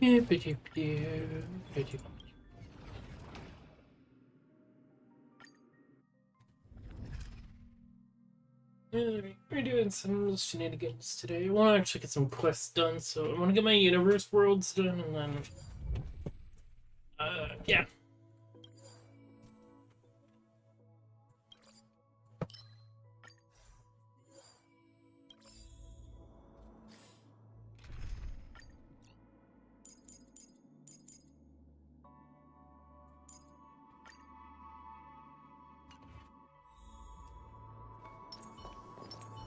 Alright, we're doing some shenanigans today. I want to actually get some quests done, so I want to get my universe worlds done, and then, yeah.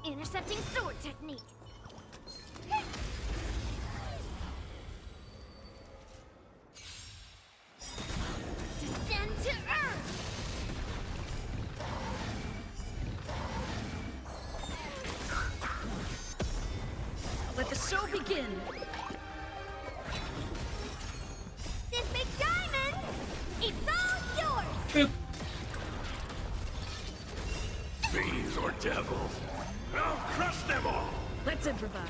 Intercepting sword technique. Descend to earth. Let the show begin. This big diamond, it's all yours. Boop. Fiends or devils, I'll crush them all! Let's improvise.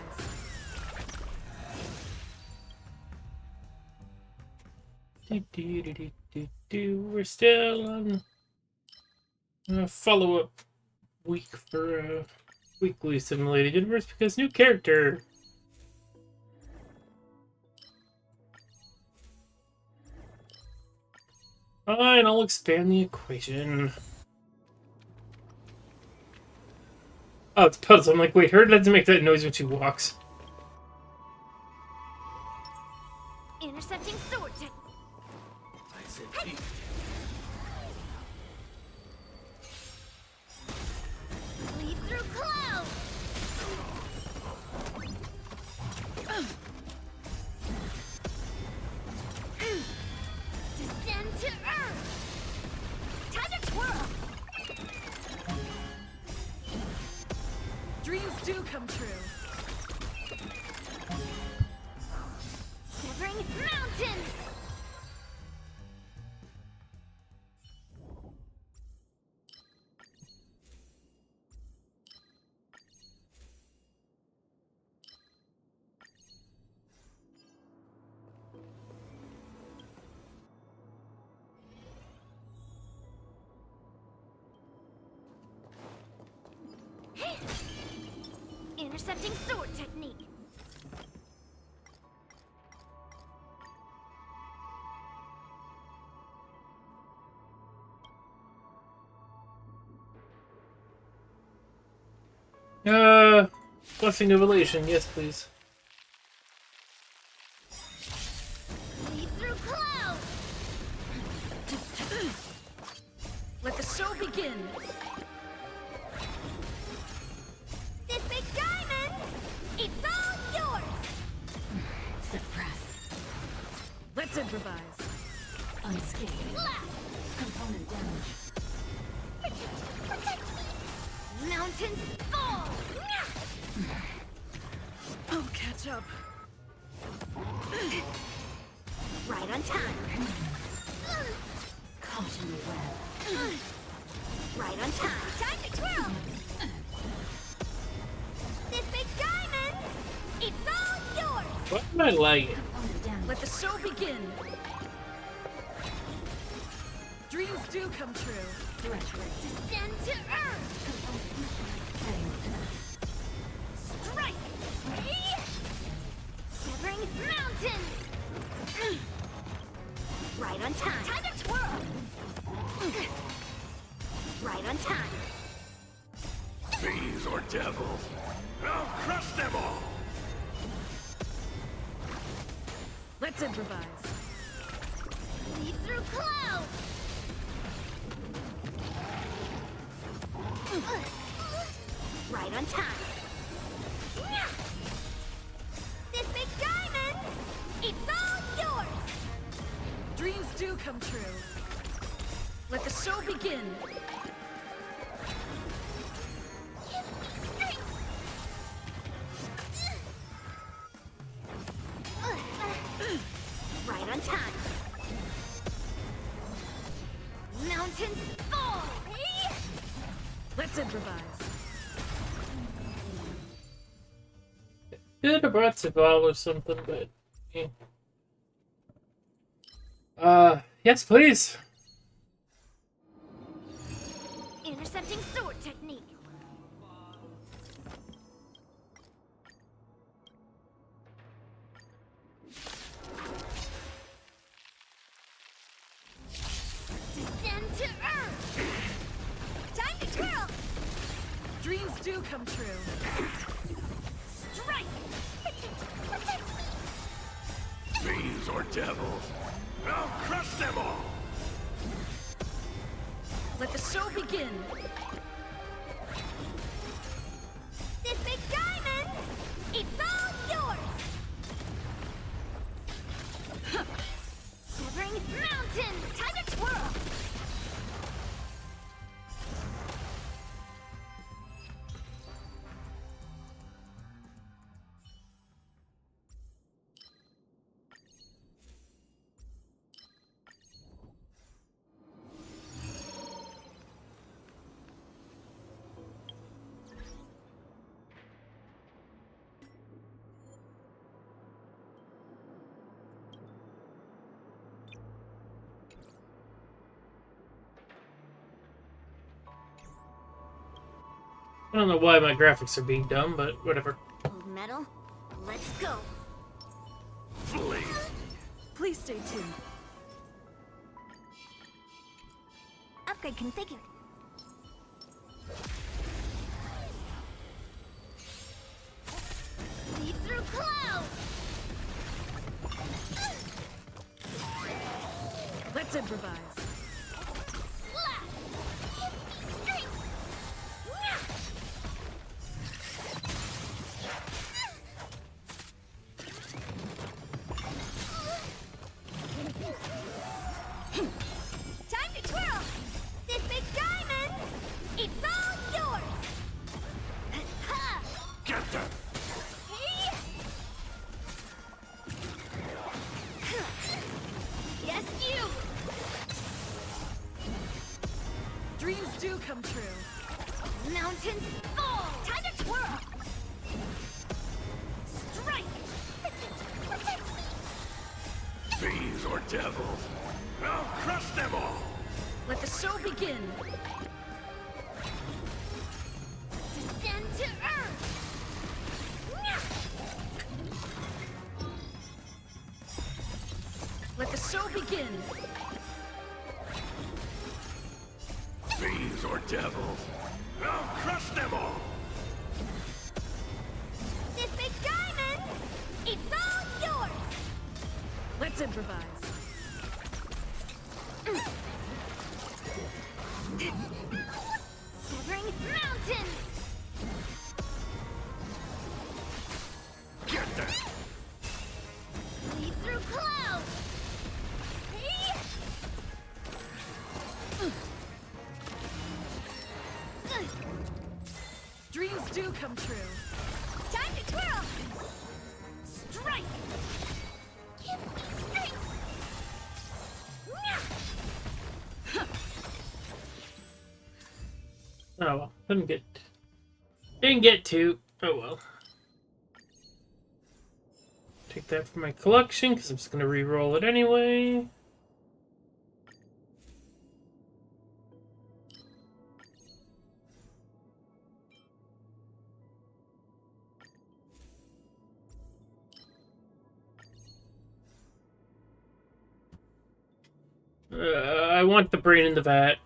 We're still on a follow-up week for Weekly Simulated Universe because new character. Fine, I'll expand the equation. Oh, it's puzzle. I'm like, wait, her doesn't make that noise when she walks. Intercepting sword technique. I said feet. Lead through clouds. Descend to earth. Time to twirl. Dreams do come true. Severing mountains. Intercepting sword technique. Blessing of Elation, yes, please. Lead through clouds. Let the show begin. This big diamond, it's all yours. Suppress. Let's improvise. Unscathed. Left. Component damage. Protect me. Mountains fall. I'll catch up. Right on time. Caught in the web. Right on time. Time to twirl. This big diamond, it's all yours. What am I lagging? Let the show begin. Dreams do come true. Descend to earth. Strike. Severing mountains. Right on time. Time to twirl. Right on time. Fiends or devils, I'll crush them all! Let's improvise. Lead through clouds. Right on time. This big diamond, it's all yours. Dreams do come true. Let the show begin. Give me strength. Right on time. Mountains fall. Let's improvise. Could have brought Saval or something, but... eh. Yes, please. Intercepting sword technique. Descend to earth. Time to twirl. Dreams do come true. Strike. Fiends or devils, I'll crush them all! Let the show begin. This big diamond, it's all yours. Severing mountains. Time to twirl. I don't know why my graphics are being dumb, but whatever. Old metal, let's go. Flee! Please stay tuned. Upgrade configured. Leap through clouds. Let's improvise. Slap. Strength. Time to twirl. This big diamond, it's all yours. Ha! Get them! Hey! Yes, you. Dreams do come true. Mountains fall. Time to twirl. Strike. Fiends or devils, I'll crush them all! Let the show begin. Descend to earth. Let the show begin. Fiends or devils, I'll crush them all! This big diamond, it's all yours. Let's improvise. Severing mountains. Get them! Leap through clouds. Hey! Dreams do come true. Time to twirl. Strike. Give me strength. Oh well, didn't get to. Oh well. Take that from my collection because I'm just gonna re-roll it anyway. I want the brain in the vat.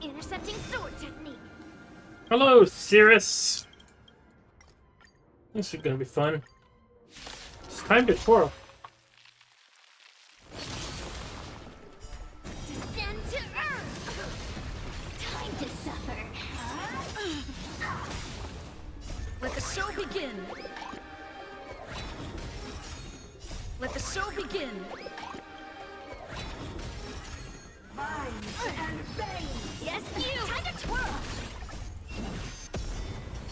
Intercepting sword technique. Hello, Cirrus. This is gonna be fun. It's time to twirl. show begin. Let the show begin. Mind and bang! Yes, you! Time to twirl!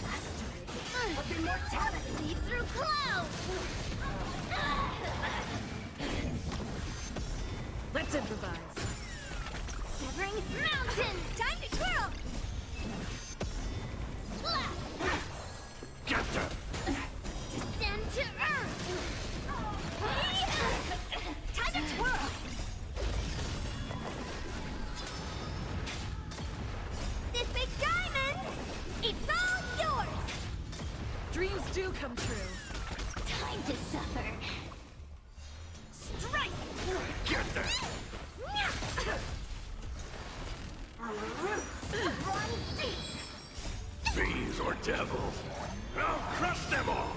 Mastery of immortality! Lead through clouds! Let's improvise. Severing mountains! Time to twirl! Slap! Get them! Descend to earth! Time to twirl! This big diamond! It's all yours! Dreams do come true. Time to suffer! Strike! Get them! Run deep! Fiends or devils, I'll crush them all!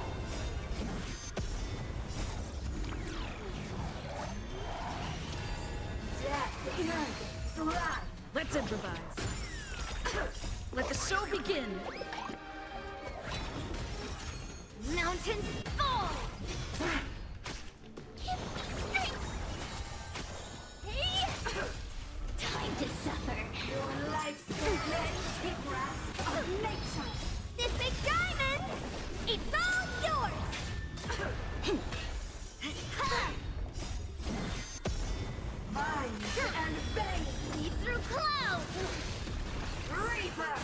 Let's improvise. Let the show begin. Mountains fall! Give me strength! Hey! Time to suffer! Your life's the grasp of nature! This big diamond! It's all yours! Mind and bang! Lead through clouds! Reaper!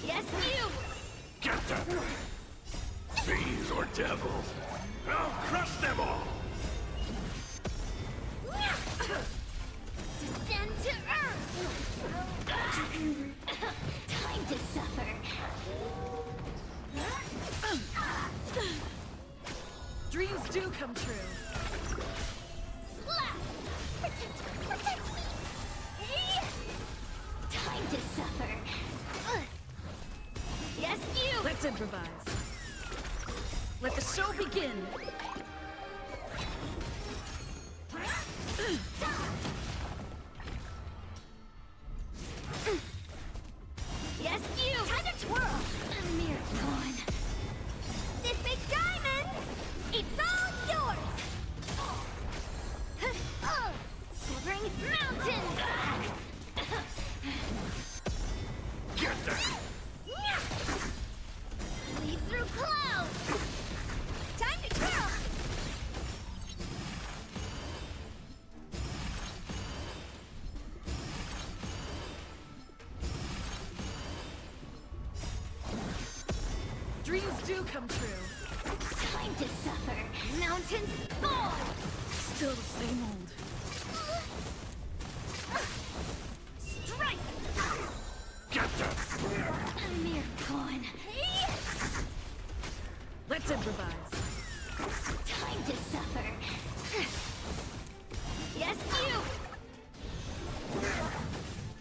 Yes, you! Get them! Fiends or devils, I'll crush them all! Descend to earth! Time to suffer! Dreams do come true. Slap! Protect me! Hey! Time to suffer! Yes, you! Let's improvise. Let the show begin. Yes, you! Time to twirl! A mere pawn. This big diamond! It's all yours! Severing mountains! Get them! Lead through clouds! Time to twirl! Dreams do come true. Time to suffer! Mountains fall! Still the same old. Strike! Get them! A mere pawn. Hey! Let's improvise. Time to suffer. Yes, you!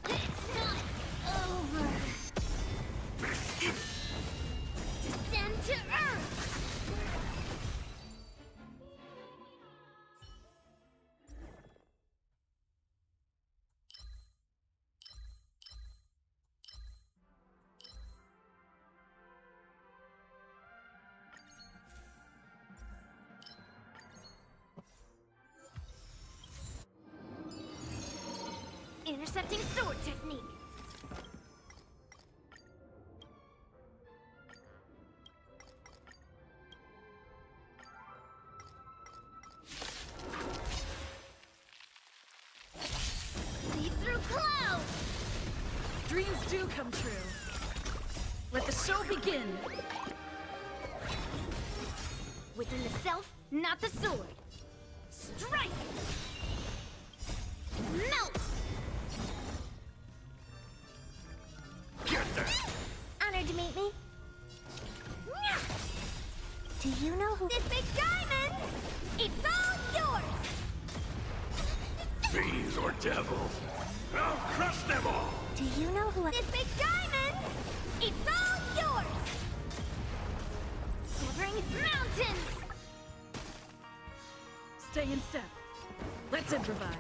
It's not over. Descend to earth! Intercepting sword technique. Lead through clouds. Dreams do come true. Let the show begin. Within the self, not the sword. Strike! Melt! Get them! Honored to meet me. Do you know who this big diamond? It's all yours! Fiends or devils, I'll crush them all! Do you know who this big diamond? It's all yours! Severing mountains! Stay in step. Let's improvise.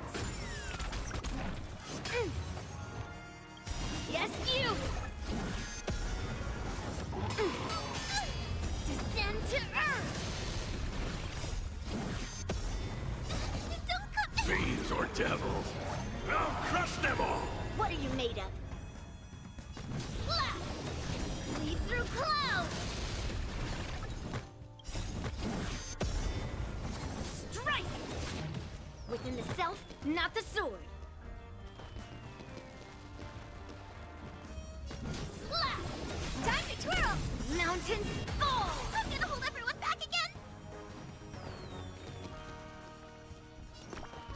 Yes, you! to earth! Don't come! Fiends or devils, I'll crush them all! What are you made of? Slap! Lead through clouds! Strike! Within the self, not the sword. Slap! Time to twirl! Mountains fall! I'm gonna hold everyone back again!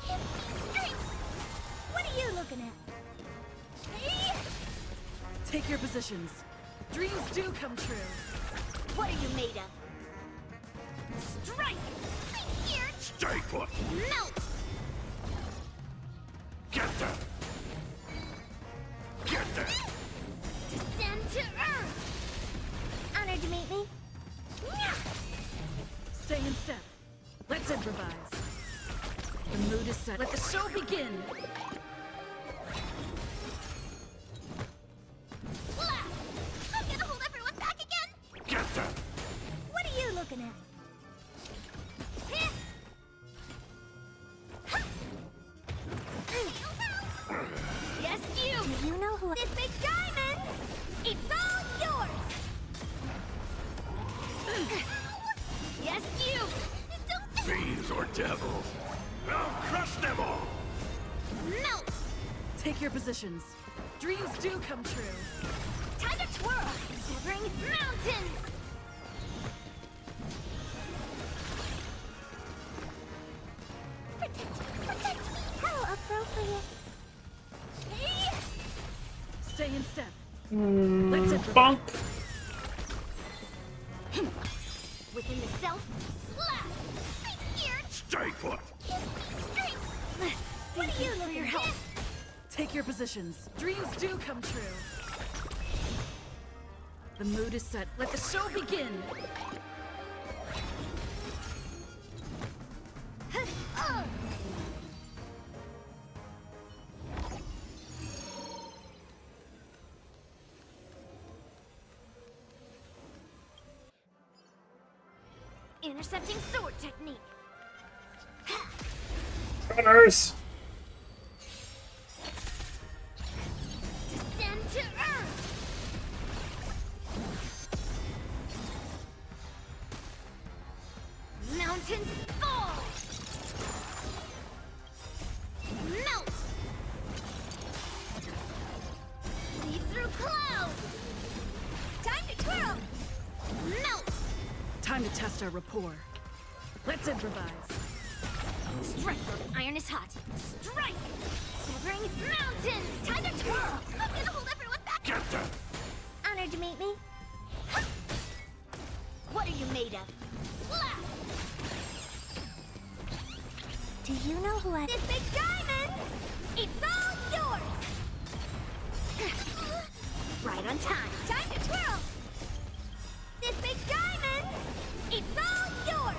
Give me strength! What are you looking at? Hey! Take your positions. Dreams do come true. What are you made of? Strike! Here! Stay put! Melt! Get them! Get them! Descend to earth! Honored to meet me. Stay in step. Let's improvise. The mood is set. Let the show begin. Slap! I'm gonna hold everyone back again! Get them! What are you looking at? Hit! Yes, you! Do you know who? This big diamond! It's all yours! Yes, you! Don't... Fiends or devils, I'll crush them all! Melt! Take your positions. Dreams do come true. Time to twirl! Severing mountains! Protect me! How appropriate! Hey! Stay in step. Mm, Let's improvise. bonk. Within the self, slap! I'm here! Stay put! Give me strength! What are you looking at? Take your positions. Dreams do come true. The mood is set. Let the show begin. Intercepting sword technique. Runners. Descend to earth. Mountains fall. Melt. Lead through clouds. Time to twirl. Melt. Time to test our rapport. Let's improvise. Strike where the iron is hot. Strike! Severing mountains! Time to twirl! I'm gonna hold everyone back! Get them! Honored to meet me. What are you made of? Slap! Do you know who I... This big diamond! It's all yours! Right on time. Time to twirl! This big diamond! It's all yours!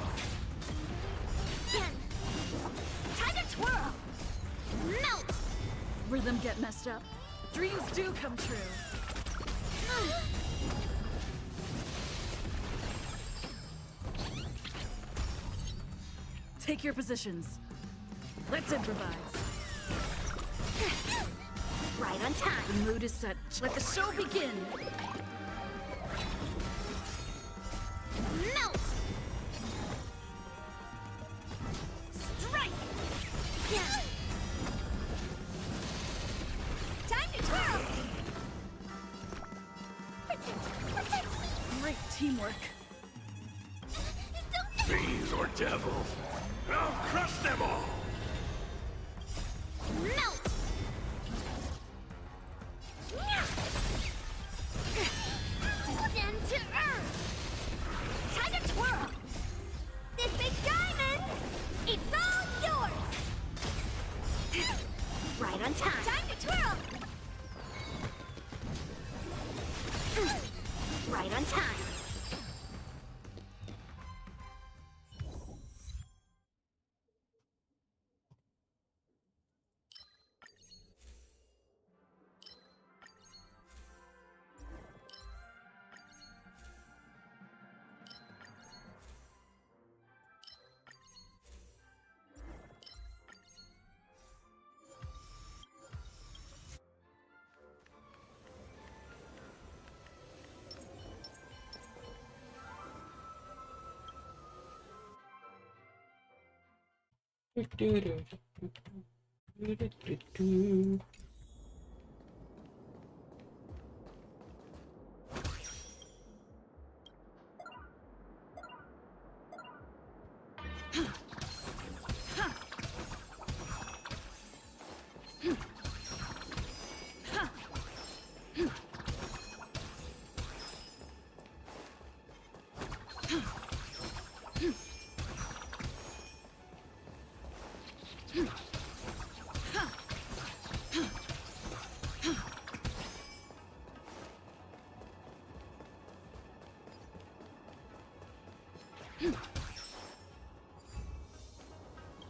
Time to twirl! Melt! Rhythm get messed up. Dreams do come true. Take your positions. Let's improvise. Right on time. The mood is set. Let the show begin. Melt! Strike! Time to twirl! Protect me! Great teamwork. Don't... Fiends or devils, I'll crush them all! Melt! Descend to earth! Time to twirl! This big diamond! It's all yours! Right on time! Time to twirl! Right on time!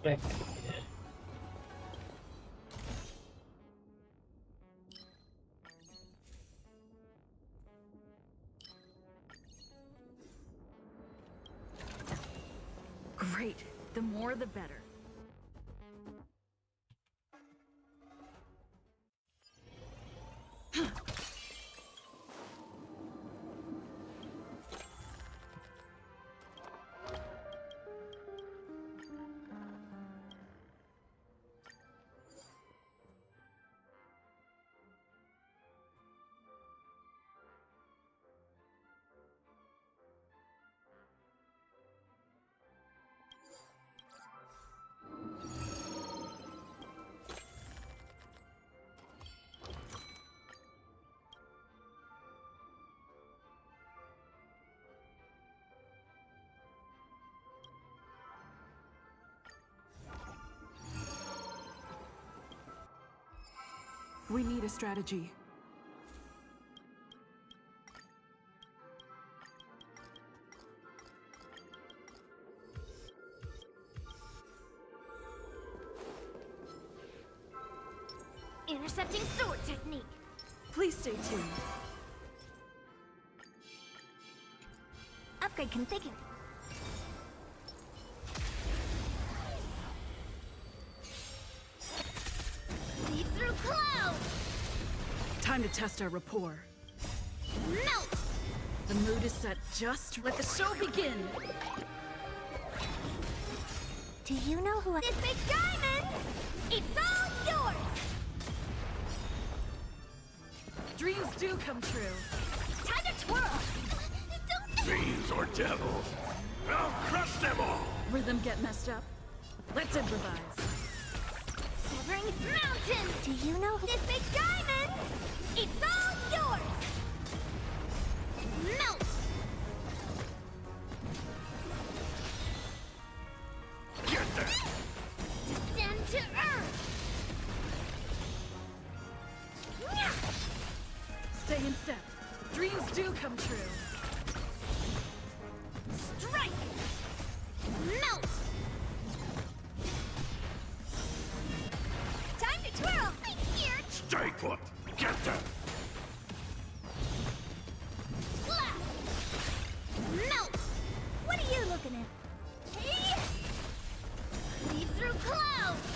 Back. Great. The more the better. We need a strategy. Intercepting sword technique. Please stay tuned. Upgrade configured. Leap through clouds. Time to test our rapport. Melt. The mood is set just. Let the show begin. Do you know who this big diamond? It's all yours. Dreams do come true. Time to twirl. Don't. Fiends or devils, I'll crush them all! Rhythm get messed up. Let's improvise. Severing mountains. Do you know who this big diamond? It's all yours. Melt. Get them! Descend to earth. Stay in step. Dreams do come true. Strike. Melt. Time to twirl. I'm here. Stay put! Get them! Slap. Melt. What are you looking at? Hey. Leap through clouds.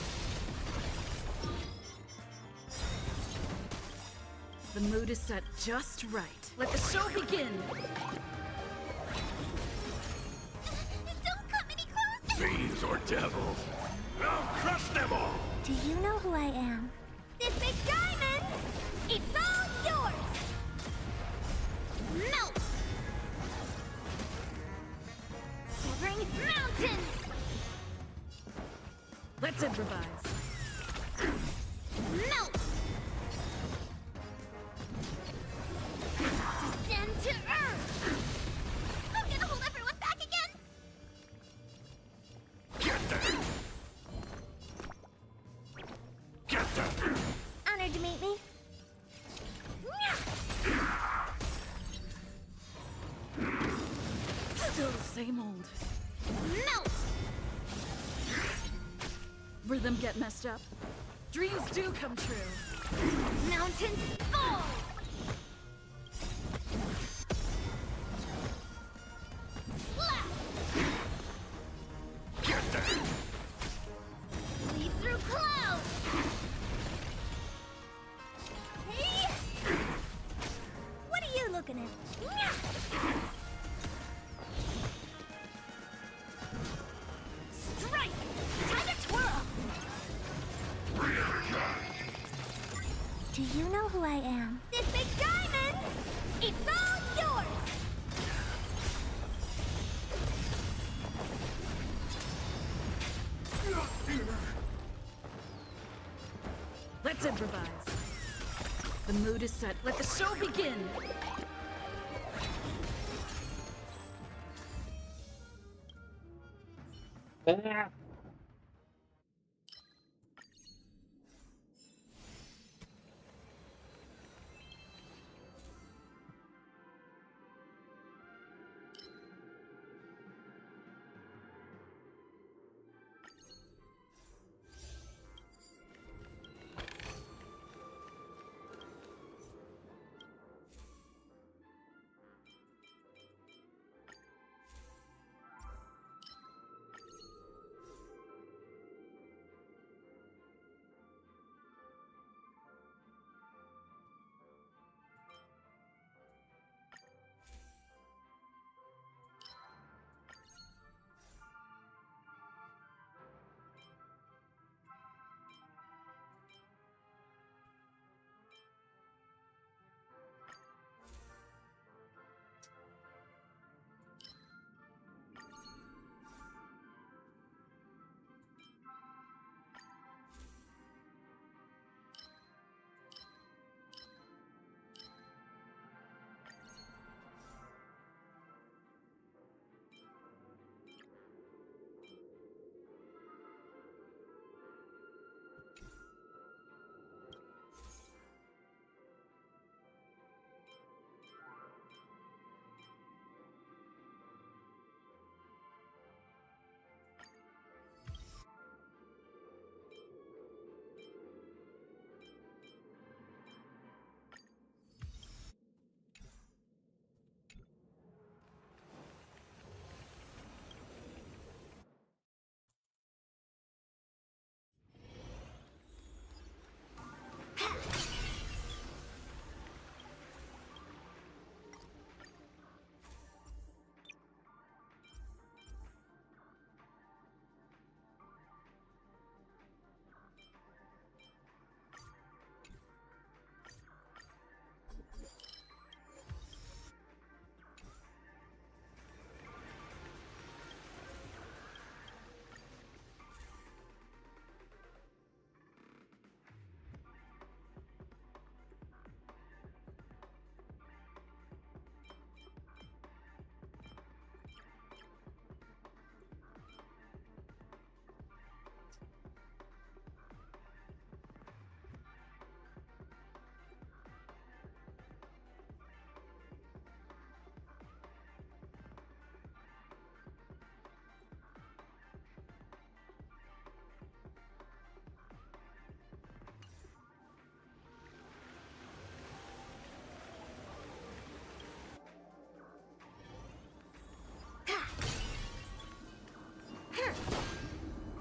The mood is set just right. Let the show begin. Don't come any closer. Fiends or devils, I'll crush them all! Do you know who I am? This big diamond! It's all yours! Melt! Severing mountains! Let's improvise. Melt! Descend to earth! I'm gonna hold everyone back again! Get them! Get them! Honored to meet me. Still the same old. Melt! Rhythm get messed up. Dreams do come true. Mountains fall! Slap! Get them! Leap through clouds! Hey! What are you looking at? Strike! Time to twirl! who I am. This big diamond! It's all yours! Let's improvise. The mood is set. Let the show begin! Ah.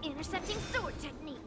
Intercepting sword technique.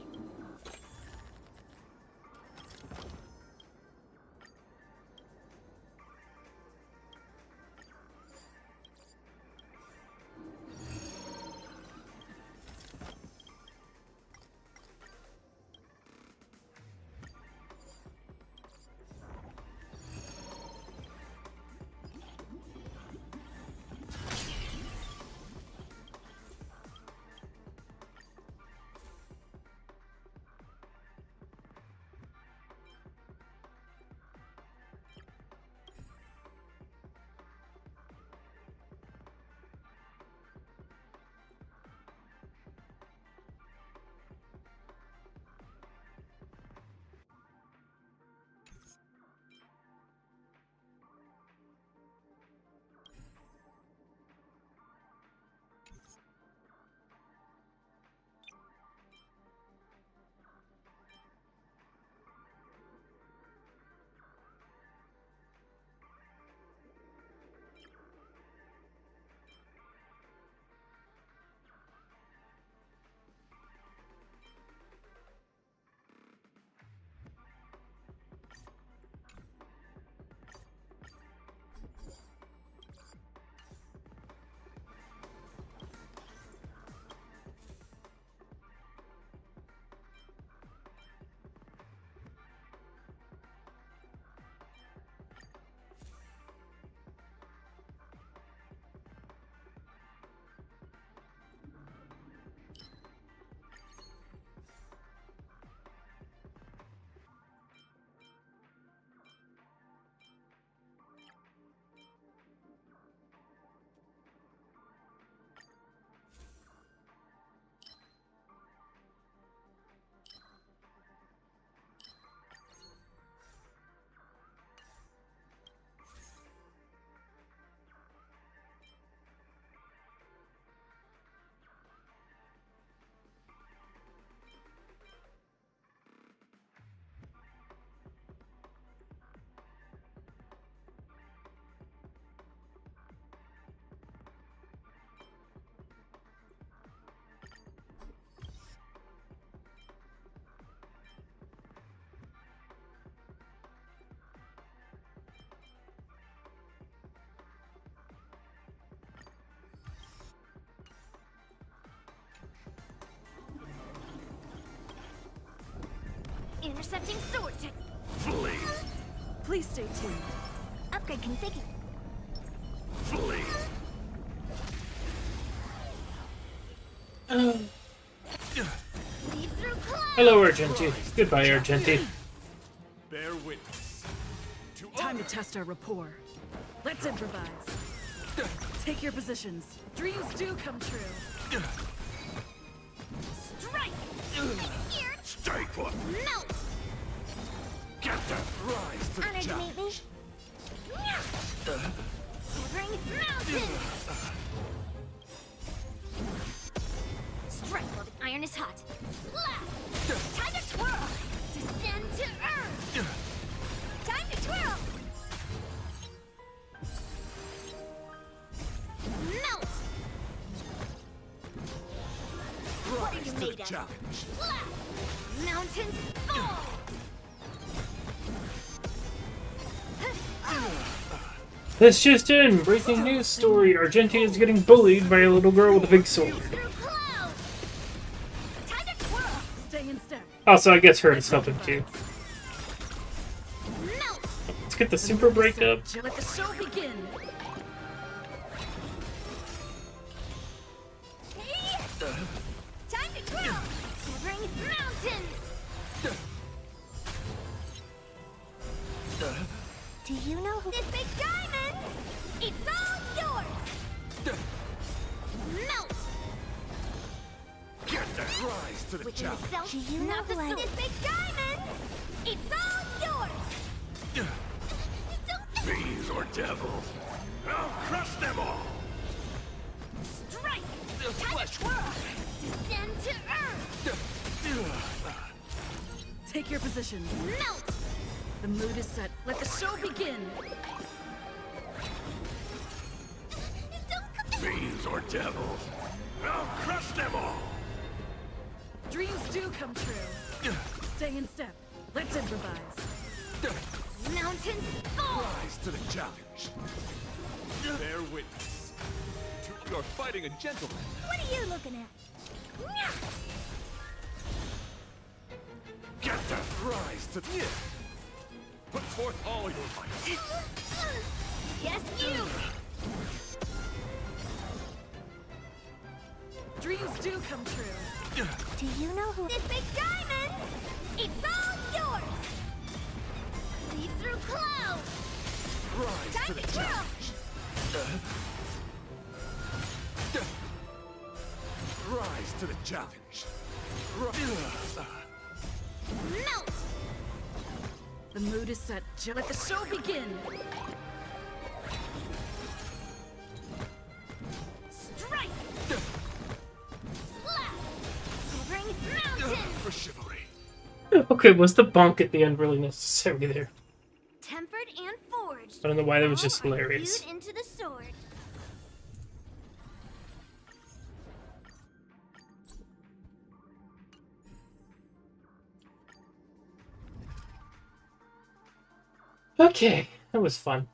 Intercepting sword tech. Flee! Please stay tuned. Upgrade configured. Flee! Leave through clouds. Hello, Argenti. Goodbye, Argenti. Bear witness. Time to test our rapport. Let's improvise. Take your positions. Dreams do come true. Strike. Here. Stay put! Melt. Get that! Rise to the Honored to challenge! meet me. Severing mountains. Strike while the iron is hot. Slap. Time to twirl. Descend to earth. Time to twirl. Melt. What are Rise you to made the of? challenge! Slap. Mountains fall. This just in. Breaking news story. Argenti is getting bullied by a little girl with a big sword. Through clouds. Time to twirl. Stay in step. Also, I guess her is helping too. Melt. Let's get the super breakup. Let the show begin. Hey. Time to twirl. Severing mountains. Do you know who this big diamond? It's all yours. Melt. Get that! Rise to the Within challenge! the self, do you know who I am? This big diamond. It's all yours. Fiends or devils? I'll crush them all! Strike. Time to twirl. Descend to earth. Take your positions. Melt. The mood is set. Let the show begin. Fiends or devils? I'll crush them all! Dreams do come true. Stay in step. Let's improvise. Mountains fall. Rise to the challenge! Bear witness. You're fighting a gentleman. What are you looking at? Get that! Rise to the... Put forth all your might. Yes, you. Dreams do come true. Do you know who this big diamond? It's all yours. Leave through clouds. Rise to Time the to twirl. challenge! Rise to the challenge! Melt. The mood is set. Let the show begin. Strike. Slap. Severing mountains. For chivalry! Okay, was the bonk at the end really necessary there? Tempered and forged. I don't know why that was just All are hilarious. imbued into the sword. Okay, that was fun.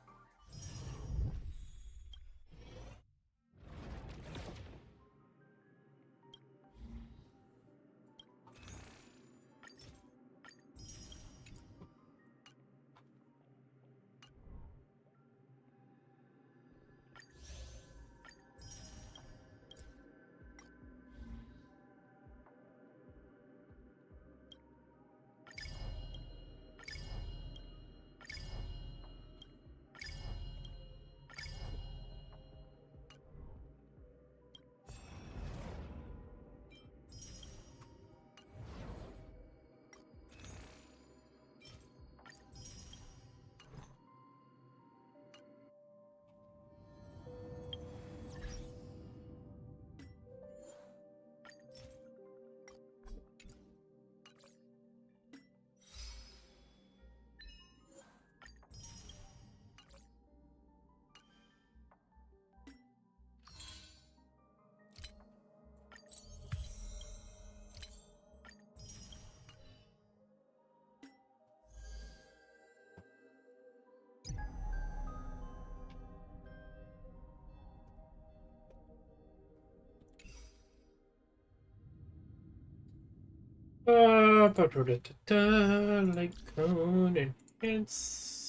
Like cone and hints.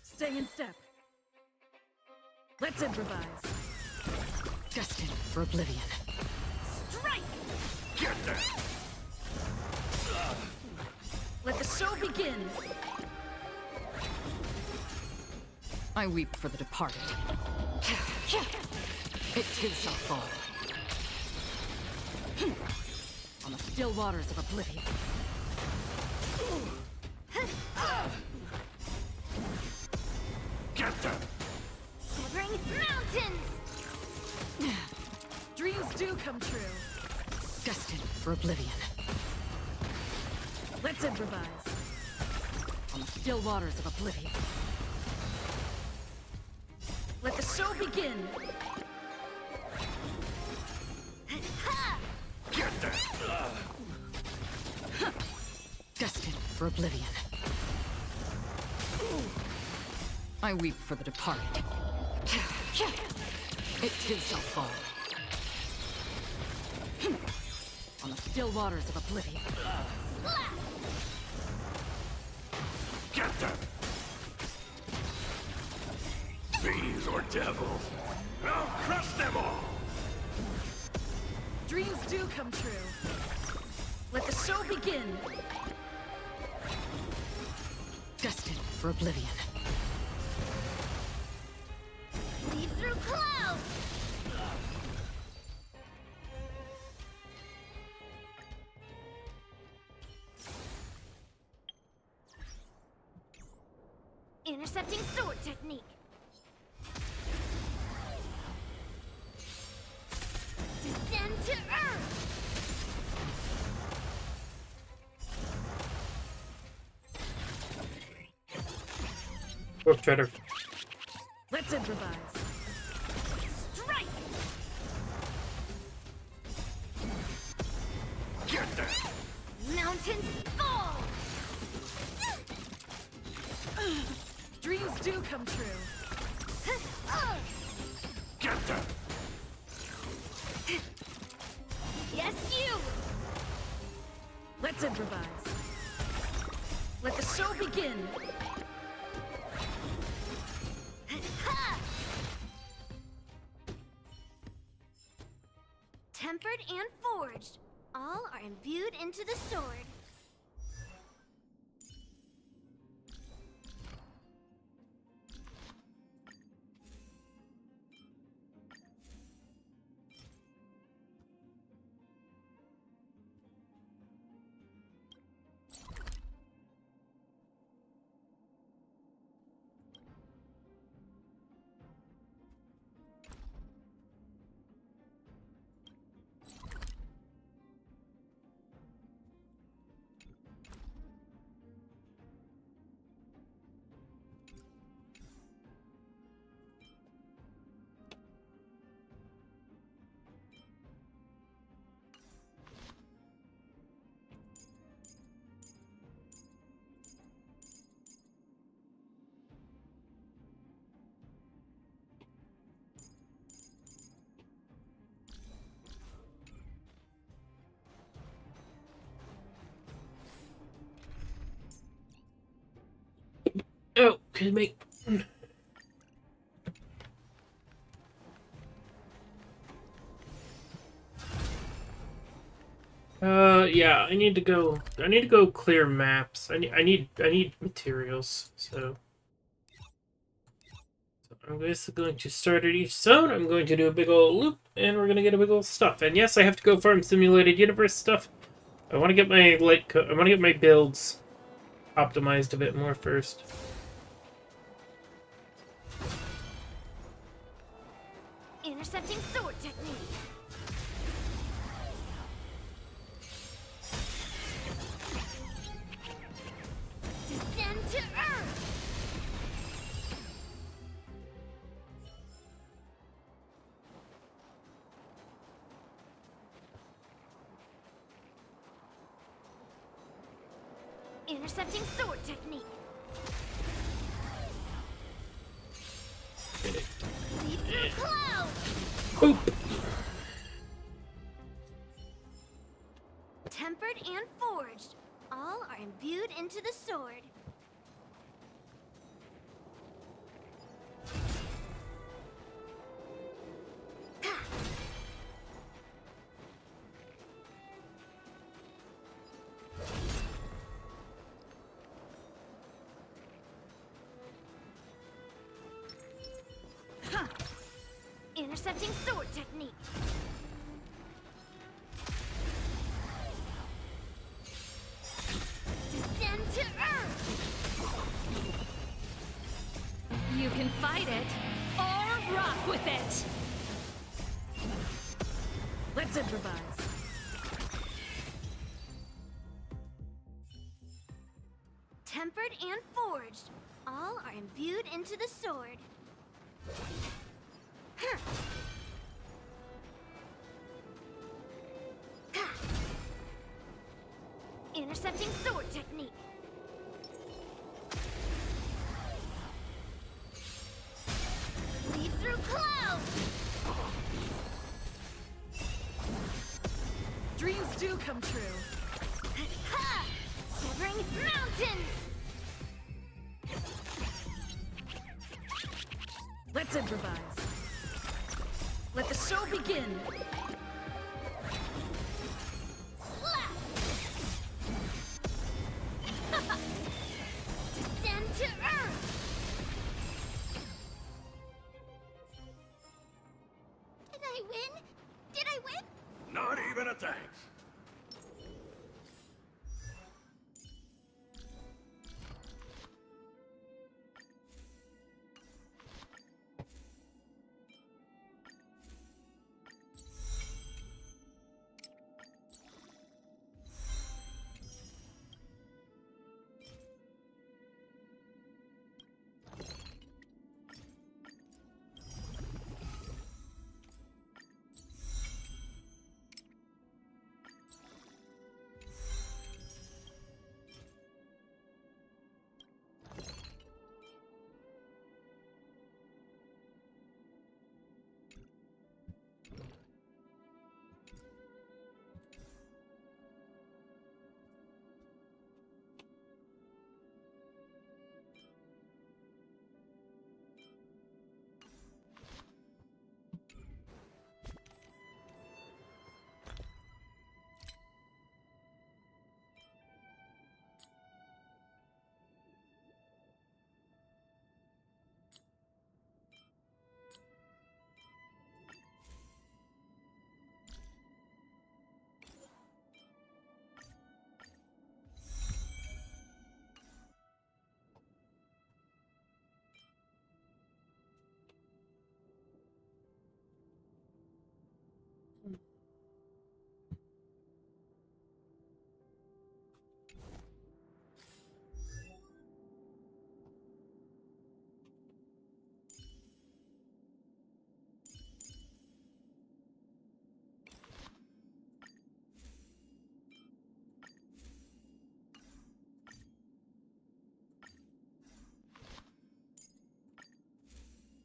Stay in step. Let's improvise. Destined for oblivion. Strike! Get there! Let the show begin. I weep for the departed. It too shall fall. On the still waters of oblivion. Get them! Severing mountains! Dreams do come true. Destined for oblivion. Let's improvise. On the still waters of oblivion. Let the show begin. Get them! Destined for oblivion. I weep for the departed. It too shall fall. On the still waters of oblivion. Get them! Fiends or devils! I'll crush them all! Dreams do come true. Let the show begin. Destined for oblivion. Lead through clouds! Intercepting sword technique. Descend to earth! Or better. Let's improvise. Strike! Get them! Mountains fall! Dreams do come true. Get them! Yes, you! Let's improvise. Let the show begin. Tempered and forged. All are imbued into the sword. Oh, could make. Yeah, I need to go. I need to go clear maps. I need materials. So I'm basically going to start at each zone. I'm going to do a big old loop, and we're gonna get a big old stuff. And yes, I have to go farm simulated universe stuff. I want to get my I want to get my builds optimized a bit more first. Intercepting sword technique. Descend to earth. Intercepting sword technique. Get it. Leap through clouds. Boop. Tempered and forged. All are imbued into the sword. Intercepting sword technique. Descend to earth. You can fight it, or rock with it! Let's improvise. Tempered and forged. All are imbued into the sword. Intercepting sword technique. Leap through clouds. Dreams do come true. Ha! Severing mountains. Let's improvise. Let the show begin. Slap. Descend to earth. Did I win? Did I win? Not even a thanks.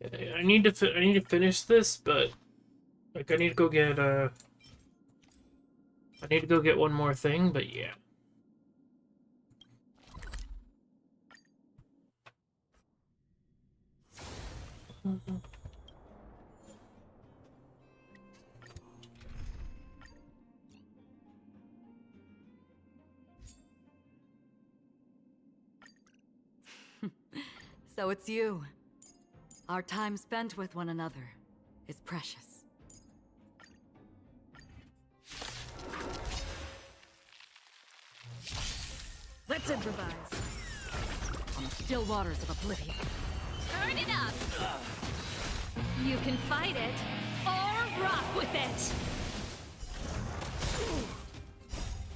I need to finish this, but like I need to go get I need to go get one more thing, but yeah. So it's you. Our time spent with one another is precious. Let's improvise. On the still waters of oblivion. Turn it up! You can fight it, or rock with it!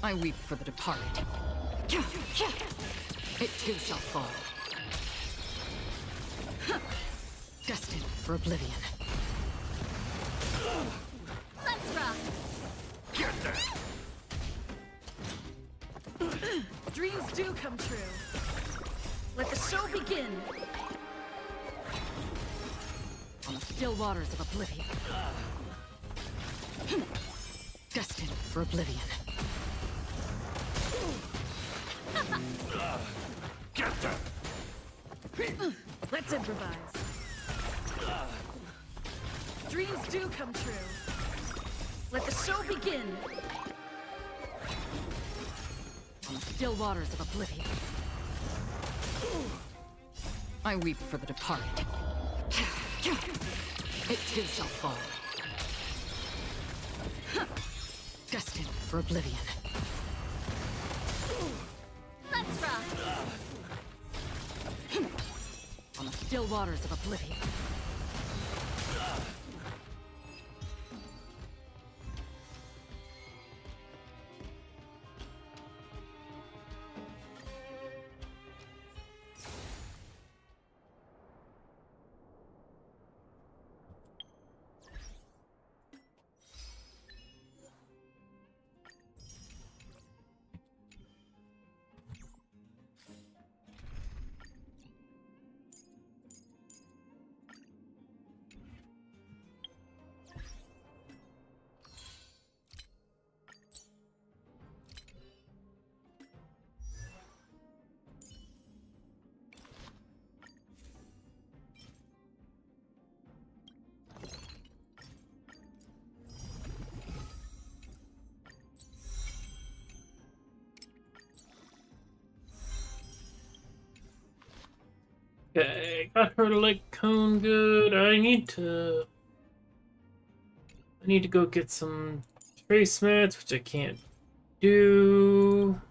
I weep for the departed. It too shall fall. Destined for oblivion. Let's rock! Get that! Dreams do come true. Let the show begin. On the still waters of oblivion. Destined for oblivion. Get that! Let's improvise. Dreams do come true. Let the show begin. On the still waters of oblivion. I weep for the departed. It too shall fall. Destined for oblivion. Let's rock! On the still waters of oblivion. Okay, got her like cone good. I need to go get some trace mats, which I can't do.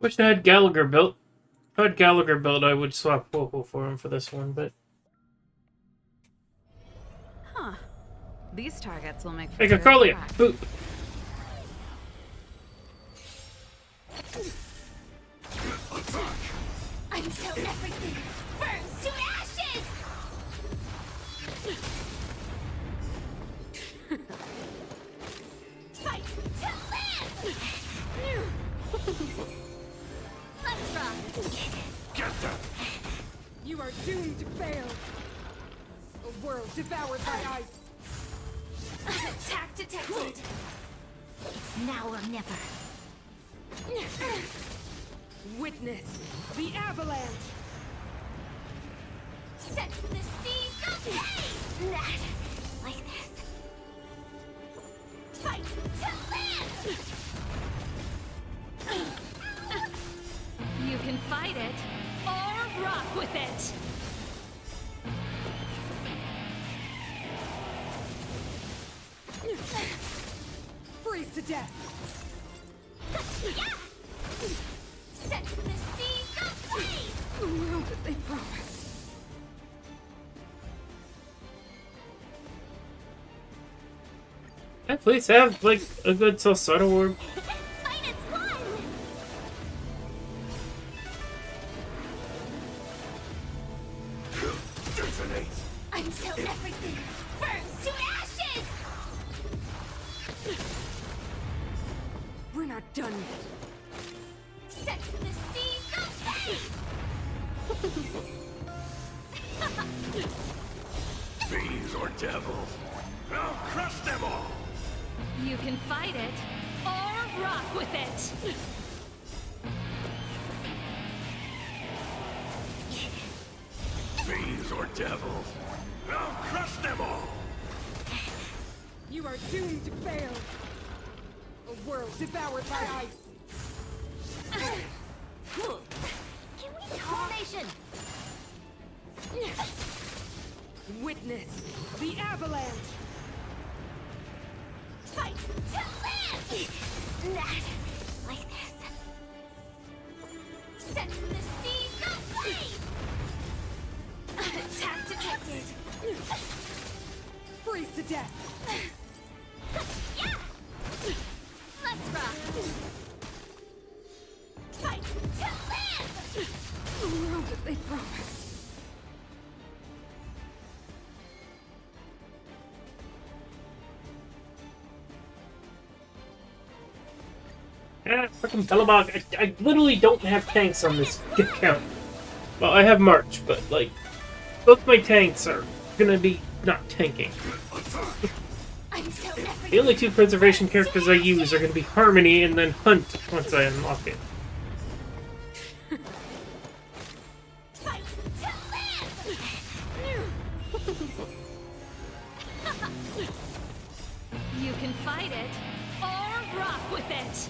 Wish I had Gallagher built. If I had Gallagher built, I would swap Woeful for him for this one, but Huh. These targets will make. hey, Cocolia, boop. Until everything burns to ashes! Fight to live! Let's rock! Get that! You are doomed to fail. A world devoured by ice. Attack detected. It's now or never. Witness the avalanche. Set the seas of pain. That, like this. Fight to live. You can fight it or rock with it. Freeze to death. Yeah. Set the seas of pain. The world that they promised. Can I please have, like, a good Salsado orb? Fight is one. Detonate! Until everything burns to ashes. We're not done yet. Set the seas of pain. Fiends or devils? I'll crush them all! You can fight it or rock with it. Fiends or devils? I'll crush them all! You are doomed to fail. A world devoured by ice. Can we formation? Witness the avalanche. Fight to live. That, like this. Set the seas of pain. Attack detected. Freeze to death. Yeah. Let's rock. Fight to live. The world that they promised. Ah, frickin' Telebog. I literally don't have tanks on this account. Well, I have March, but, like, both my tanks are gonna be not tanking. Until everything The only two preservation characters I use are gonna be Harmony and then Hunt once I unlock it. fight to live. You can fight it or rock with it.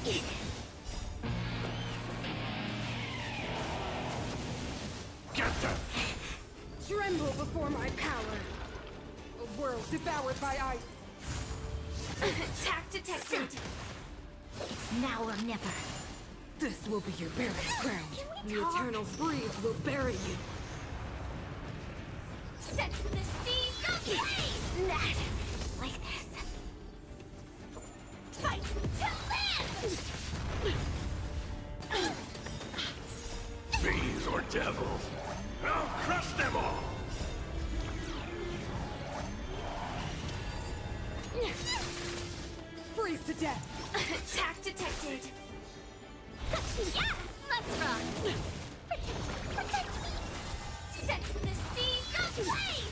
Get them! Tremble before my power. A world devoured by ice. Attack detected. It's now or never. This will be your burial ground. Can we The talk? eternal freeze will bury you. Set the seas of pain. That, like this. Fight to live. Fiends or devils? I'll crush them all! Freeze to death. Attack detected. Yeah, let's rock. Protect me. Set the seas of pain.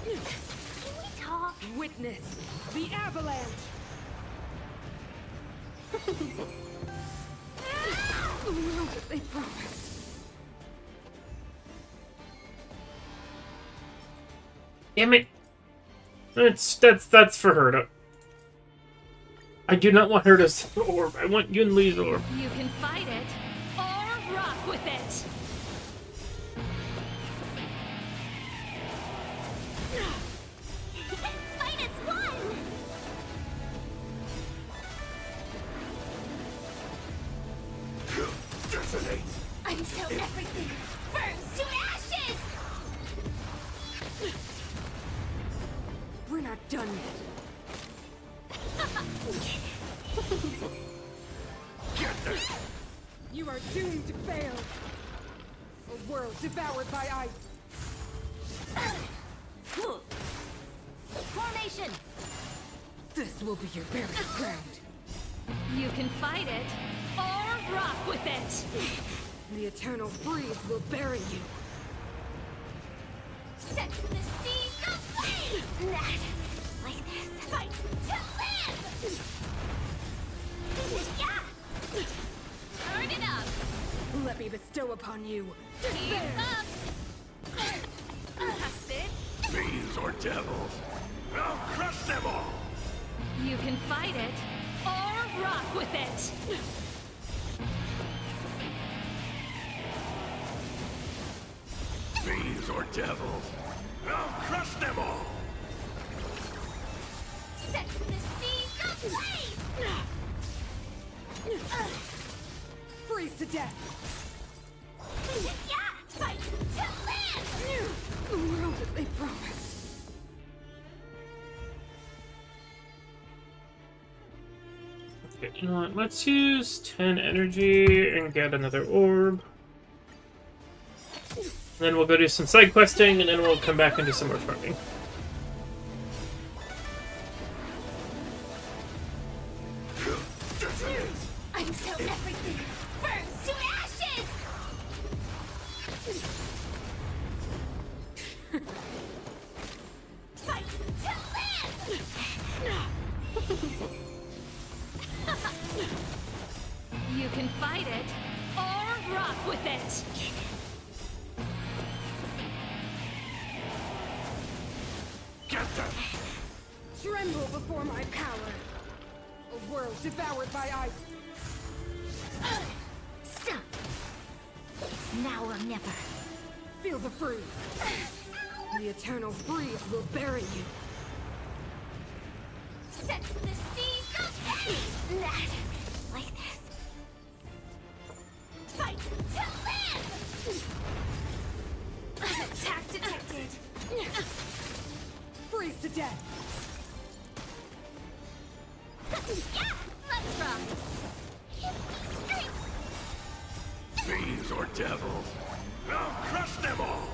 Can we talk? Witness the avalanche. The world that they promised. Damn it! That's for her to. I do not want her to orb. I want Yunli's orb. You can fight it or rock with it. Fight is one. Detonate! Until everything burns to ashes. We're not done yet. Get them! You are doomed to fail. A world devoured by ice. Formation. This will be your burial ground. You can fight it or rock with it. The eternal freeze will bury you. Set the seas ablaze! Not like this. Fight to live! Yeah! Turn it up. Let me bestow upon you Keep despair. up. Busted. Fiends or devils, I'll crush them all! You can fight it or rock with it. Fiends or devils, I'll crush them all! Set the seas ablaze! Freeze to death. Yeah! Fight to live! The world that they promised. Okay, you know what? Let's use 10 energy and get another orb. Then we'll go do some side questing, and then we'll come back and do some more farming. Until everything burns to ashes! Fight to live! You can fight it or rock with it. Get them! Tremble before my power. A world devoured by ice. So, it's now or never. Feel the freeze. The eternal freeze will bury you. Set the seas ablaze! Not like this. Fight to live! Attack detected! Freeze to death. Yeah! Let's rock! Hit me straight! Fiends or devils, I'll crush them all!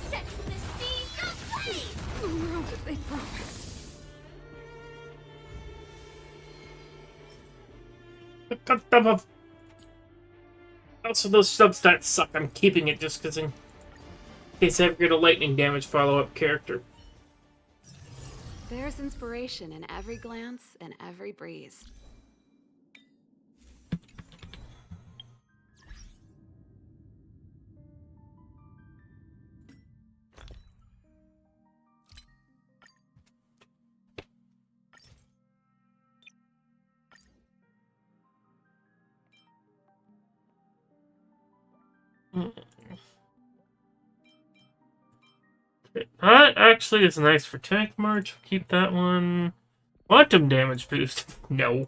Set the seas ablaze! The world that they promised. Also, those substats suck. I'm keeping it just because in case I ever get a lightning damage follow-up character. There's inspiration in every glance and every breeze. That actually is nice for tank march. Keep that one. Quantum damage boost. No.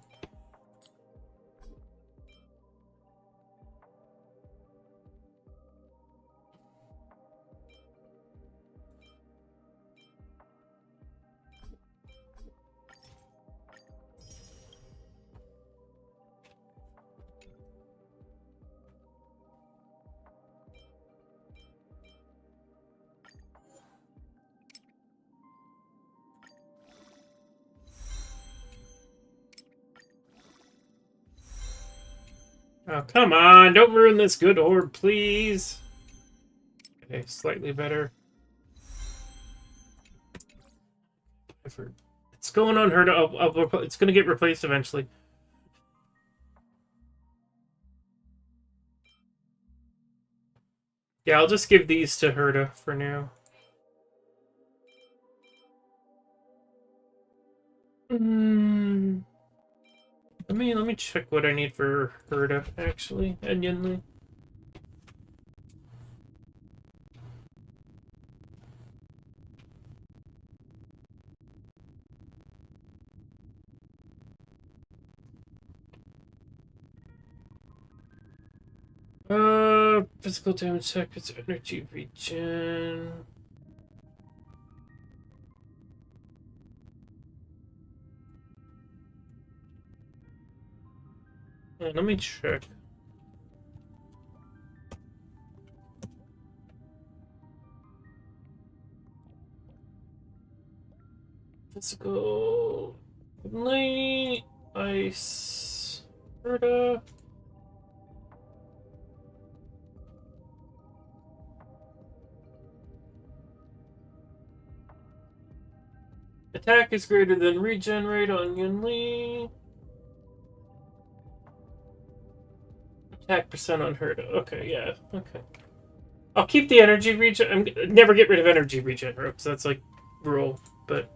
Oh, come on. Don't ruin this good orb, please. Okay, slightly better. It's going on her to... it's going to get replaced eventually. Yeah, I'll just give these to Herta for now. Let me check what I need for Herta, actually, and Yinli. Physical damage check, it's energy regen. Let me check. Physical... Light... Ice... Herta... Attack is greater than regen rate on Yunli. Attack percent on Herda. Okay, yeah. Okay. I'll keep the energy regen. Never get rid of energy regen ropes. That's like rule. But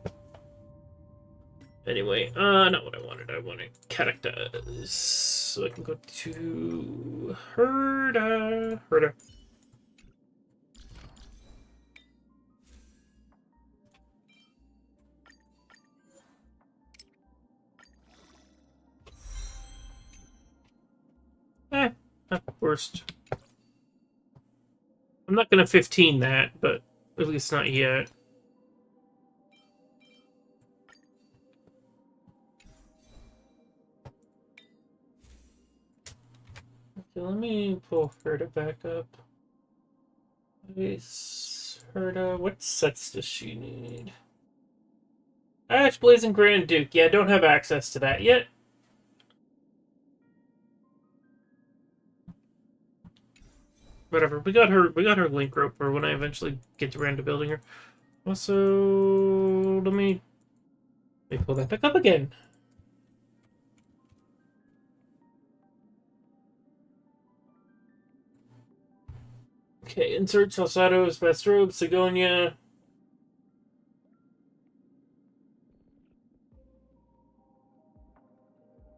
anyway, not what I wanted. I wanted characters. So I can go to Herda. Herda. Not the worst. I'm not gonna 15 that, but at least not yet. Okay, let me pull Herda back up. Herda, what sets does she need? Ash Blazing Grand Duke. Yeah, don't have access to that yet. Whatever. We got her link rope for when I eventually get around to building her. Also, let me pull that back up again. Okay, insert Salsado's best robe, Sigonia.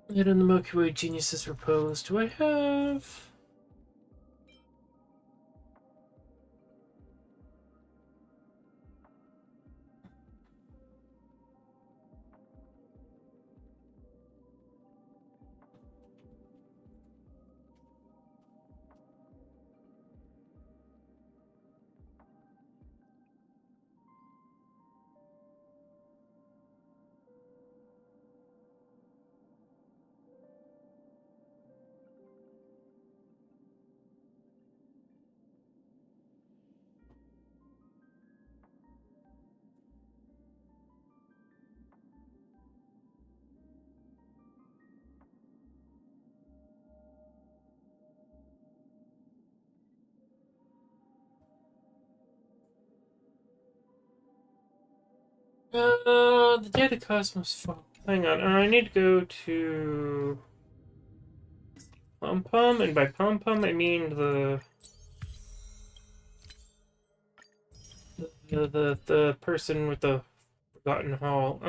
Yet on the Milky Way Genius's repose. Do I have? The day the cosmos fall. Hang on, I need to go to Pom Pom, and by Pom Pom I mean the person with the Forgotten Hall.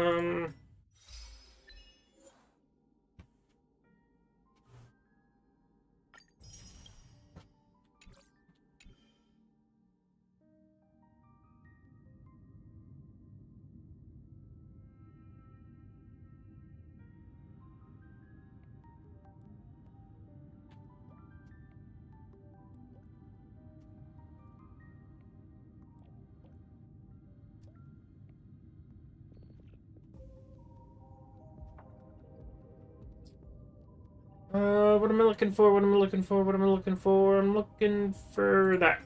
What am I looking for? What am I looking for? What am I looking for? I'm looking for that.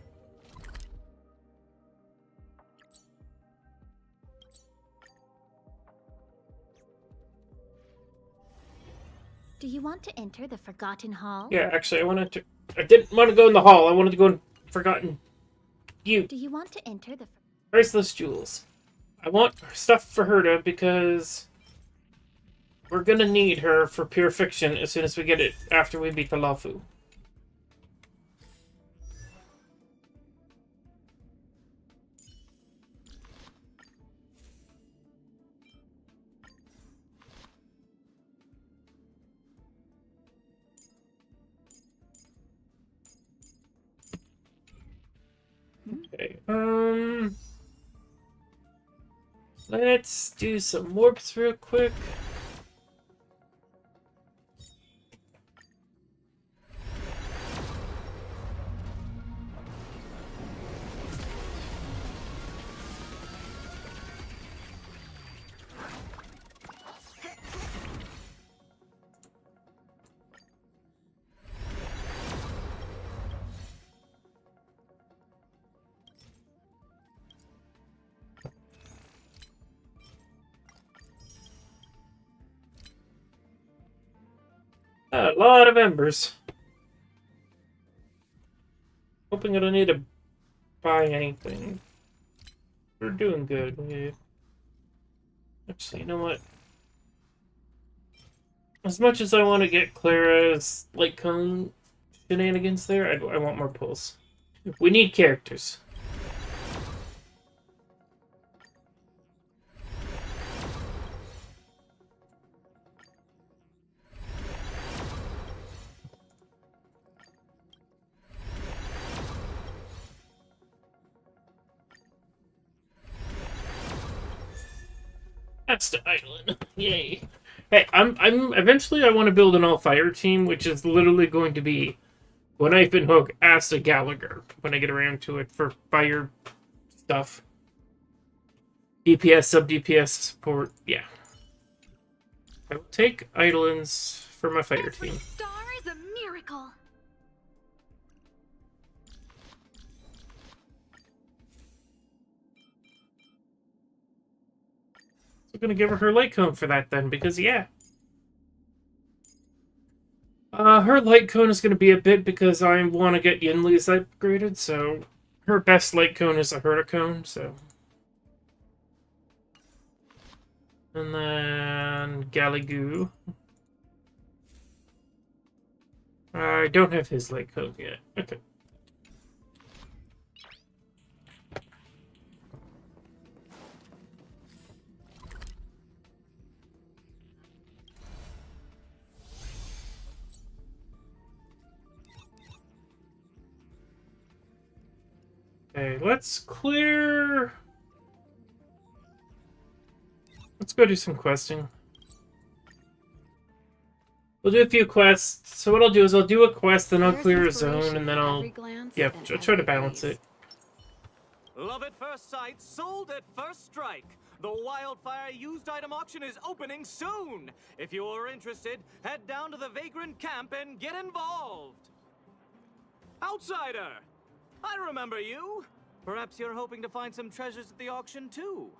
Do you want to enter the Forgotten Hall? Yeah, actually, I didn't want to go in the hall. I wanted to go in Forgotten You. Do you want to enter the... Priceless jewels. I want stuff for Herda because we're gonna need her for pure fiction as soon as we get it after we beat the Lafu. Okay, let's do some warps real quick. A lot of embers. Hoping I don't need to buy anything. We're doing good. Actually, you know what? As much as I want to get Clara's light cone shenanigans there, I want more pulls. We need characters. That's the island. Yay. Hey, I'm eventually I want to build an all fire team, which is literally going to be when I've been hooked Asta Gallagher when I get around to it for fire stuff. DPS, sub DPS support, yeah. I will take Eidolons for my fire Every team. star is a miracle. I'm gonna give her light cone for that then, because yeah. Her light cone is gonna be a bit because I want to get Yinli's upgraded, so her best light cone is a Herticone, so. And then Galagoo. I don't have his light cone yet. Okay. Okay, let's clear... Let's go do some questing. We'll do a few quests. So what I'll do is I'll do a quest, then I'll There's clear a inspiration zone, and then in I'll... every glance Yeah, and try to every balance breeze. it. Love at first sight, sold at first strike. The Wildfire used item auction is opening soon. If you are interested, head down to the Vagrant camp and get involved. Outsider! I remember you. Perhaps you're hoping to find some treasures at the auction too.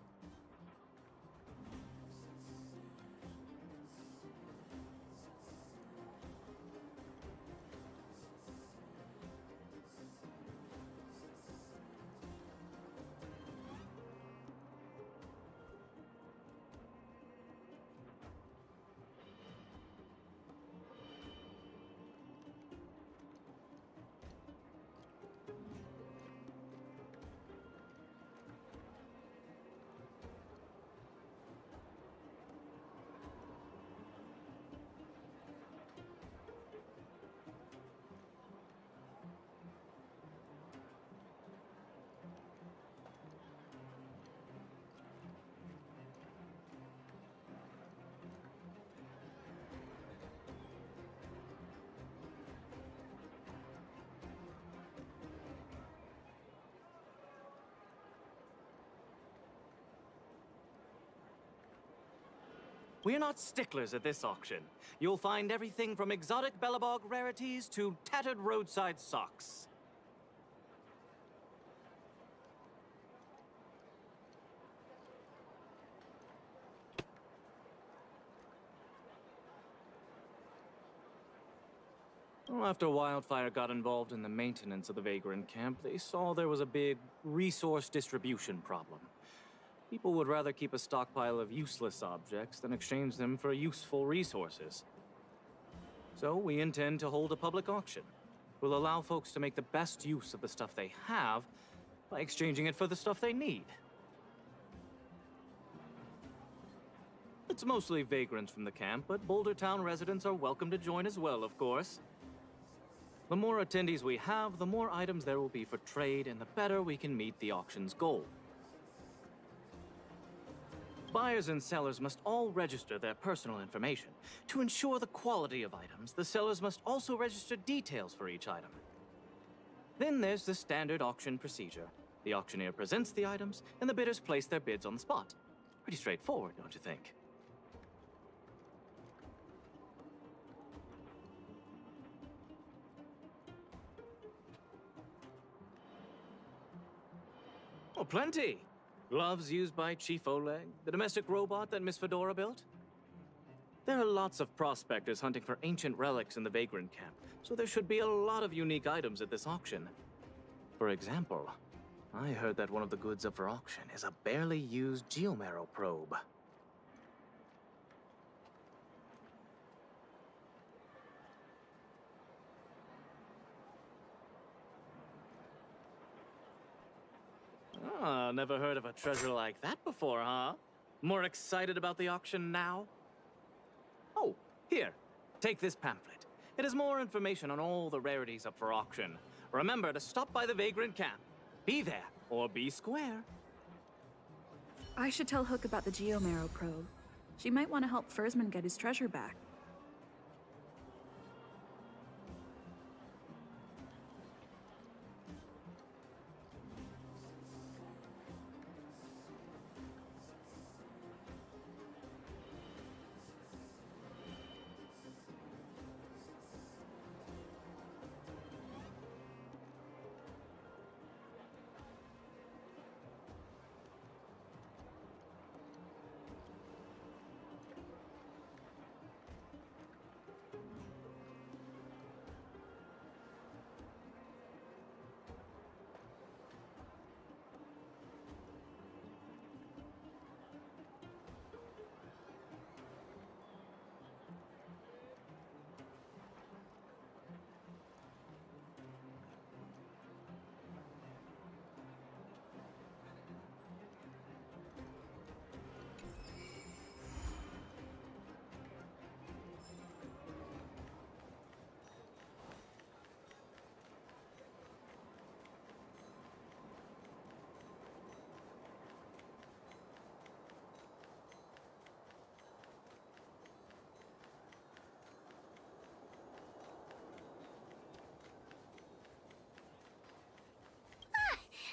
We're not sticklers at this auction. You'll find everything from exotic Bellabog rarities to tattered roadside socks. Well, after Wildfire got involved in the maintenance of the Vagrant camp, they saw there was a big resource distribution problem. People would rather keep a stockpile of useless objects than exchange them for useful resources. So we intend to hold a public auction. We'll allow folks to make the best use of the stuff they have by exchanging it for the stuff they need. It's mostly vagrants from the camp, but Boulder Town residents are welcome to join as well, of course. The more attendees we have, the more items there will be for trade, and the better we can meet the auction's goal. Buyers and sellers must all register their personal information. To ensure the quality of items, the sellers must also register details for each item. Then there's the standard auction procedure. The auctioneer presents the items, and the bidders place their bids on the spot. Pretty straightforward, don't you think? Oh, plenty. Gloves used by Chief Oleg, the domestic robot that Miss Fedora built. There are lots of prospectors hunting for ancient relics in the Vagrant camp, so there should be a lot of unique items at this auction. For example, I heard that one of the goods up for auction is a barely used geomarrow probe. never heard of a treasure like that before, huh? More excited about the auction now? Oh, here. Take this pamphlet. It has more information on all the rarities up for auction. Remember to stop by the Vagrant camp. Be there, or be square. I should tell Hook about the Geomarrow probe. She might want to help Fursman get his treasure back.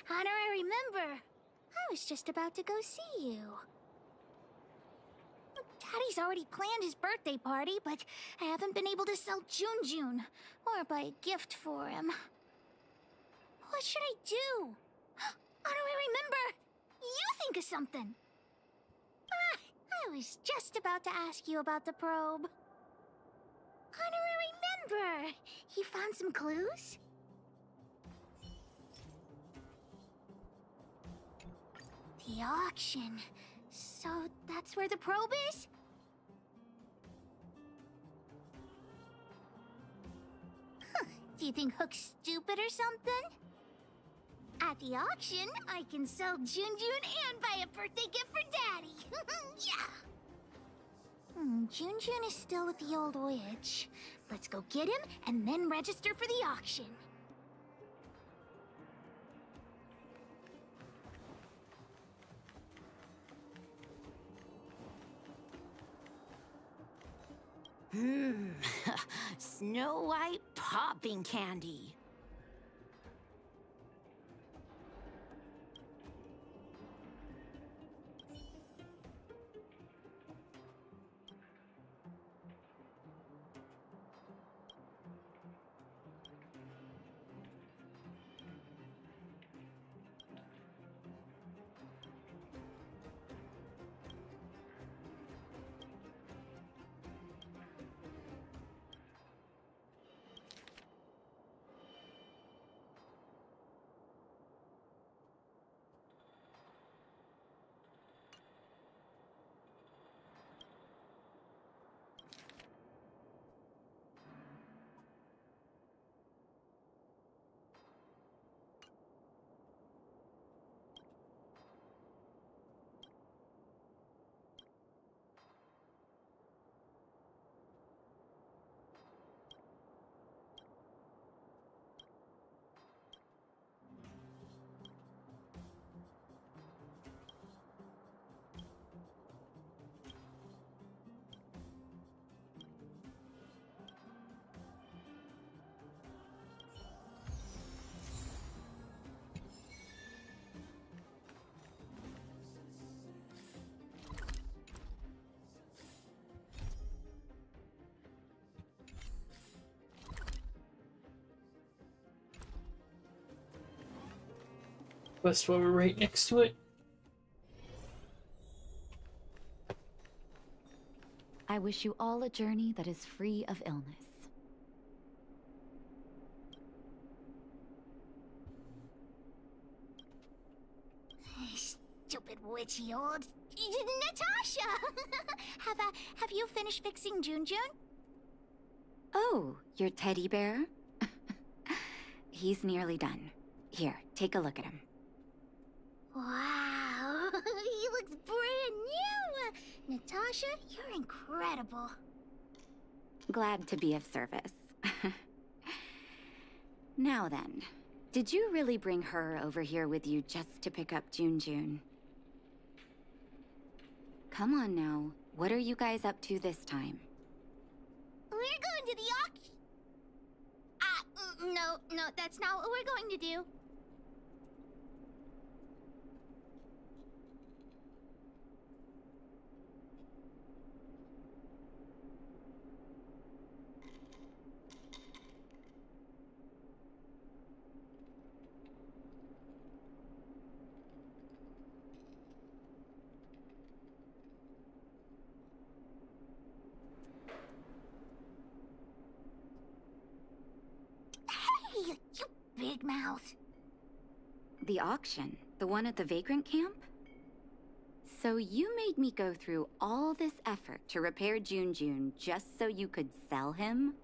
Honor, I remember. I was just about to go see you. Daddy's already planned his birthday party, but I haven't been able to sell Jun or buy a gift for him. What should I do? Honor, I remember. You think of something. I was just about to ask you about the probe. Honor, I remember. You found some clues? The auction. So that's where the probe is? Do you think Hook's stupid or something? At the auction, I can sell Jun and buy a birthday gift for Daddy. Yeah! Jun is still with the old witch. Let's go get him and then register for the auction. Snow White popping candy. That's why we're right next to it. I wish you all a journey that is free of illness. Stupid witchy old Natasha. Have you finished fixing Jun? Oh, your teddy bear? He's nearly done. Here, take a look at him. Wow, he looks brand new! Natasha, you're incredible. Glad to be of service. Now then, did you really bring her over here with you just to pick up June? Come on now, what are you guys up to this time? We're going to the auction. No, that's not what we're going to do. Hey, you big mouth. The auction? The one at the Vagrant Camp? So you made me go through all this effort to repair June just so you could sell him?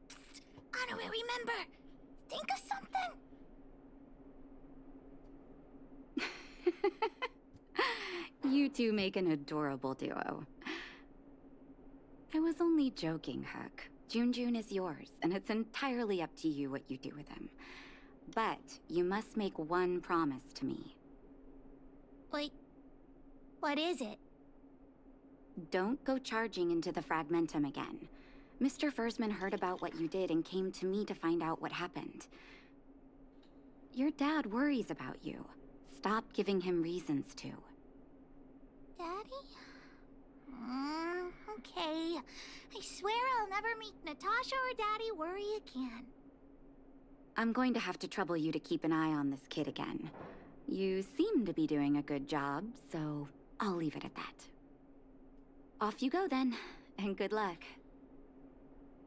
Psst, honorary member, think of something. You two make an adorable duo. I was only joking, Huck. June is yours, and it's entirely up to you what you do with him. But you must make one promise to me. Wait, what is it? Don't go charging into the Fragmentum again. Mr. Fursman heard about what you did and came to me to find out what happened. Your dad worries about you. Stop giving him reasons to. Daddy? Okay. I swear I'll never meet Natasha or Daddy worry again. I'm going to have to trouble you to keep an eye on this kid again. You seem to be doing a good job, so I'll leave it at that. Off you go then, and good luck.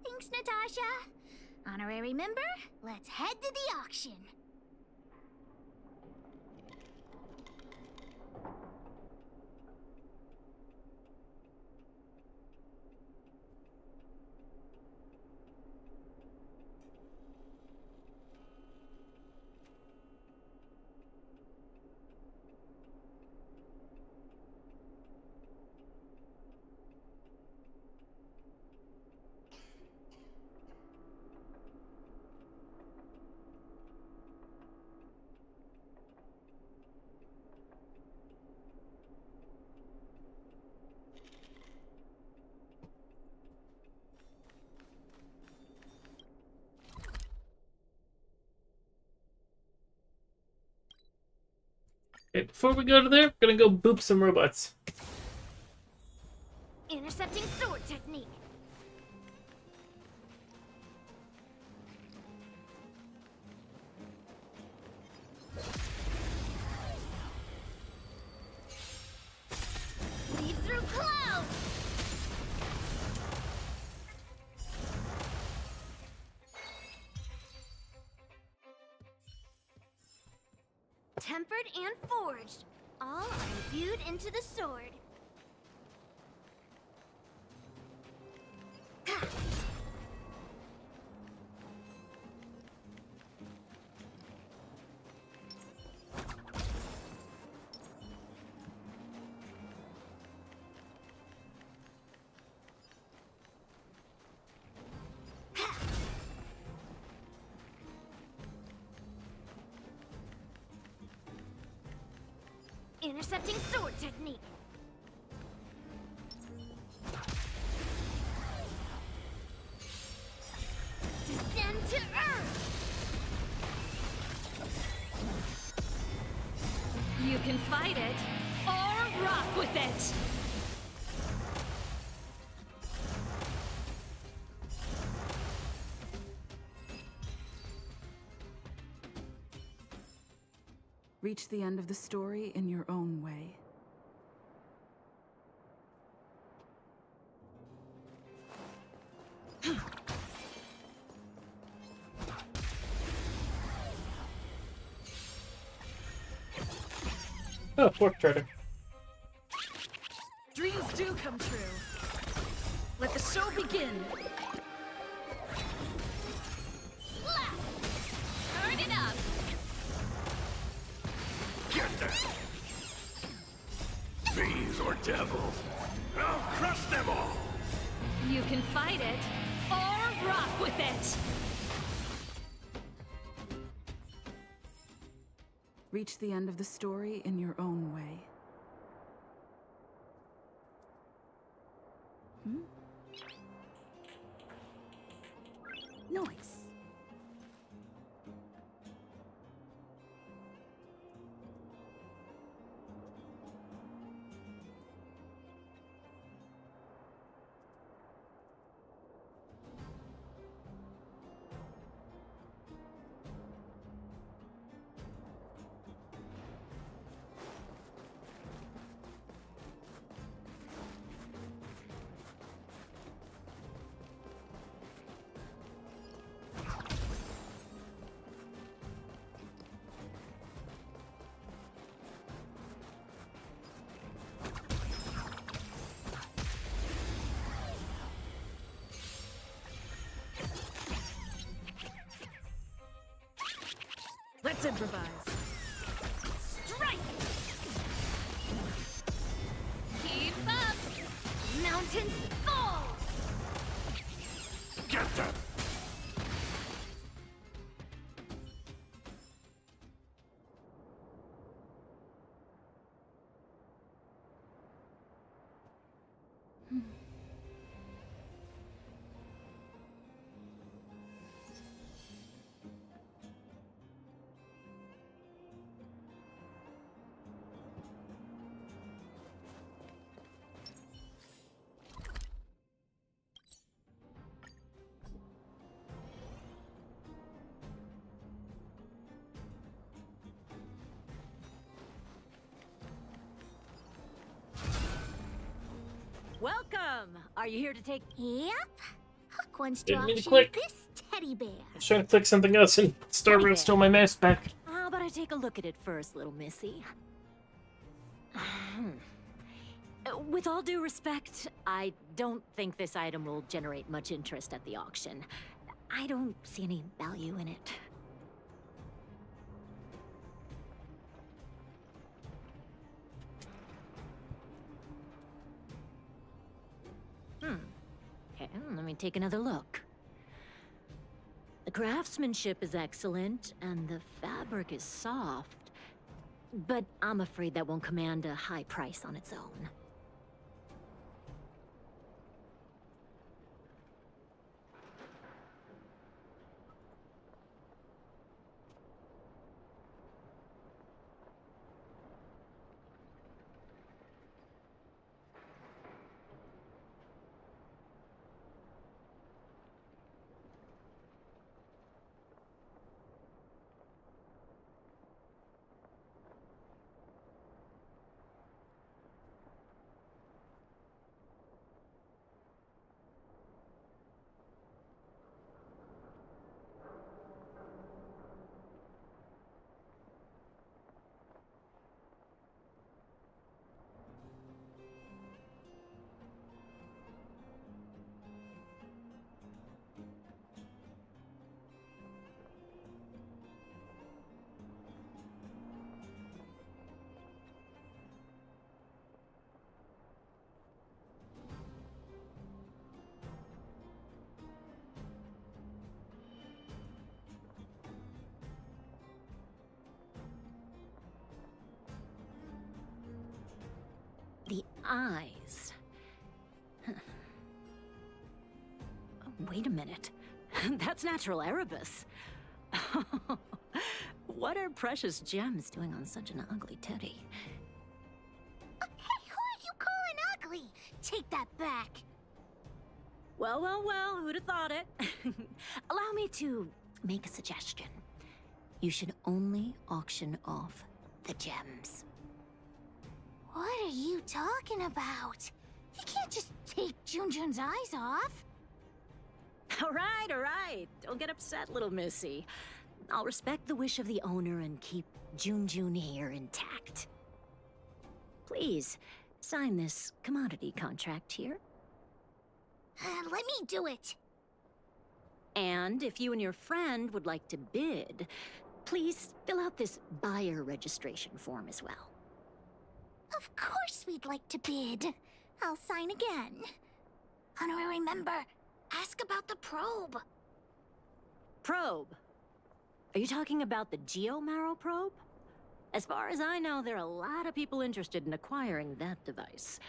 Thanks, Natasha. Honorary member, let's head to the auction. Okay, before we go to there, we're gonna go boop some robots. Intercepting sword technique. Lead through clouds. Tempered and forged, all are imbued into the sword. Intercepting sword technique. Descend to earth. You can fight it, or rock with it! Reach the end of the story in your own way. Oh, pork trader. Dreams do come true. Let the show begin. Turn it up! You can fight it, or rock with it! Reach the end of the story in your own way. Noise. Let's improvise. Strike! Keep up! Mountains fall! Get them! Welcome! Are you here to take... Yep. Hook wants to Didn't mean to auction click. this teddy bear. I was trying to click something else and Starboard stole my mouse back. How about I take a look at it first, little missy? With all due respect, I don't think this item will generate much interest at the auction. I don't see any value in it. Okay, let me take another look. The craftsmanship is excellent, and the fabric is soft. But I'm afraid that won't command a high price on its own. The eyes. Huh. Oh, wait a minute. That's natural Erebus. What are precious gems doing on such an ugly teddy? Hey, who are you calling ugly? Take that back. Well, well, well, who'd have thought it? Allow me to make a suggestion. You should only auction off the gems. What are you talking about? You can't just take Junjun's eyes off. All right. Don't get upset, little missy. I'll respect the wish of the owner and keep Junjun here intact. Please, sign this commodity contract here. Let me do it. And if you and your friend would like to bid, please fill out this buyer registration form as well. Of course we'd like to bid. I'll sign again. Honorary member, ask about the probe. Probe? Are you talking about the Geomarrow probe? As far as I know, there are a lot of people interested in acquiring that device.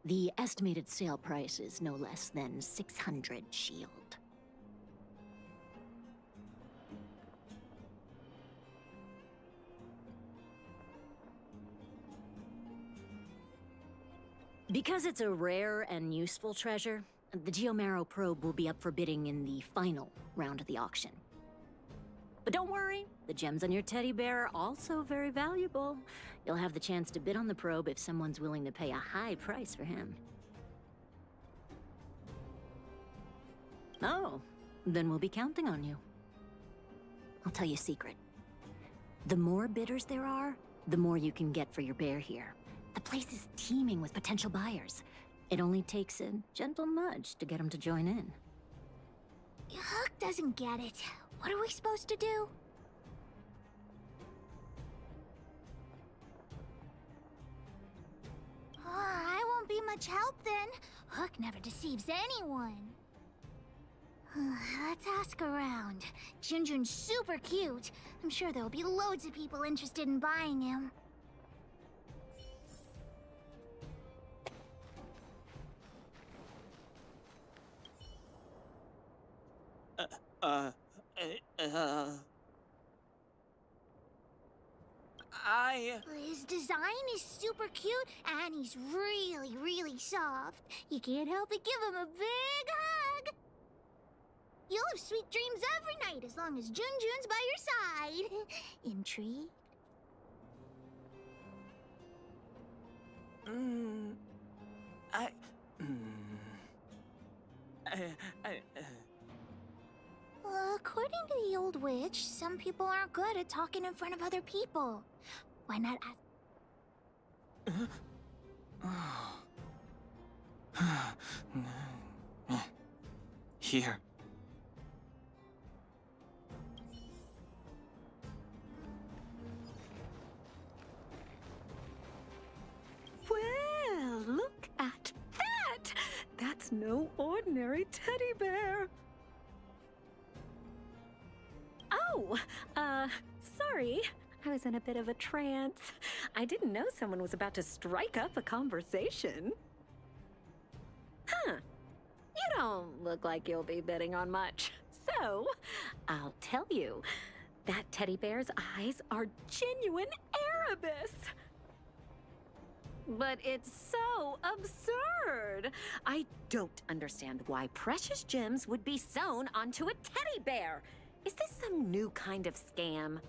The estimated sale price is no less than 600 shield. Because it's a rare and useful treasure, the Geomarrow probe will be up for bidding in the final round of the auction. But don't worry, the gems on your teddy bear are also very valuable. You'll have the chance to bid on the probe if someone's willing to pay a high price for him. Oh, then we'll be counting on you. I'll tell you a secret. The more bidders there are, the more you can get for your bear here. The place is teeming with potential buyers. It only takes a gentle nudge to get them to join in. Hook doesn't get it. What are we supposed to do? Oh, I won't be much help then. Hook never deceives anyone. Let's ask around. Junjun's super cute. I'm sure there'll be loads of people interested in buying him. His design is super cute, and he's really, really soft. You can't help but give him a big hug. You'll have sweet dreams every night as long as Junjun's by your side. Intrigued? According to the old witch, some people aren't good at talking in front of other people. Why not ask? Here. Well, look at that! That's no ordinary teddy bear. Oh, sorry. I was in a bit of a trance. I didn't know someone was about to strike up a conversation. Huh. You don't look like you'll be bidding on much. So, I'll tell you, that teddy bear's eyes are genuine Erebus. But it's so absurd. I don't understand why precious gems would be sewn onto a teddy bear. Is this some new kind of scam?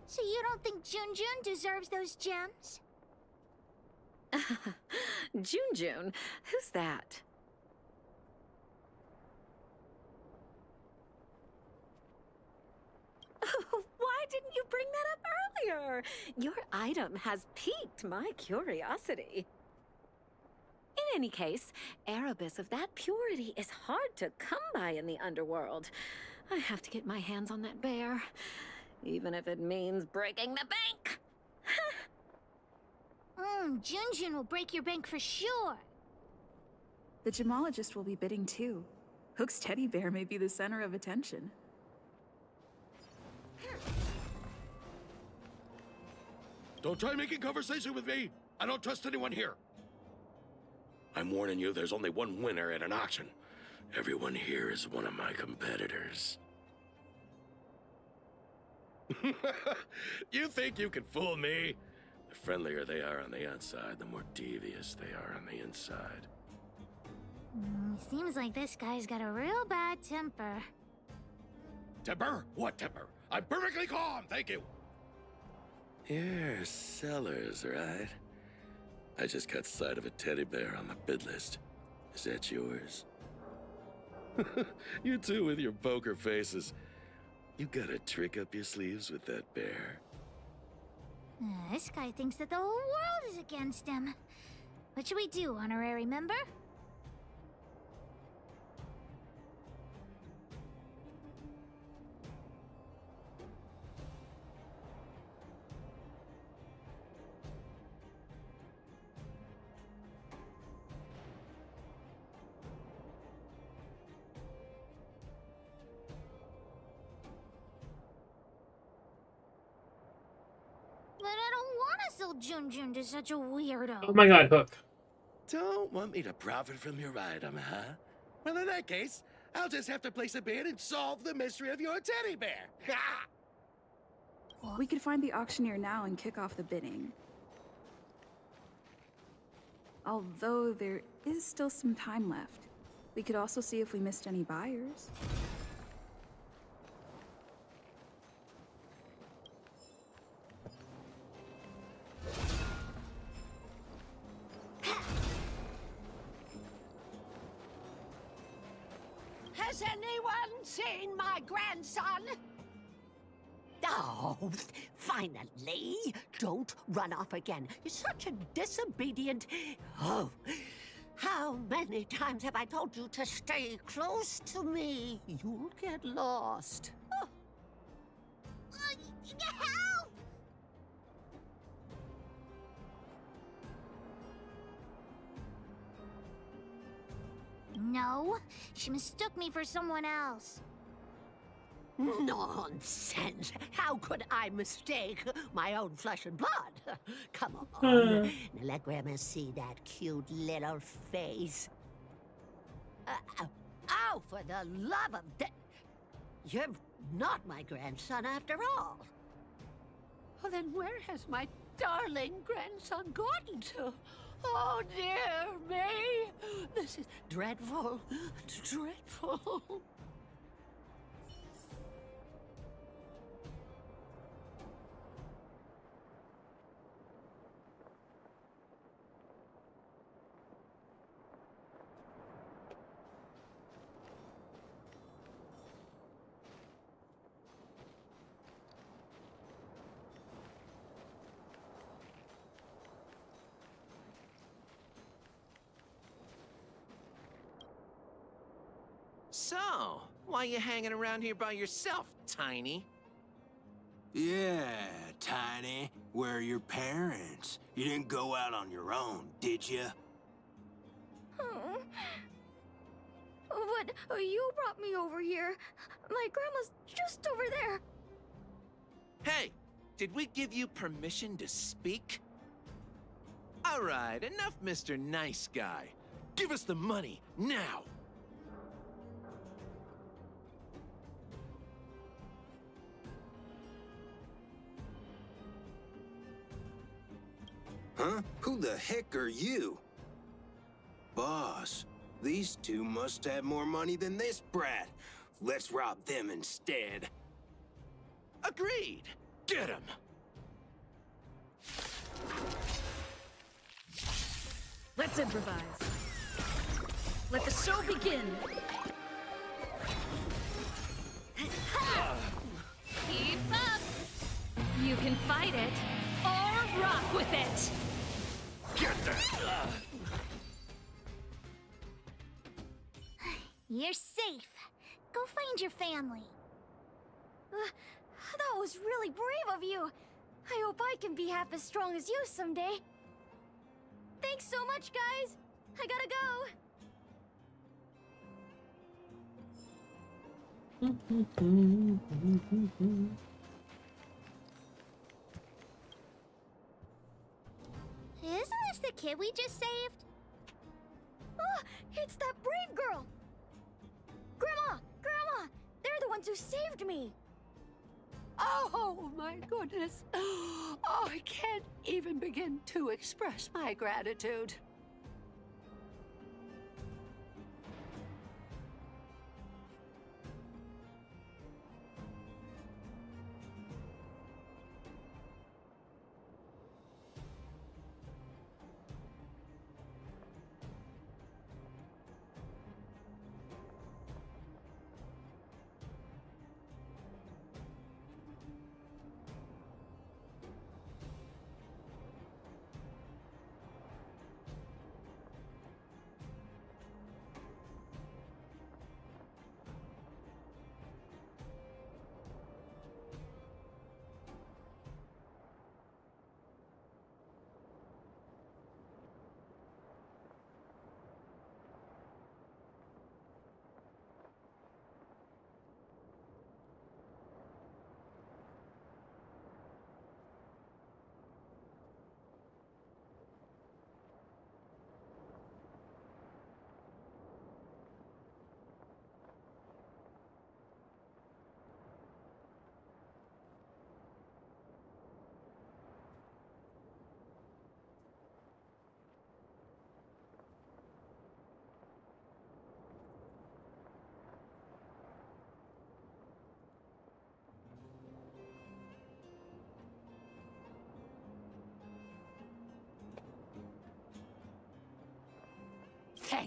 So you don't think Junjun deserves those gems? Junjun? Who's that? Why didn't you bring that up earlier? Your item has piqued my curiosity. In any case, Erebus of that purity is hard to come by in the underworld. I have to get my hands on that bear, even if it means breaking the bank. Junjun will break your bank for sure. The gemologist will be bidding too. Hook's teddy bear may be the center of attention. Don't try making conversation with me! I don't trust anyone here! I'm warning you, there's only one winner at an auction. Everyone here is one of my competitors. You think you can fool me? The friendlier they are on the outside, the more devious they are on the inside. Seems like this guy's got a real bad temper. Temper? What temper? I'm perfectly calm, thank you! You're sellers, right? I just caught sight of a teddy bear on the bid list. Is that yours? You two with your poker faces. You got a trick up your sleeves with that bear. This guy thinks that the whole world is against him. What should we do, honorary member? killed Junjun to such a weirdo? Oh my god, Hook. Don't want me to profit from your item, huh? Well, in that case, I'll just have to place a bid and solve the mystery of your teddy bear. We could find the auctioneer now and kick off the bidding. Although there is still some time left. We could also see if we missed any buyers. Has anyone seen my grandson? Oh, finally! Don't run off again. You're such a disobedient... Oh, how many times have I told you to stay close to me? You'll get lost. Oh. Help! No, she mistook me for someone else. Nonsense! How could I mistake my own flesh and blood? Come on, now let Grandma see that cute little face. Oh, for the love of you're not my grandson after all. Well, then where has my darling grandson gone to? Oh, dear me! This is dreadful, dreadful. So, why you hanging around here by yourself, Tiny? Yeah, Tiny. Where are your parents? You didn't go out on your own, did you? Oh. But you brought me over here. My grandma's just over there. Hey, did we give you permission to speak? All right, enough Mr. Nice Guy. Give us the money, now! Huh? Who the heck are you? Boss, these two must have more money than this brat. Let's rob them instead. Agreed! Get him! Let's improvise. Let the show begin. Keep up. You can fight it or rock with it. Get that! You're safe. Go find your family. That was really brave of you. I hope I can be half as strong as you someday. Thanks so much, guys. I gotta go. Isn't this the kid we just saved? Oh, it's that brave girl. Grandma! Grandma! They're the ones who saved me. Oh, my goodness. Oh, I can't even begin to express my gratitude.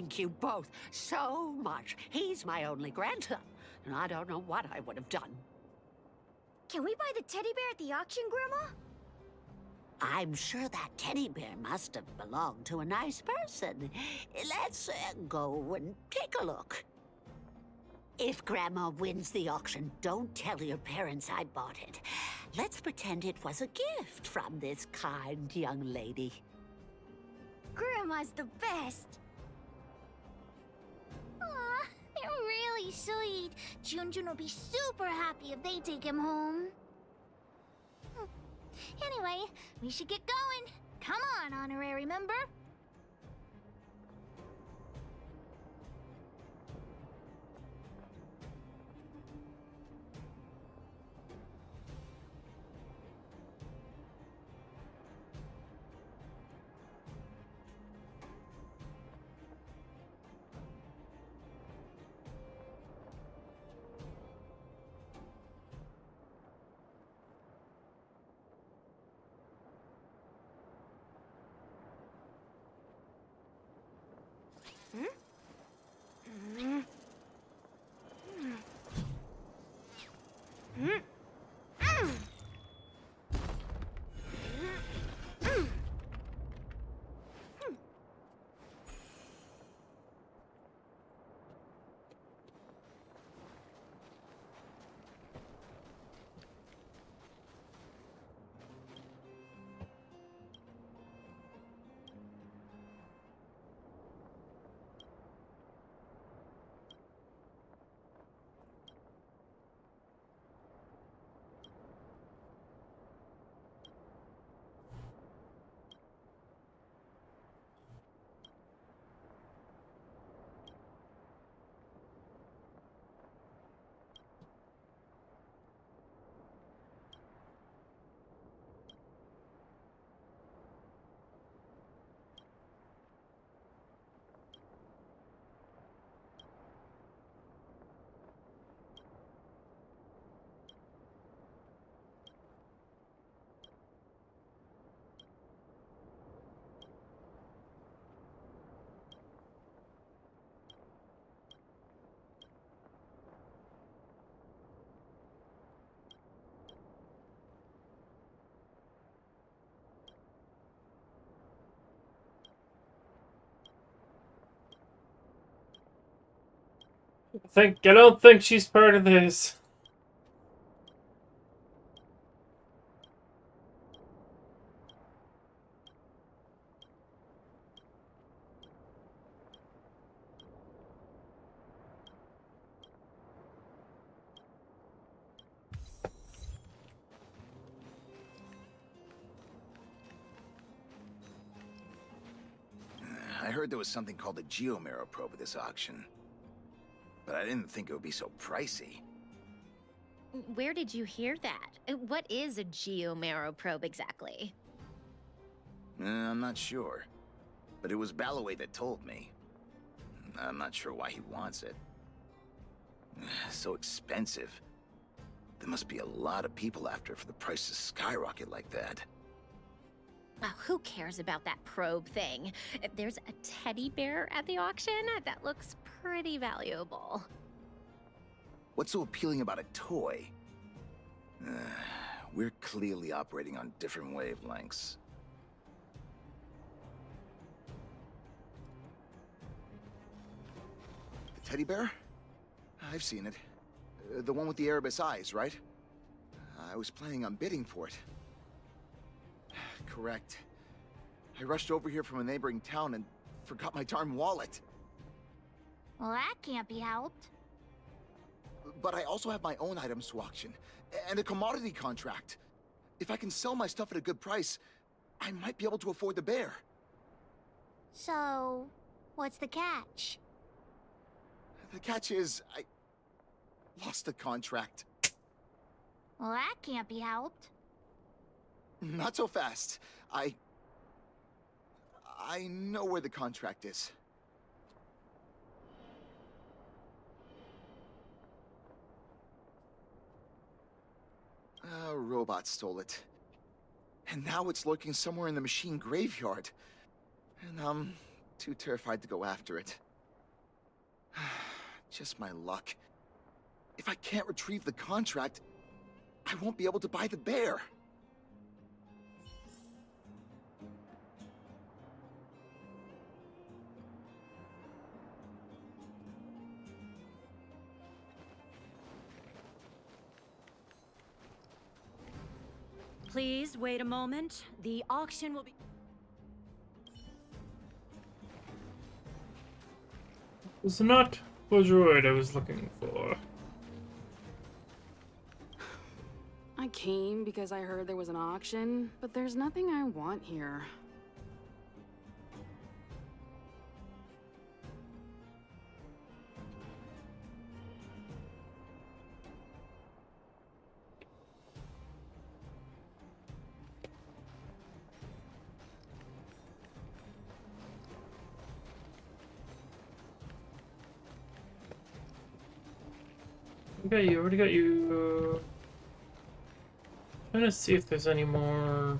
thank you both so much. He's my only grandson, and I don't know what I would have done. Can we buy the teddy bear at the auction, Grandma? I'm sure that teddy bear must have belonged to a nice person. Let's go and take a look. If Grandma wins the auction, don't tell your parents I bought it. Let's pretend it was a gift from this kind young lady. Grandma's the best. Aw, they're really sweet. Junjun will be super happy if they take him home. Anyway, we should get going. Come on, honorary member. I don't think she's part of this. I heard there was something called a geomarrow probe at this auction. But I didn't think it would be so pricey. Where did you hear that? What is a geomarrow probe exactly? I'm not sure. But it was Balloway that told me. I'm not sure why he wants it. So expensive. There must be a lot of people after it for the price to skyrocket like that. Oh, who cares about that probe thing? There's a teddy bear at the auction that looks pretty valuable. What's so appealing about a toy? We're clearly operating on different wavelengths. The teddy bear? I've seen it. The one with the Erebus eyes, right? I was planning on bidding for it. Correct. I rushed over here from a neighboring town and forgot my darn wallet. Well, that can't be helped. But I also have my own items to auction, and a commodity contract. If I can sell my stuff at a good price, I might be able to afford the bear. So, what's the catch? The catch is, I lost the contract. Well, that can't be helped. Not so fast. I know where the contract is. A robot stole it. And now it's lurking somewhere in the machine graveyard. And I'm too terrified to go after it. Just my luck. If I can't retrieve the contract, I won't be able to buy the bear. Please wait a moment. The auction will be... It's not the droid I was looking for. I came because I heard there was an auction, but there's nothing I want here. Okay, you already got you. Trying to see if there's any more.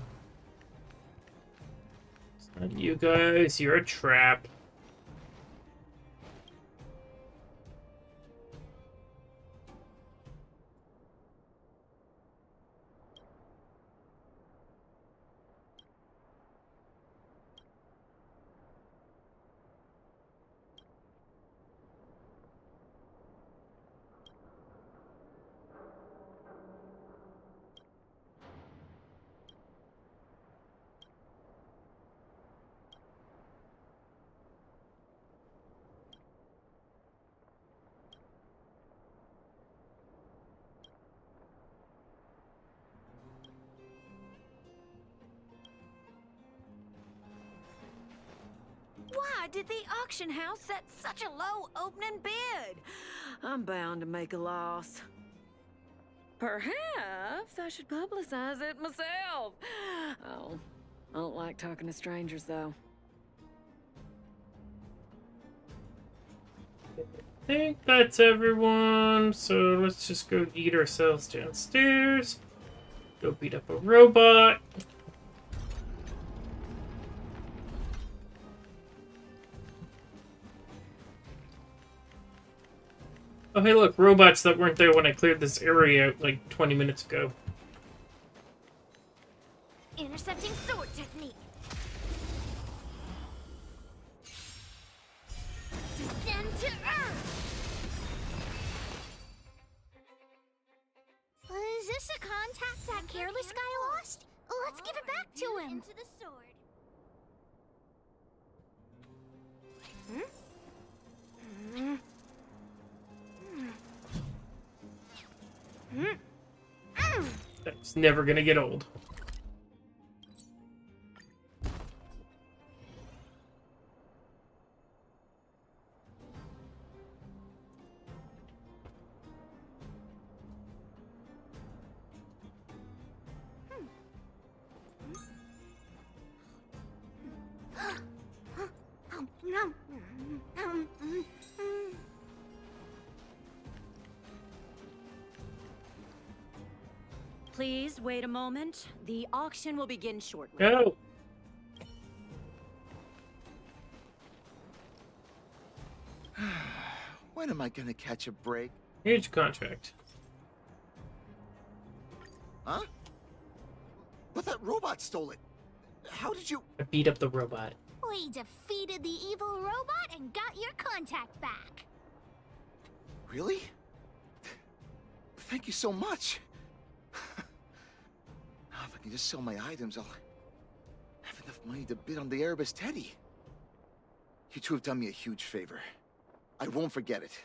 It's not you guys. You're a trap. Why did the auction house set such a low opening bid? I'm bound to make a loss. Perhaps I should publicize it myself. Oh, I don't like talking to strangers, though. I think that's everyone, so let's just go eat ourselves downstairs. Go beat up a robot. Oh hey look, robots that weren't there when I cleared this area out like 20 minutes ago. Intercepting sword technique. Descend to earth. Is this a contact that careless guy lost? Let's give it back to him. Into the sword. That's never gonna get old. Please wait a moment. The auction will begin shortly. Go! When am I gonna catch a break? Huge contract. Huh? But that robot stole it. How did you... I beat up the robot. We defeated the evil robot and got your contact back. Really? Thank you so much. Now, if I can just sell my items, I'll have enough money to bid on the Erebus Teddy. You two have done me a huge favor. I won't forget it.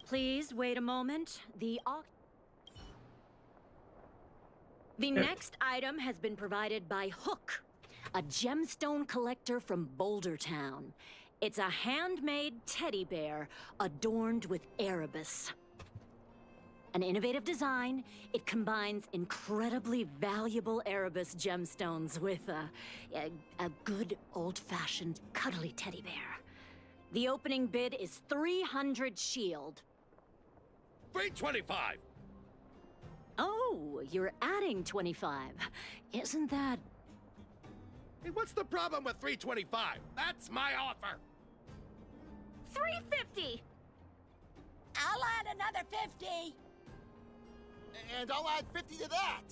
Please wait a moment. The next item has been provided by Hook, a gemstone collector from Boulder Town. It's a handmade teddy bear adorned with Erebus. An innovative design, it combines incredibly valuable Erebus gemstones with a good old-fashioned cuddly teddy bear. The opening bid is 300 shield. 325. Oh, you're adding 25. Isn't that... Hey, what's the problem with 325? That's my offer. 350. I'll add another 50. And I'll add 50 to that.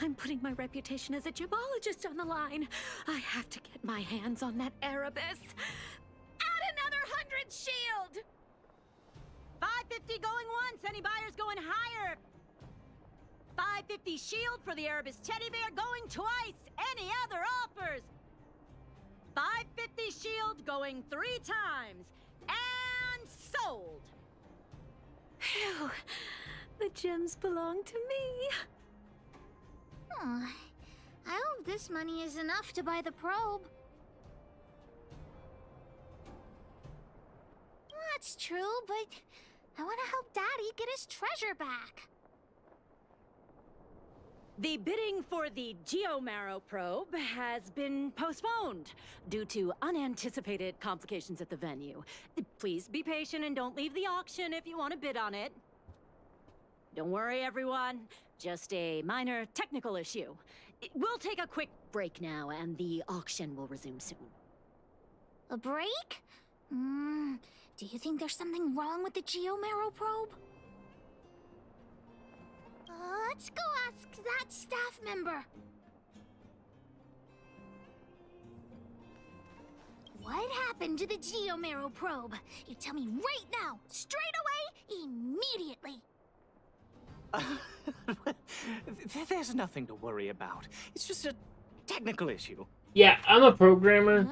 I'm putting my reputation as a gemologist on the line. I have to get my hands on that Erebus. Add another 100 shield. 550 going once, any buyers going higher? 550 shield for the Erebus teddy bear going twice, any other offers? 550 shield going 3 times, and sold. Phew, the gems belong to me. Oh, I hope this money is enough to buy the probe. That's true, but I want to help Daddy get his treasure back. The bidding for the Geomarrow probe has been postponed due to unanticipated complications at the venue. Please be patient and don't leave the auction if you want to bid on it. Don't worry, everyone. Just a minor technical issue. We'll take a quick break now, and the auction will resume soon. A break? Do you think there's something wrong with the Geomarrow probe? Let's go ask that staff member. What happened to the Geomarrow probe? You tell me right now, straight away, immediately. There's nothing to worry about. It's just a technical issue. Yeah, I'm a programmer.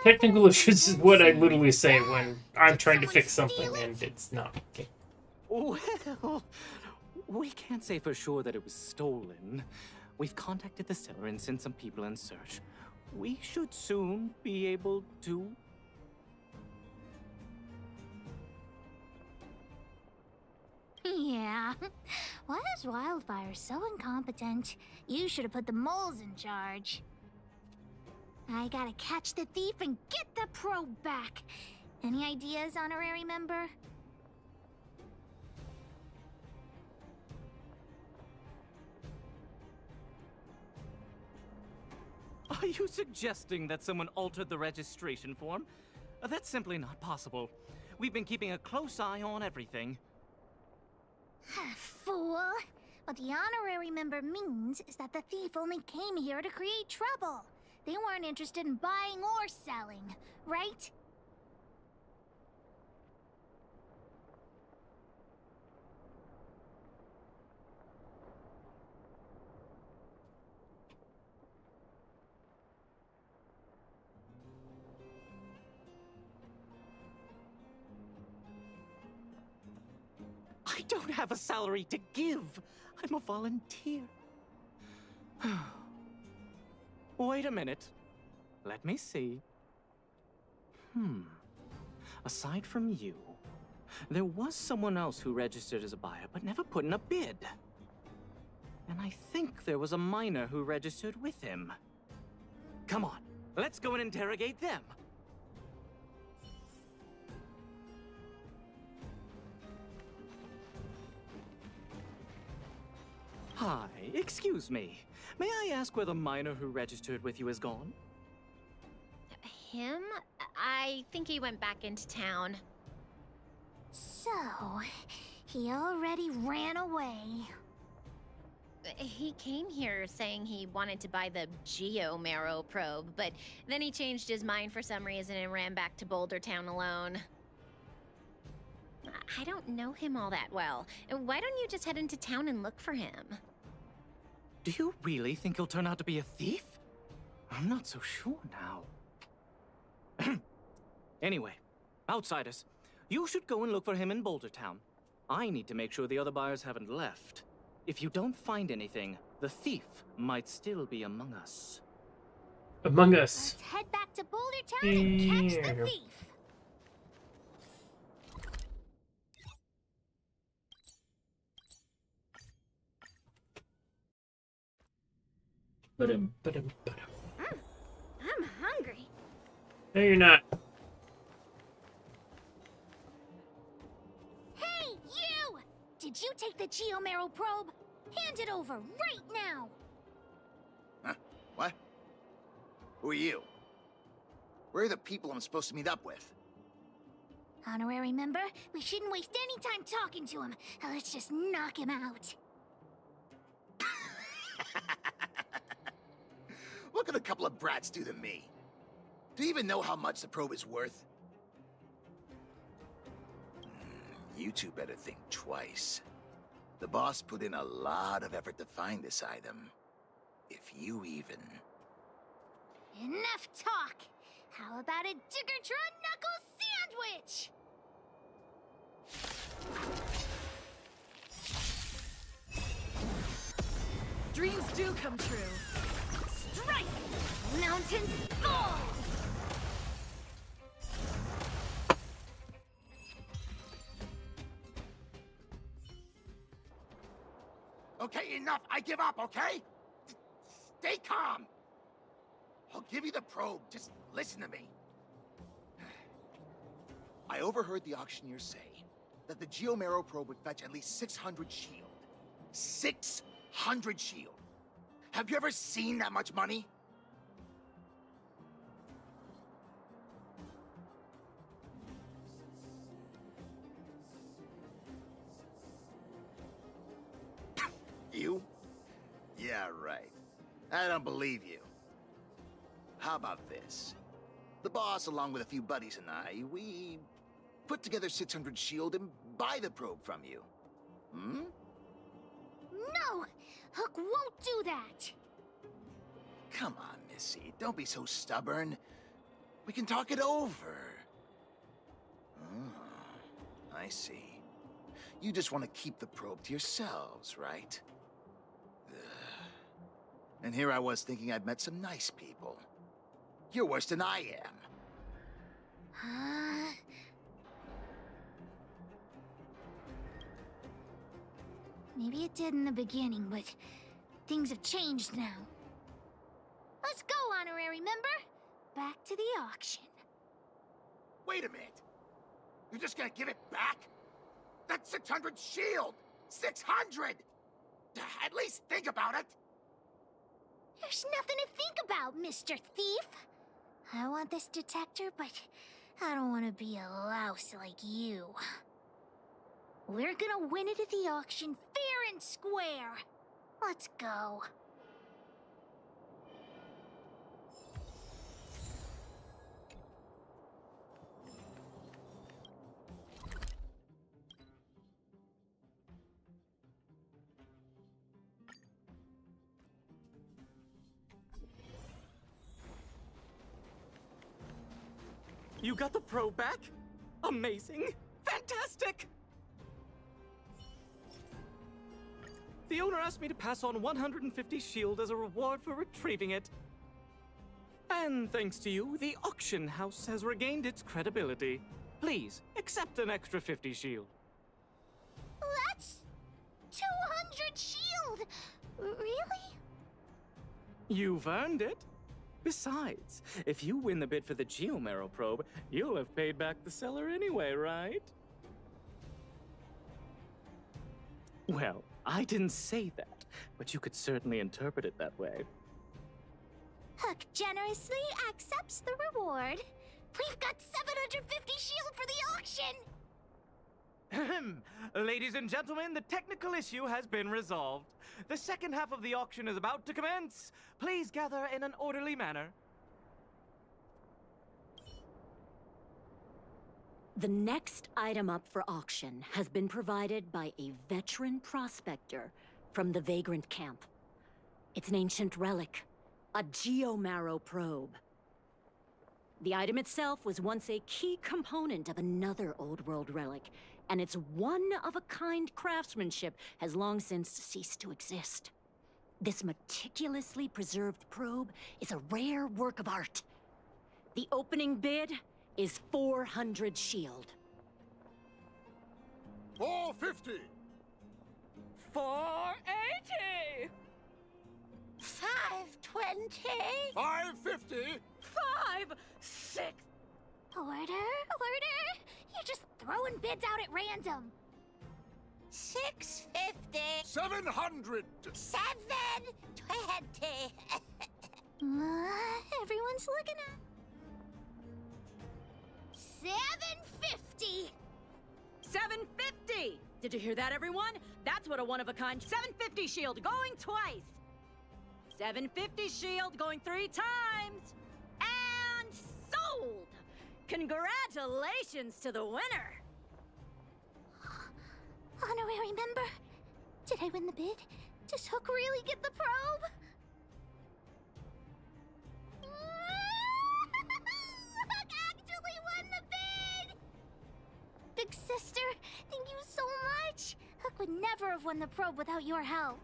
Technical issues is what I literally say when I'm trying to fix something and it's not working. Well, we can't say for sure that it was stolen. We've contacted the seller and sent some people in search. We should soon be able to... Yeah. Why is Wildfire so incompetent? You should have put the moles in charge. I gotta catch the thief and get the probe back. Any ideas, honorary member? Are you suggesting that someone altered the registration form? That's simply not possible. We've been keeping a close eye on everything. Fool! What the honorary member means is that the thief only came here to create trouble. They weren't interested in buying or selling, right? I don't have a salary to give. I'm a volunteer. Wait a minute. Let me see. Aside from you, there was someone else who registered as a buyer but never put in a bid. And I think there was a miner who registered with him. Come on, let's go and interrogate them. Hi, excuse me. May I ask where the miner who registered with you is gone? Him? I think he went back into town. So, he already ran away. He came here saying he wanted to buy the Geomarrow probe, but then he changed his mind for some reason and ran back to Boulder Town alone. I don't know him all that well. Why don't you just head into town and look for him? Do you really think he'll turn out to be a thief? I'm not so sure now. Anyway, outsiders, you should go and look for him in Boulder Town. I need to make sure the other buyers haven't left. If you don't find anything, the thief might still be among us. Among us. Let's head back to Boulder Town and catch the thief. Ba-dum. I'm hungry. No, you're not. Hey, you! Did you take the Geomero probe? Hand it over right now! Huh? What? Who are you? Where are the people I'm supposed to meet up with? Honorary member, we shouldn't waste any time talking to him. Let's just knock him out. What could a couple of brats do to me? Do you even know how much the probe is worth? You two better think twice. The boss put in a lot of effort to find this item. If you even... Enough talk! How about a Diggertron Knuckle Sandwich? Dreams do come true. Strike! Mountains fall! Okay, enough! I give up, okay? Stay calm! I'll give you the probe, just listen to me. I overheard the auctioneer say that the Geomero probe would fetch at least 600 shield. 600 shield! Have you ever seen that much money? You? Yeah, right. I don't believe you. How about this? The boss, along with a few buddies and I, we put together 600 shield and buy the probe from you. Hmm? No! Hook won't do that! Come on, Missy. Don't be so stubborn. We can talk it over. Oh, I see. You just want to keep the probe to yourselves, right? Ugh. And here I was thinking I'd met some nice people. You're worse than I am. Maybe it did in the beginning, but things have changed now. Let's go, honorary member. Back to the auction. Wait a minute. You're just gonna give it back? That's 600 shield! 600! At least think about it! There's nothing to think about, Mr. Thief. I want this detector, but I don't want to be a louse like you. We're gonna win it at the auction fair and square. Let's go. You got the probe back? Amazing! Fantastic! The owner asked me to pass on 150 shield as a reward for retrieving it. And thanks to you, the auction house has regained its credibility. Please, accept an extra 50 shield. That's 200 shield! Really? You've earned it. Besides, if you win the bid for the Geomero probe, you'll have paid back the seller anyway, right? Well, I didn't say that, but you could certainly interpret it that way. Hook generously accepts the reward. We've got 750 shield for the auction! Ahem. Ladies and gentlemen, the technical issue has been resolved. The second half of the auction is about to commence. Please gather in an orderly manner. The next item up for auction has been provided by a veteran prospector from the Vagrant Camp. It's an ancient relic, a Geomero probe. The item itself was once a key component of another old world relic, and its one-of-a-kind craftsmanship has long since ceased to exist. This meticulously preserved probe is a rare work of art. The opening bid is 400 shield. 450! 480! 520! 550. 5, 6. Order? You're just throwing bids out at random. 650. 700. 720. Everyone's looking at 750. 750! Did you hear that, everyone? That's what a one-of-a-kind 750 shield going twice! 750 shield going 3 times! And sold! Congratulations to the winner! Honorary member, did I win the bid? Does Hook really get the probe? Hook actually won the bid! Big sister, thank you so much. Hook would never have won the probe without your help.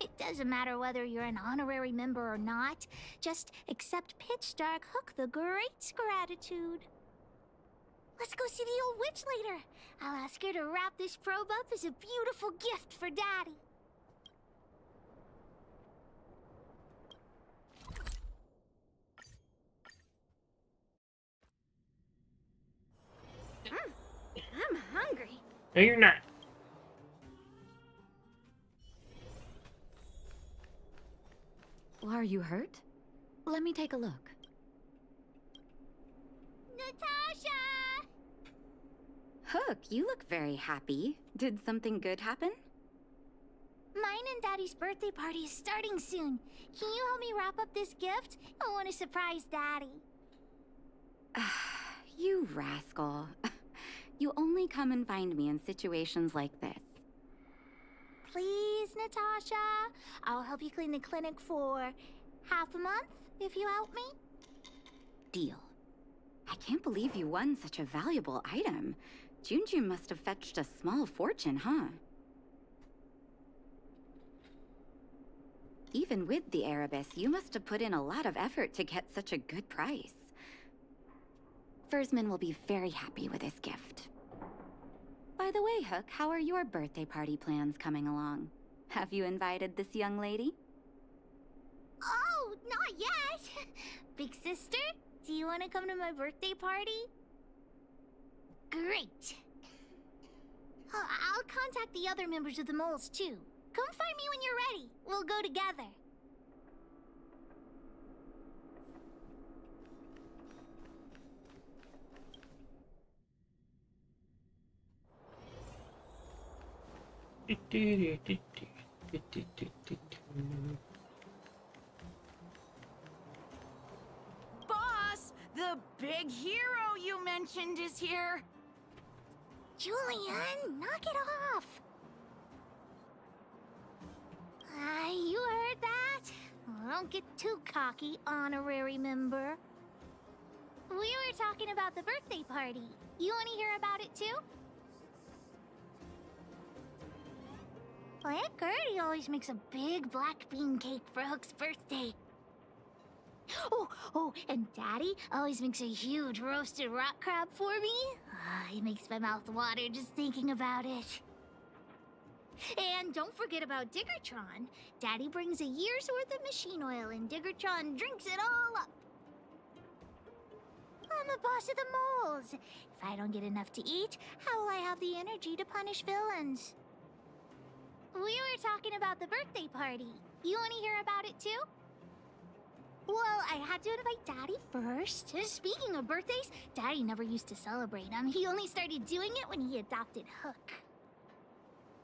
It doesn't matter whether you're an honorary member or not. Just accept Pitch Dark Hook the Great's gratitude. Let's go see the old witch later. I'll ask her to wrap this probe up as a beautiful gift for Daddy. I'm hungry. No, you're not. Are you hurt? Let me take a look. Natasha! Hook, you look very happy. Did something good happen? Mine and Daddy's birthday party is starting soon. Can you help me wrap up this gift? I want to surprise Daddy. You rascal. You only come and find me in situations like this. Please, Natasha. I'll help you clean the clinic for half a month if you help me. Deal. I can't believe you won such a valuable item. Junjun must have fetched a small fortune, huh? Even with the Erebus, you must have put in a lot of effort to get such a good price. Fursman will be very happy with this gift. By the way, Hook, how are your birthday party plans coming along? Have you invited this young lady? Oh, not yet. Big sister, do you want to come to my birthday party? Great. I'll contact the other members of the moles too. Come find me when you're ready. We'll go together. Boss, the big hero you mentioned is here. Julian, knock it off. You heard that? Don't get too cocky, honorary member. We were talking about the birthday party. You want to hear about it too? Well, Aunt Gertie always makes a big black bean cake for Hook's birthday. Oh, and Daddy always makes a huge roasted rock crab for me. It makes my mouth water just thinking about it. And don't forget about Diggertron. Daddy brings a year's worth of machine oil and Diggertron drinks it all up. I'm the boss of the moles. If I don't get enough to eat, how will I have the energy to punish villains? We were talking about the birthday party. You want to hear about it too? Well, I had to invite Daddy first. Speaking of birthdays, Daddy never used to celebrate them. He only started doing it when he adopted Hook.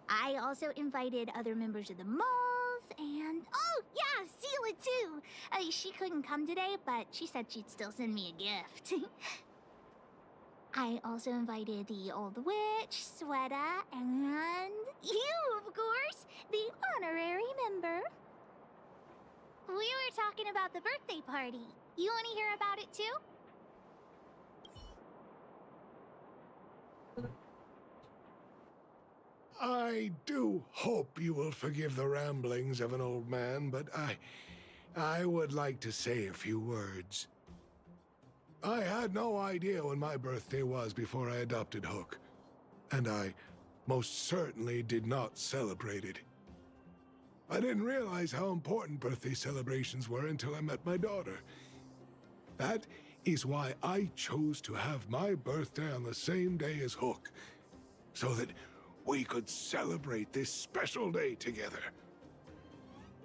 I also invited other members of the moles and... Oh, yeah, Seela too. She couldn't come today, but she said she'd still send me a gift. I also invited the old witch, Sweta, and you, of course, the honorary member. We were talking about the birthday party. You want to hear about it too? I do hope you will forgive the ramblings of an old man, but I would like to say a few words. I had no idea when my birthday was before I adopted Hook, and I most certainly did not celebrate it. I didn't realize how important birthday celebrations were until I met my daughter. That is why I chose to have my birthday on the same day as Hook, so that we could celebrate this special day together.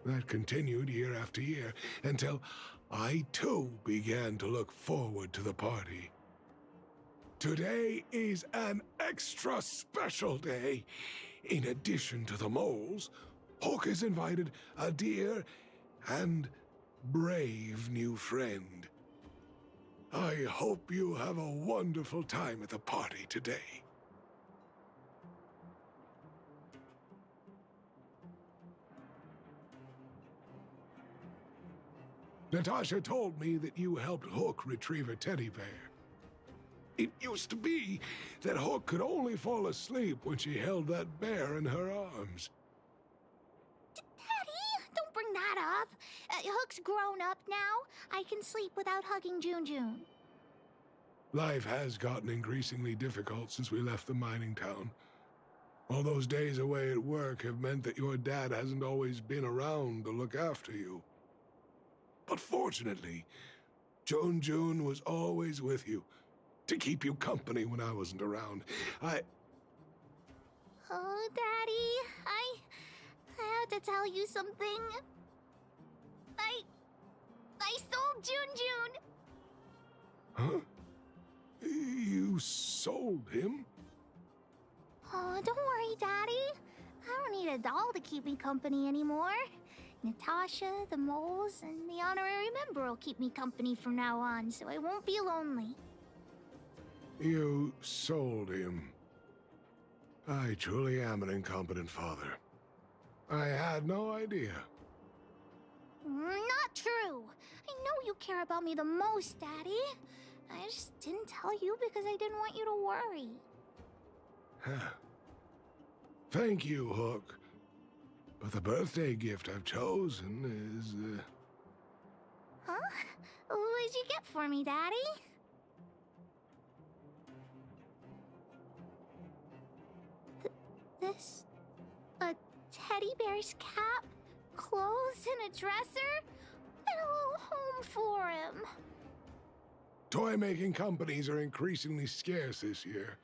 That continued year after year until I too began to look forward to the party. Today is an extra special day. In addition to the moles, Hook has invited a dear and brave new friend. I hope you have a wonderful time at the party today. Natasha told me that you helped Hook retrieve a teddy bear. It used to be that Hook could only fall asleep when she held that bear in her arms. Daddy, don't bring that up. Hook's grown up now. I can sleep without hugging June. Life has gotten increasingly difficult since we left the mining town. All those days away at work have meant that your dad hasn't always been around to look after you. But fortunately, June was always with you, to keep you company when I wasn't around. Oh, Daddy, I have to tell you something. I sold June. Huh? You sold him? Oh, don't worry, Daddy. I don't need a doll to keep me company anymore. Natasha, the moles, and the honorary member will keep me company from now on, so I won't be lonely. You sold him. I truly am an incompetent father. I had no idea. Not true. I know you care about me the most, Daddy. I just didn't tell you because I didn't want you to worry. Huh. Thank you, Hook. But the birthday gift I've chosen is, Huh? What did you get for me, Daddy? This... a teddy bear's cap, clothes, and a dresser? And a little home for him. Toy-making companies are increasingly scarce this year.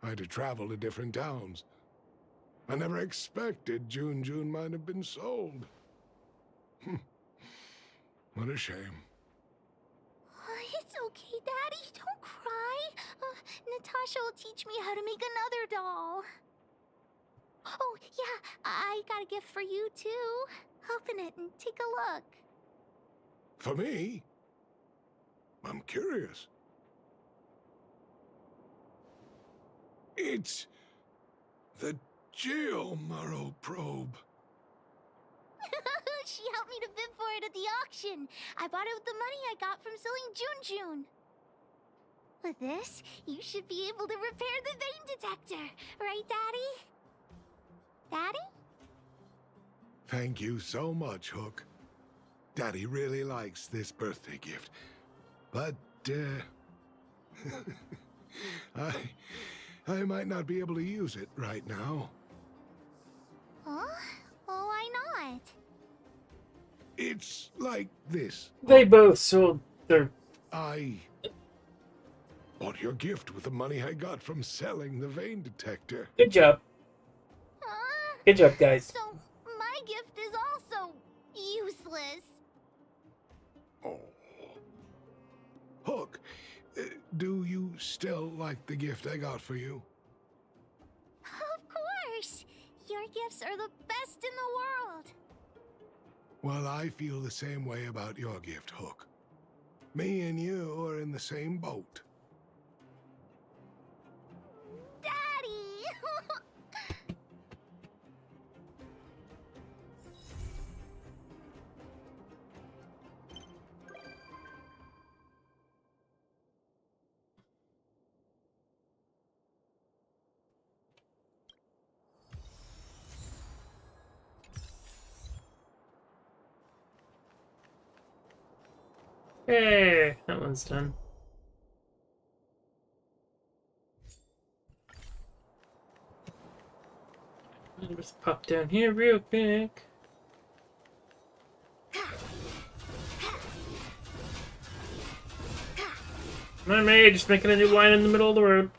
I had to travel to different towns. I never expected June might have been sold. What a shame. It's okay, Daddy. Don't cry. Natasha will teach me how to make another doll. Oh, yeah, I got a gift for you, too. Open it and take a look. For me? I'm curious. It's the Geomaro probe. She helped me to bid for it at the auction. I bought it with the money I got from selling June. With this, you should be able to repair the vein detector. Right, Daddy? Daddy? Thank you so much, Hook. Daddy really likes this birthday gift. But, I might not be able to use it right now. Huh? Well, why not? It's like this. They both sold their... I bought your gift with the money I got from selling the vein detector. Good job. Good job, guys. So, my gift is also useless. Oh. Hook, do you still like the gift I got for you? Of course! Your gifts are the best in the world! Well, I feel the same way about your gift, Hook. Me and you are in the same boat. Daddy! Hey, that one's done. Let me just pop down here real quick. My mage making a new line in the middle of the road.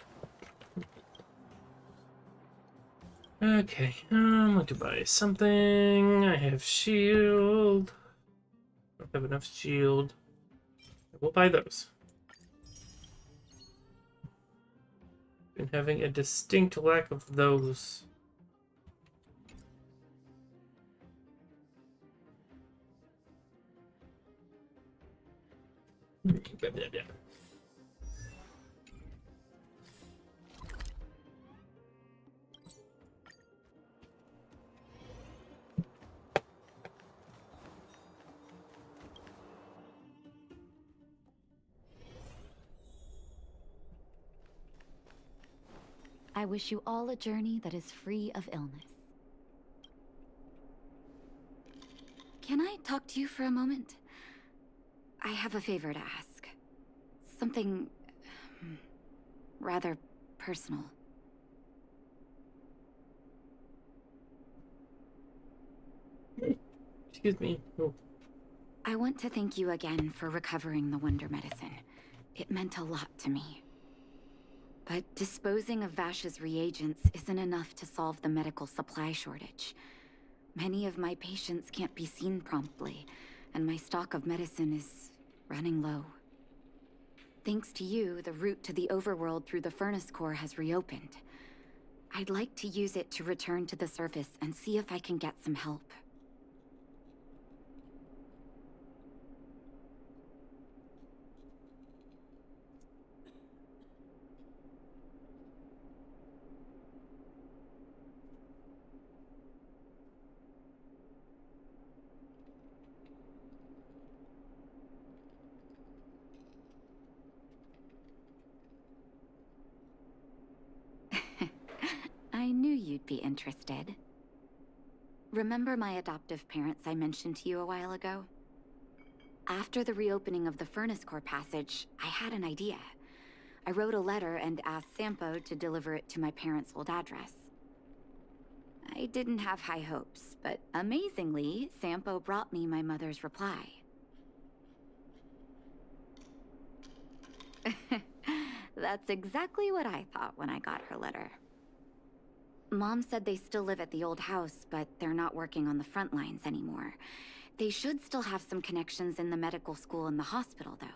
Okay, I want to buy something. I have shield. I don't have enough shield. We'll buy those. Been having a distinct lack of those. Blah, blah, blah. I wish you all a journey that is free of illness. Can I talk to you for a moment? I have a favor to ask. Something rather personal. Excuse me. Oh. I want to thank you again for recovering the Wonder Medicine. It meant a lot to me. But disposing of Vash's reagents isn't enough to solve the medical supply shortage. Many of my patients can't be seen promptly, and my stock of medicine is running low. Thanks to you, the route to the overworld through the furnace core has reopened. I'd like to use it to return to the surface and see if I can get some help. I knew you'd be interested. Remember my adoptive parents I mentioned to you a while ago? After the reopening of the furnace core passage, I had an idea. I wrote a letter and asked Sampo to deliver it to my parents' old address. I didn't have high hopes, but amazingly, Sampo brought me my mother's reply. That's exactly what I thought when I got her letter. Mom said they still live at the old house, but they're not working on the front lines anymore. They should still have some connections in the medical school and the hospital, though.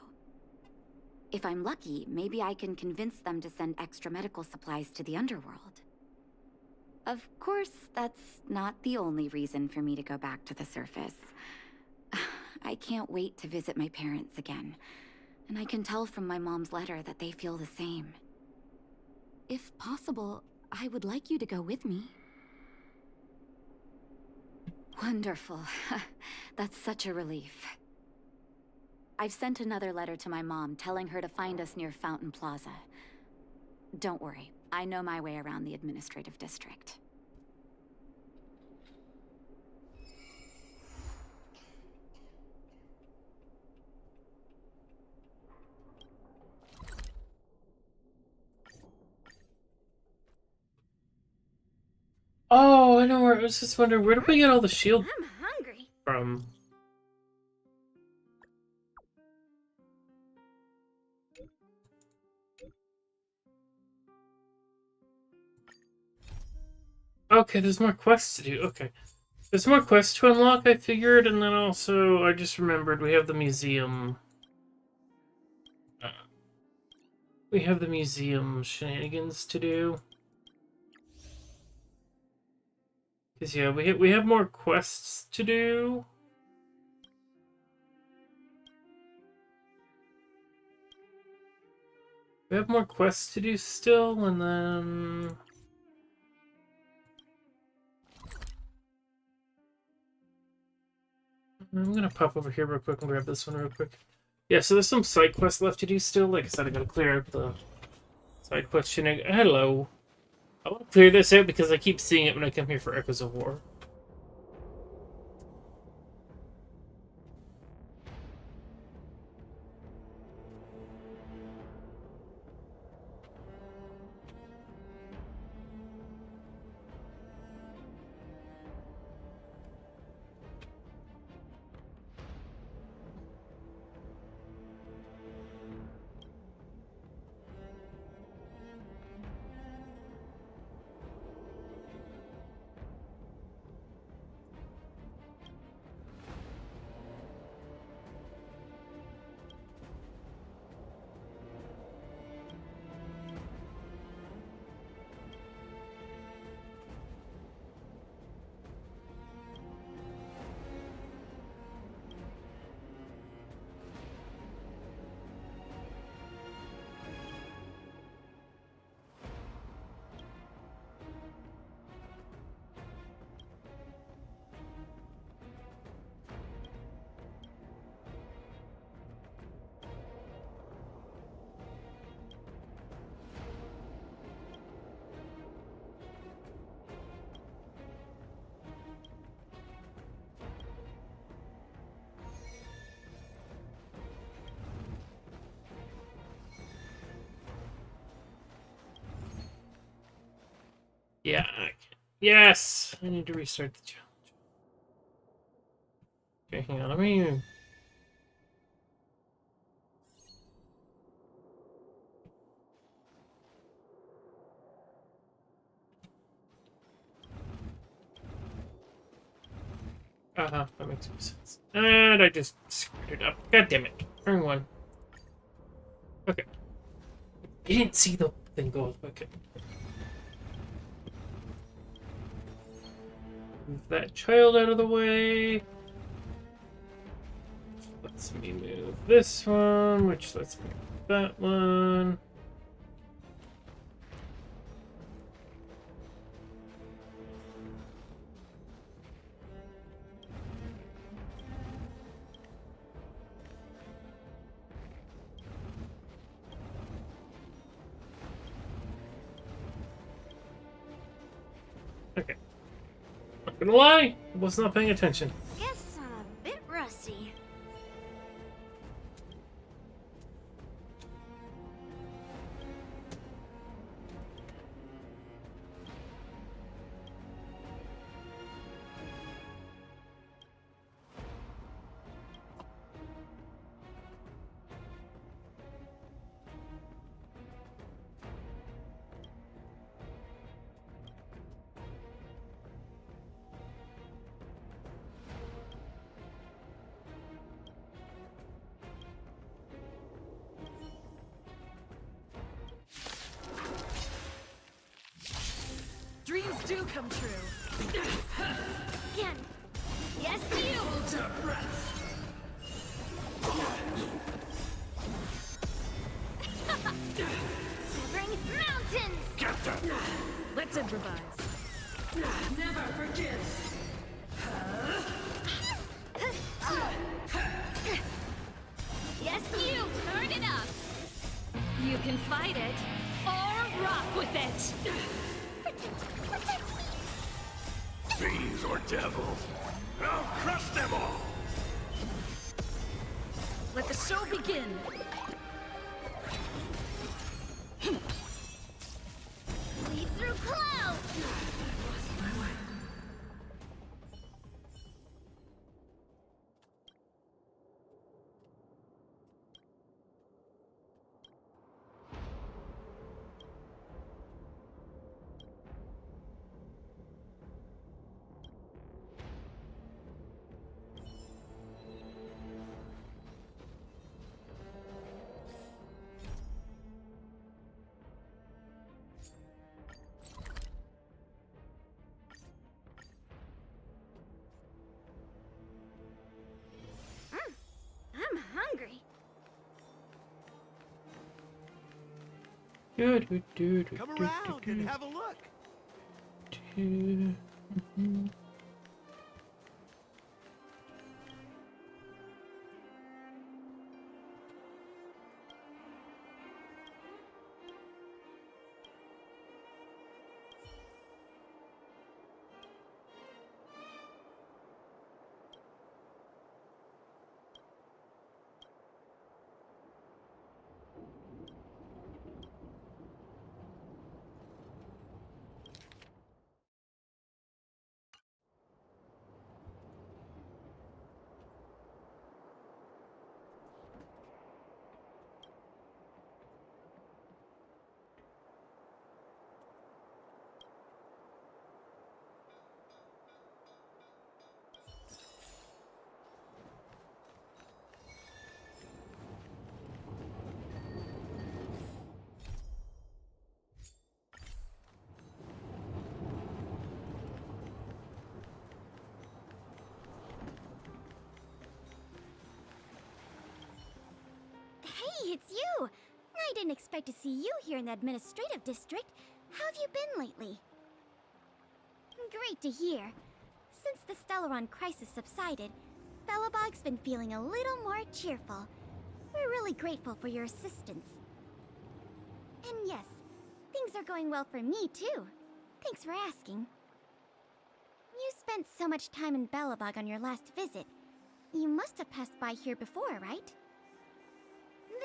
If I'm lucky, maybe I can convince them to send extra medical supplies to the underworld. Of course, that's not the only reason for me to go back to the surface. I can't wait to visit my parents again, and I can tell from my mom's letter that they feel the same. If possible, I would like you to go with me. Wonderful. That's such a relief. I've sent another letter to my mom telling her to find us near Fountain Plaza. Don't worry, I know my way around the administrative district. Oh, I know where. I was just wondering, where do we get all the shield I'm hungry. from? Okay, there's more quests to do. Okay. There's more quests to unlock, I figured, and then also, I just remembered, we have the museum. We have the museum shenanigans to do. Because, yeah, we have more quests to do. We have more quests to do still, and then... I'm gonna pop over here real quick and grab this one real quick. Yeah, so there's some side quests left to do still. Like I said, I gotta clear out the side quest shenanigans. Hello. I want to clear this out because I keep seeing it when I come here for Echoes of War. Yeah. Yes! I need to restart the challenge. Okay, hang on. Let me... that makes more sense. And I just screwed it up. God damn it. Wrong one. Okay. You didn't see the thing go. Okay. Move that child out of the way. Lets me move this one, which lets me move that one. Okay. Not gonna lie, I was not paying attention. Guess I'm a bit rusty. Dreams do come true. Again. Yes, you! Severing mountains! Let's improvise. Never forgive. Yes, you! Turn it up! You can fight it, or rock with it. Fiends or devils, I'll crush them all! Let the show begin. Leave through clouds! I'm hungry. Come around and have a look. Hey, it's you! I didn't expect to see you here in the administrative district. How have you been lately? Great to hear. Since the Stellaron crisis subsided, Belobog's been feeling a little more cheerful. We're really grateful for your assistance. And yes, things are going well for me, too. Thanks for asking. You spent so much time in Belobog on your last visit. You must have passed by here before, right?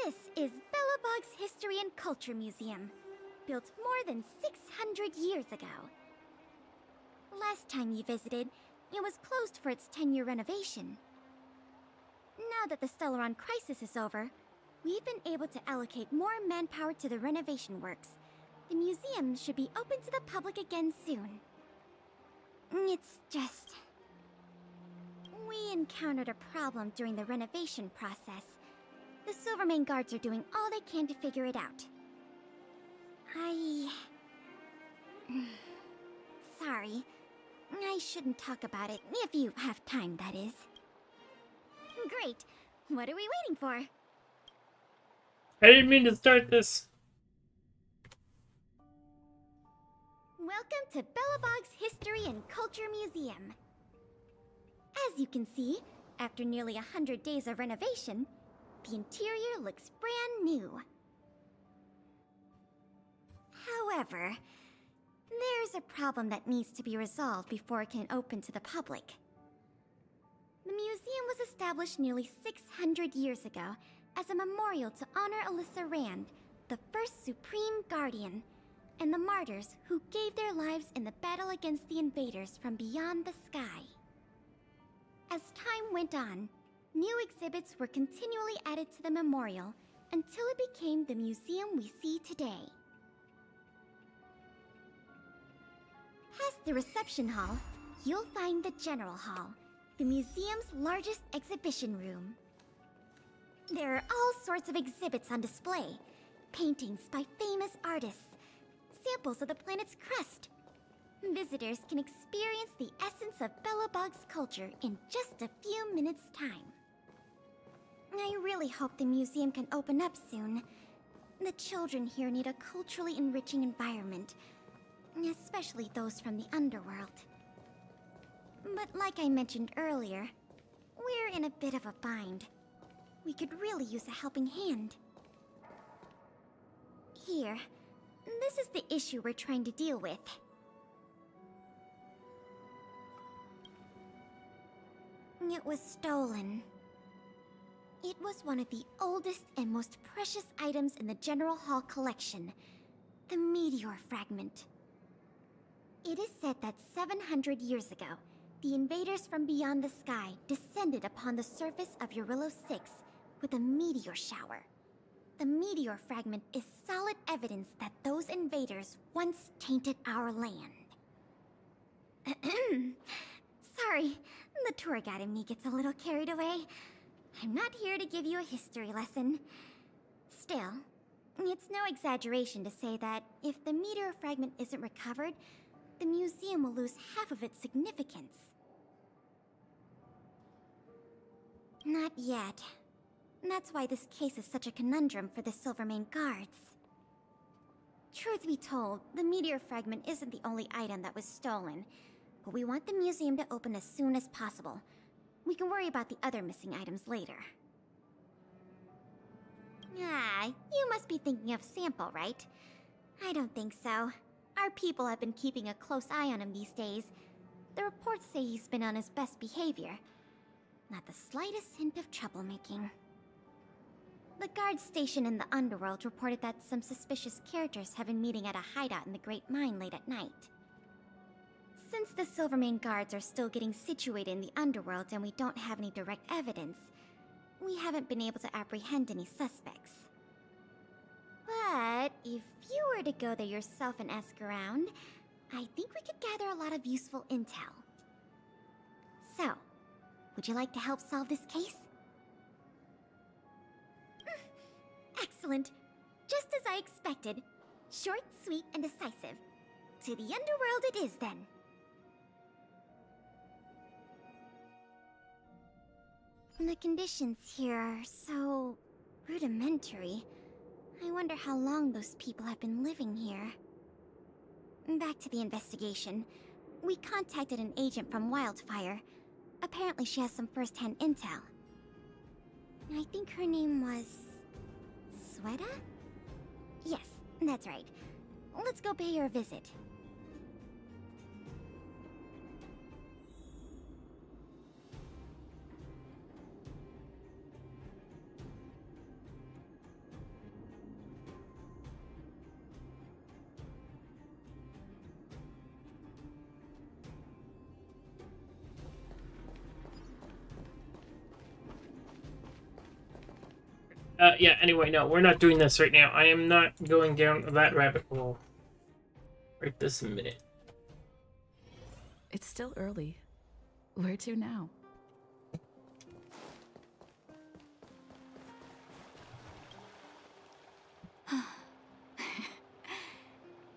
This is Belobog's History and Culture Museum, built more than 600 years ago. Last time you visited, it was closed for its 10-year renovation. Now that the Stellaron crisis is over, we've been able to allocate more manpower to the renovation works. The museum should be open to the public again soon. It's just... we encountered a problem during the renovation process. The Silvermane guards are doing all they can to figure it out. Sorry. I shouldn't talk about it, if you have time, that is. Great. What are we waiting for? I didn't mean to start this. Welcome to Belobog's History and Culture Museum. As you can see, after nearly 100 days of renovation, the interior looks brand new. However, there's a problem that needs to be resolved before it can open to the public. The museum was established nearly 600 years ago as a memorial to honor Alyssa Rand, the first Supreme Guardian, and the martyrs who gave their lives in the battle against the invaders from beyond the sky. As time went on, new exhibits were continually added to the memorial until it became the museum we see today. Past the reception hall, you'll find the General Hall, the museum's largest exhibition room. There are all sorts of exhibits on display. Paintings by famous artists, samples of the planet's crust. Visitors can experience the essence of Belobog's culture in just a few minutes' time. I really hope the museum can open up soon. The children here need a culturally enriching environment, especially those from the underworld. But like I mentioned earlier, we're in a bit of a bind. We could really use a helping hand. Here, this is the issue we're trying to deal with. It was stolen. It was one of the oldest and most precious items in the General Hall collection, the meteor fragment. It is said that 700 years ago, the invaders from beyond the sky descended upon the surface of Eurillo 6 with a meteor shower. The meteor fragment is solid evidence that those invaders once tainted our land. Sorry, the tour guide in me gets a little carried away. I'm not here to give you a history lesson. Still, it's no exaggeration to say that if the meteor fragment isn't recovered, the museum will lose half of its significance. Not yet. That's why this case is such a conundrum for the Silvermane guards. Truth be told, the meteor fragment isn't the only item that was stolen, but we want the museum to open as soon as possible. We can worry about the other missing items later. Ah, you must be thinking of Sample, right? I don't think so. Our people have been keeping a close eye on him these days. The reports say he's been on his best behavior. Not the slightest hint of troublemaking. The guard station in the underworld reported that some suspicious characters have been meeting at a hideout in the Great Mine late at night. Since the Silvermane guards are still getting situated in the underworld and we don't have any direct evidence, we haven't been able to apprehend any suspects. But if you were to go there yourself and ask around, I think we could gather a lot of useful intel. So, would you like to help solve this case? Excellent. Just as I expected. Short, sweet, and decisive. To the underworld it is, then. The conditions here are so rudimentary. I wonder how long those people have been living here. Back to the investigation. We contacted an agent from Wildfire. Apparently she has some first-hand intel. I think her name was... Sweta? Yes, that's right. Let's go pay her a visit. Yeah, anyway, no, we're not doing this right now. I am not going down that rabbit hole right this minute. It's still early. Where to now?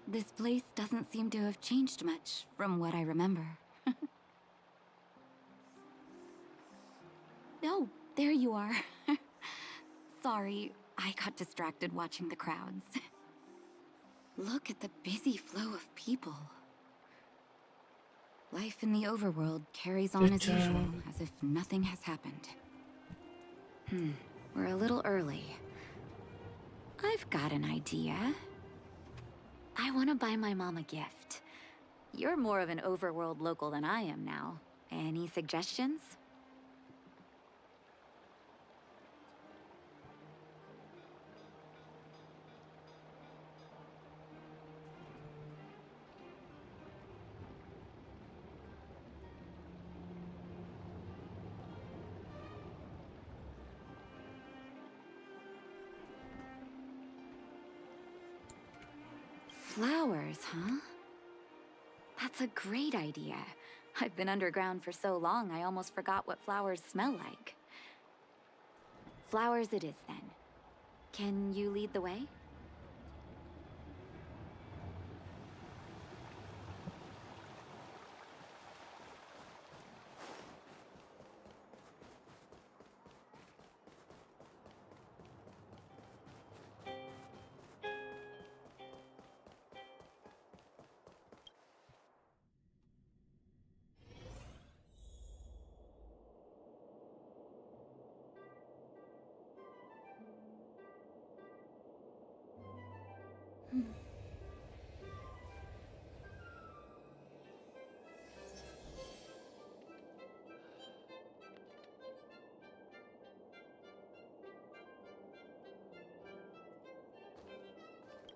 This place doesn't seem to have changed much from what I remember. Oh, there you are. Sorry, I got distracted watching the crowds. Look at the busy flow of people. Life in the overworld carries on as usual, as if nothing has happened. We're a little early. I've got an idea. I want to buy my mom a gift. You're more of an overworld local than I am now. Any suggestions? Flowers, huh? That's a great idea. I've been underground for so long, I almost forgot what flowers smell like. Flowers it is, then. Can you lead the way?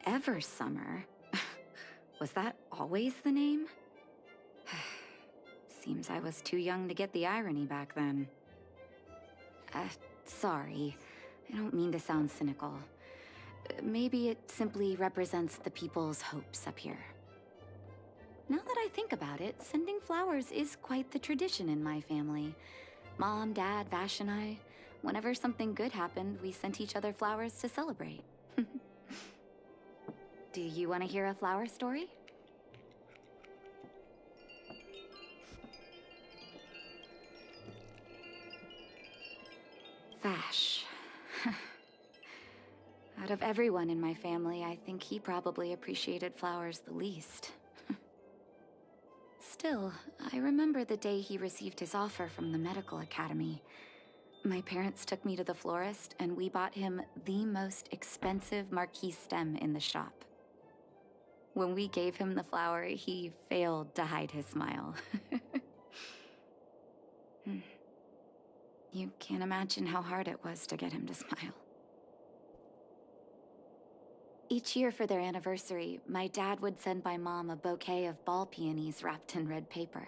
Eversummer? Was that always the name? Seems I was too young to get the irony back then. Sorry. I don't mean to sound cynical. Maybe it simply represents the people's hopes up here. Now that I think about it, sending flowers is quite the tradition in my family. Mom, Dad, Vash, and I, whenever something good happened, we sent each other flowers to celebrate. Do you want to hear a flower story? Vash. Out of everyone in my family, I think he probably appreciated flowers the least. Still, I remember the day he received his offer from the medical academy. My parents took me to the florist, and we bought him the most expensive marquise stem in the shop. When we gave him the flower, he failed to hide his smile. You can't imagine how hard it was to get him to smile. Each year for their anniversary, my dad would send my mom a bouquet of ball peonies wrapped in red paper.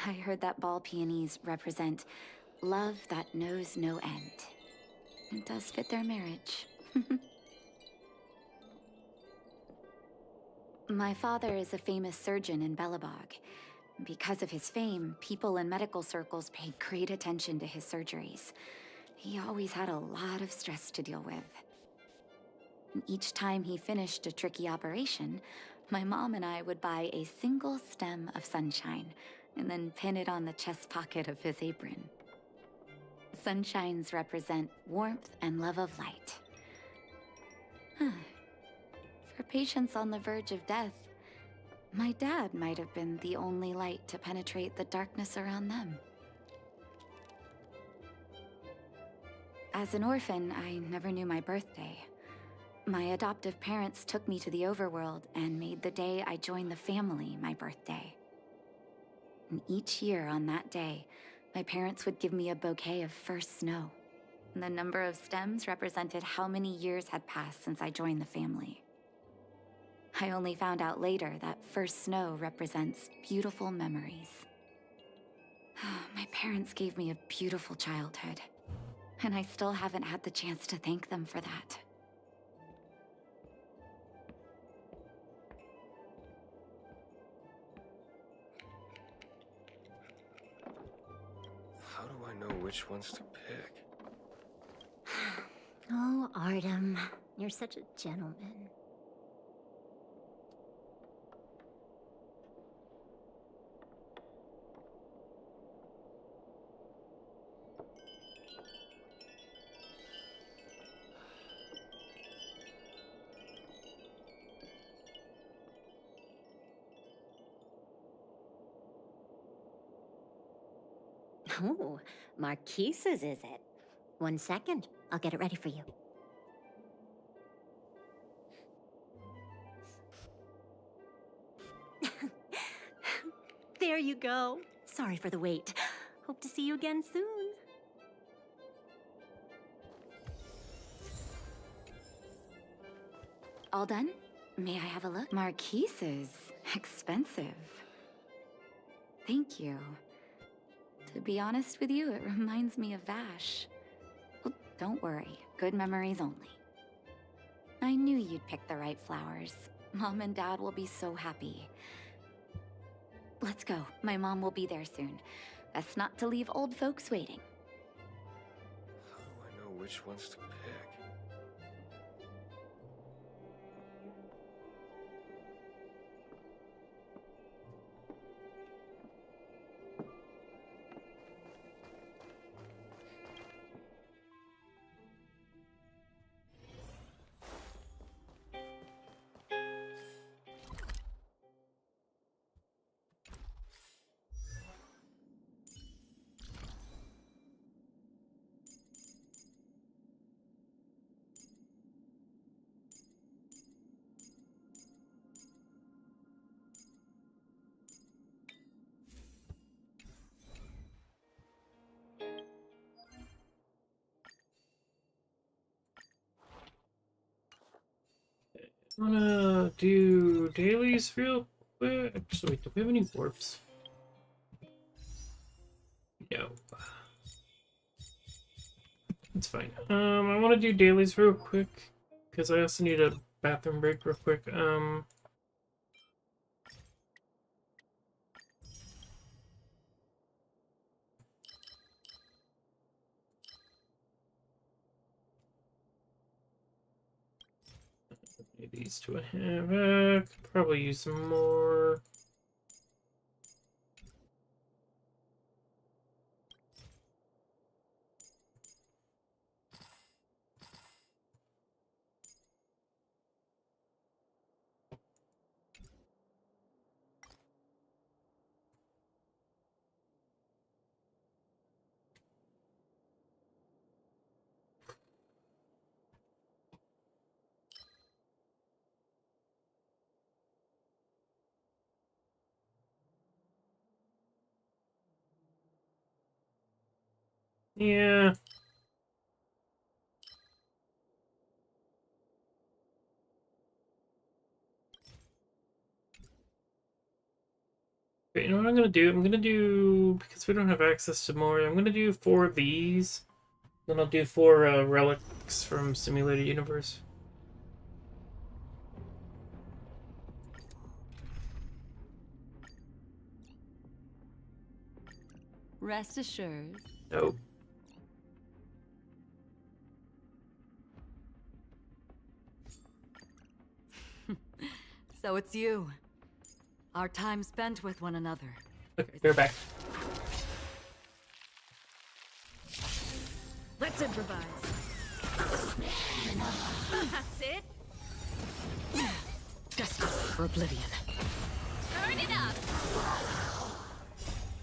I heard that ball peonies represent love that knows no end. It does fit their marriage. My father is a famous surgeon in Belobog. Because of his fame, people in medical circles paid great attention to his surgeries. He always had a lot of stress to deal with. Each time he finished a tricky operation, my mom and I would buy a single stem of sunshine and then pin it on the chest pocket of his apron. Sunshines represent warmth and love of light. For patients on the verge of death, my dad might have been the only light to penetrate the darkness around them. As an orphan, I never knew my birthday. My adoptive parents took me to the overworld and made the day I joined the family my birthday. And each year on that day, my parents would give me a bouquet of first snow. And the number of stems represented how many years had passed since I joined the family. I only found out later that first snow represents beautiful memories. My parents gave me a beautiful childhood. And I still haven't had the chance to thank them for that. How do I know which ones to pick? Oh, Artem, you're such a gentleman. Oh, Marquise's, is it? 1 second. I'll get it ready for you. There you go. Sorry for the wait. Hope to see you again soon. All done? May I have a look? Marquise's. Expensive. Thank you. To be honest with you, it reminds me of Vash. Well, don't worry. Good memories only. I knew you'd pick the right flowers. Mom and Dad will be so happy. Let's go. My mom will be there soon. Best not to leave old folks waiting. How do I know which ones to pick? I'm gonna do dailies real quick. Actually, wait, do we have any warps? No. It's fine. I want to do dailies real quick because I also need a bathroom break real quick. Need these to a havoc. Probably use some more. Yeah. Okay, you know what I'm gonna do? I'm gonna do, because we don't have access to more, I'm gonna do 4 of these. Then I'll do 4 relics from Simulated Universe. Rest assured. Nope. So it's you. Our time spent with one another. Okay, they're back. Let's improvise. That's it. Destined for oblivion. Turn it up!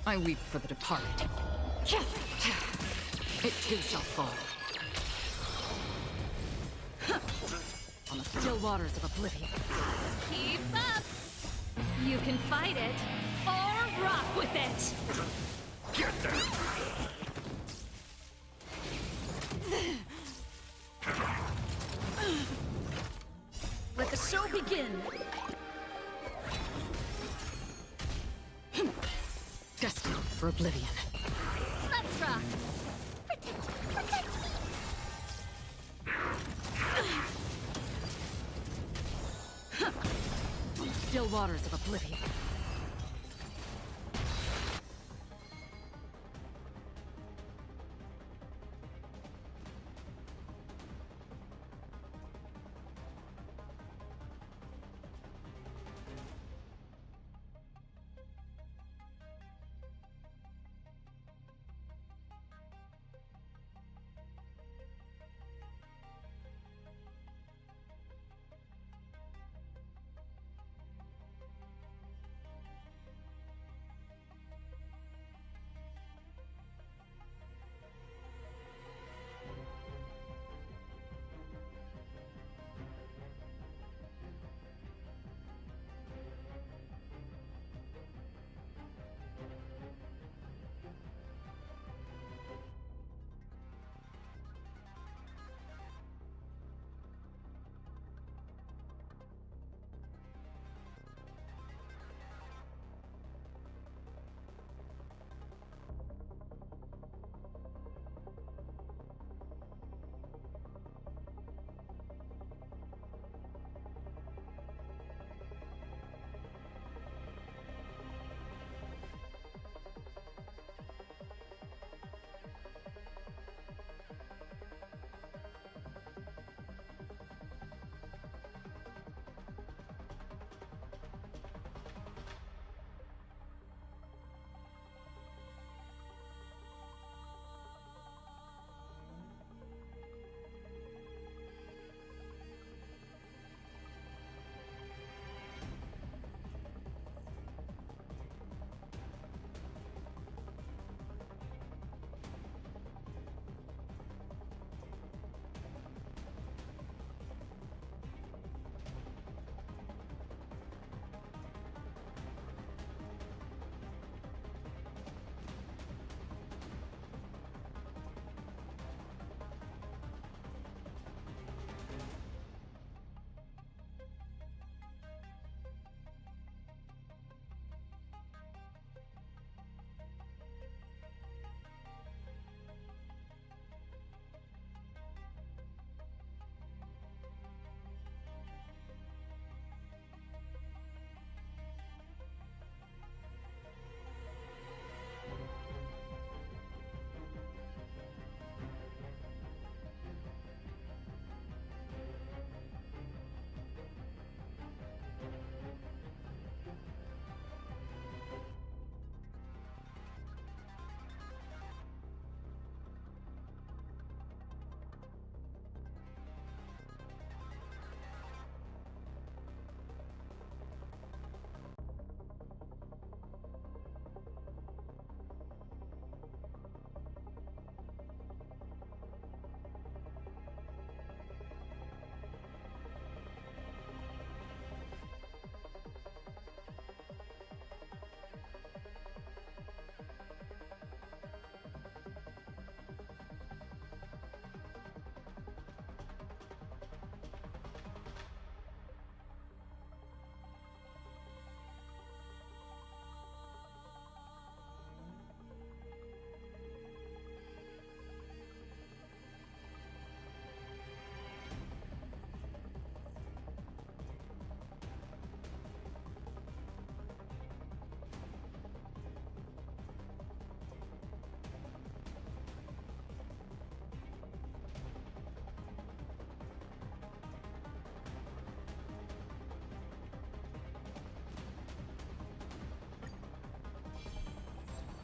I weep for the departed. It too shall fall. On the still waters of oblivion. Keep up! You can fight it, or rock with it! Get there! Let the show begin. Destined for oblivion. Let's rock! Protect me! still waters of oblivion.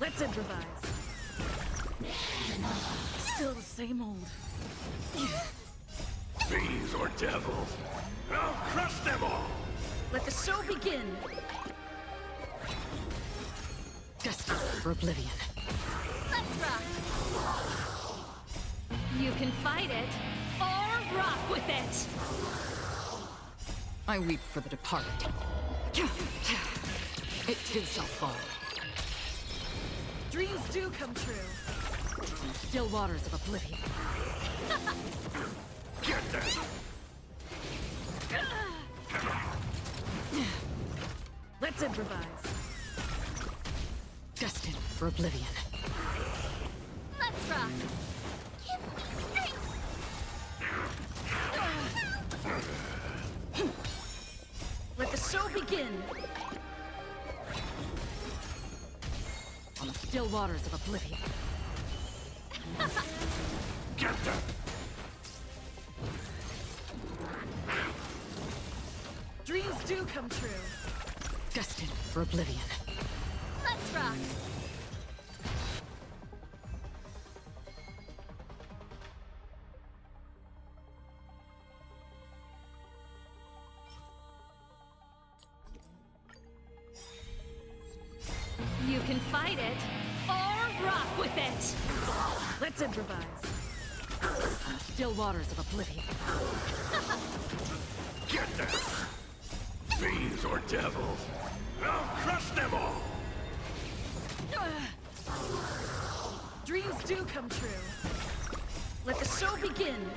Let's improvise. Still the same old. Fiends or devils, I'll crush them all! Let the show begin! Destined for oblivion. Let's rock. You can fight it, or rock with it. I weep for the departed. It too shall fall. Dreams do come true. In still waters of oblivion. Get that! Let's improvise. Destined for oblivion. Let's rock. Give me strength. Let the show begin. begin! On the still waters of oblivion. Get them! Dreams do come true. Destined for oblivion. Let's rock! You can fight it, or rock with it! Let's improvise. On the still waters of oblivion. Get them! Fiends or devils! I'll crush them all! Dreams do come true. Let the show begin.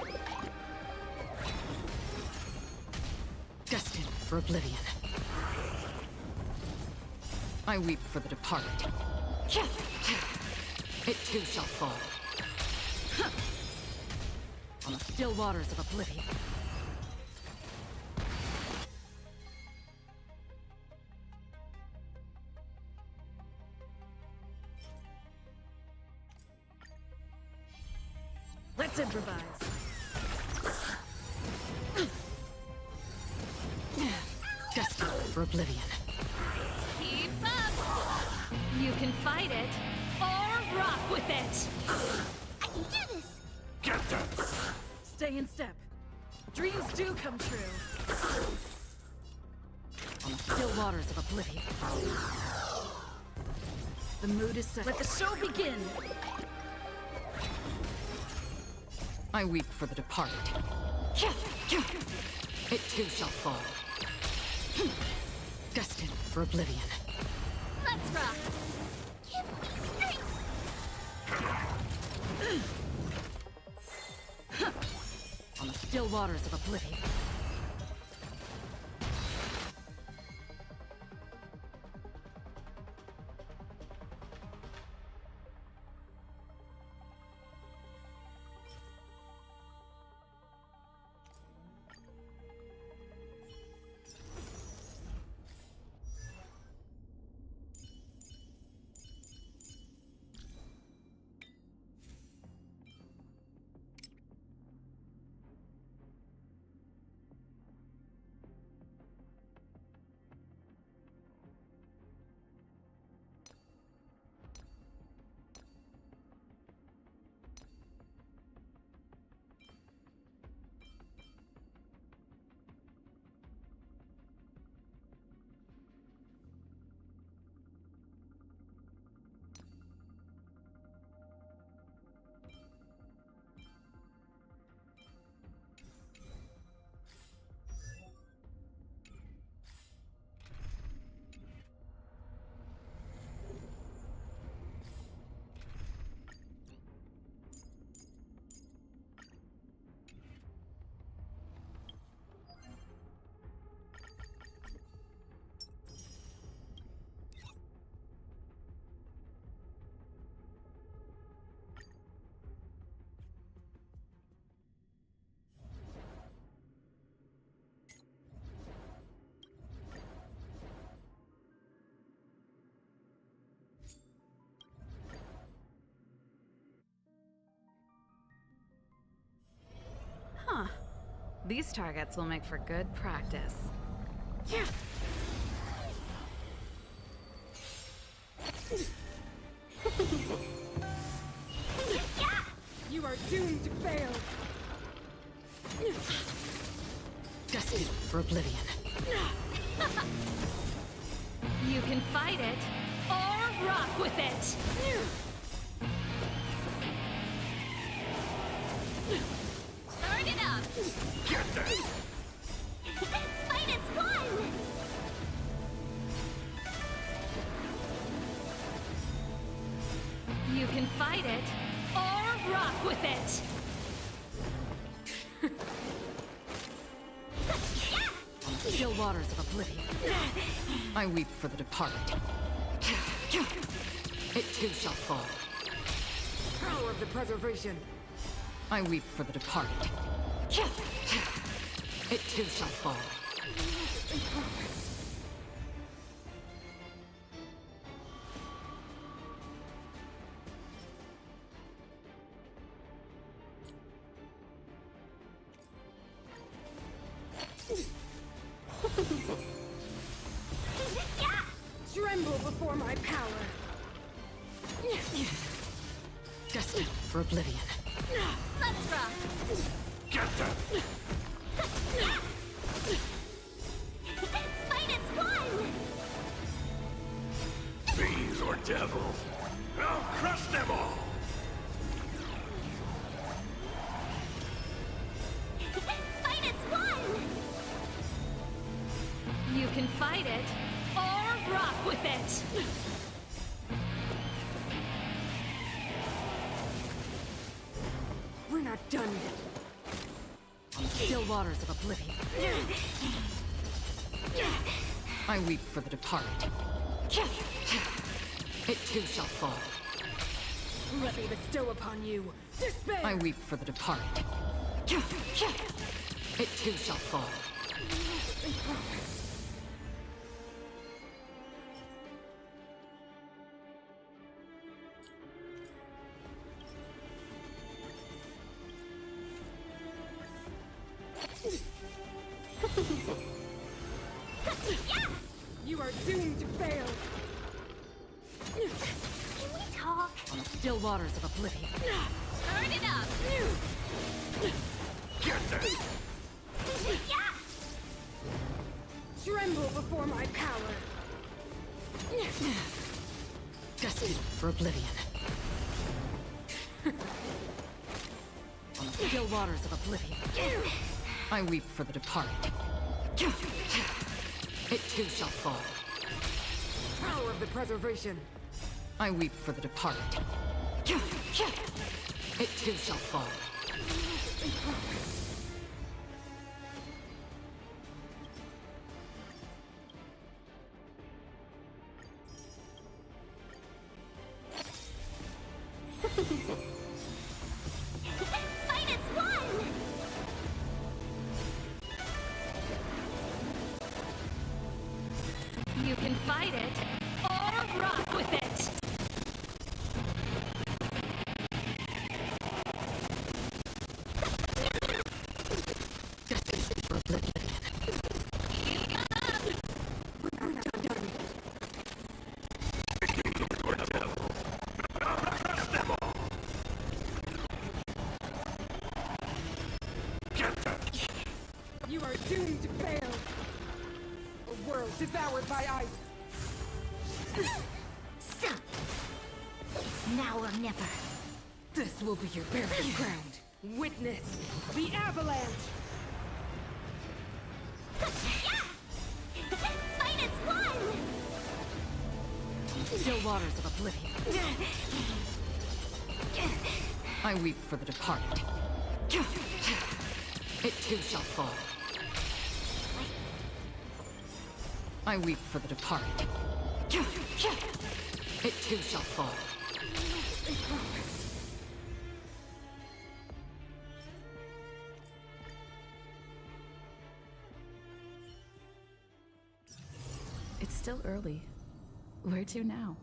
Destined for oblivion. I weep for the departed. It too shall fall. On the still waters of oblivion. Let's improvise. Destined for oblivion. Keep up! You can fight it, or rock with it! I can do this! Get them! Stay in step. Dreams do come true. On the still waters of oblivion. The mood is set. Let the show begin! I weep for the departed. It too shall fall. Destined for oblivion. Let's rock! Give me strength! On the still waters of oblivion. Huh. These targets will make for good practice. Yeah. You are doomed to fail. Destined for oblivion. You can fight it, or rock with it. Start it up! Get them! Fight as one! You can fight it, or rock with it. On the still waters of oblivion. I weep for the departed. It too shall fall. Power of the preservation. I weep for the departed. It too shall fall. before my power. Destined for oblivion. Let's rock. Get them! Fight as one! Fiends or devils, I'll crush them all! Fight as one! You can fight it, or rock with it! We're not done yet. Still waters of oblivion. I weep for the departed. It too shall fall. Let me bestow upon you despair. I weep for the departed. It too shall fall. You are doomed to fail. Can we talk? Still waters of oblivion. Turn it up! Get them! Yeah! Tremble before my power. Destined for oblivion. Still waters of oblivion. I weep for the departed. It too shall fall. Power of the preservation. I weep for the departed. It too shall fall. Fight as one! You can fight it, or rock with it! Destined for oblivion. You are doomed to fail. A world devoured by ice. So, it's now or never. This will be your burial ground. Witness the avalanche. Fight as one! Still waters of oblivion. I weep for the departed. It too shall fall. I weep for the departed. It too shall fall. It's still early. Where to now?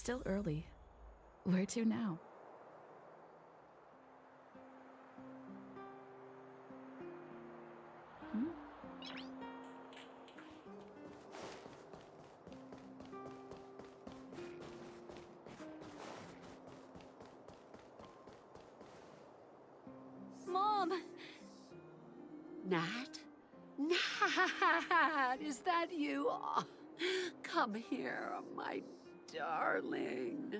still early. Where to now? Hmm? Mom! Nat? Nat, is that you? Oh, come here, my darling.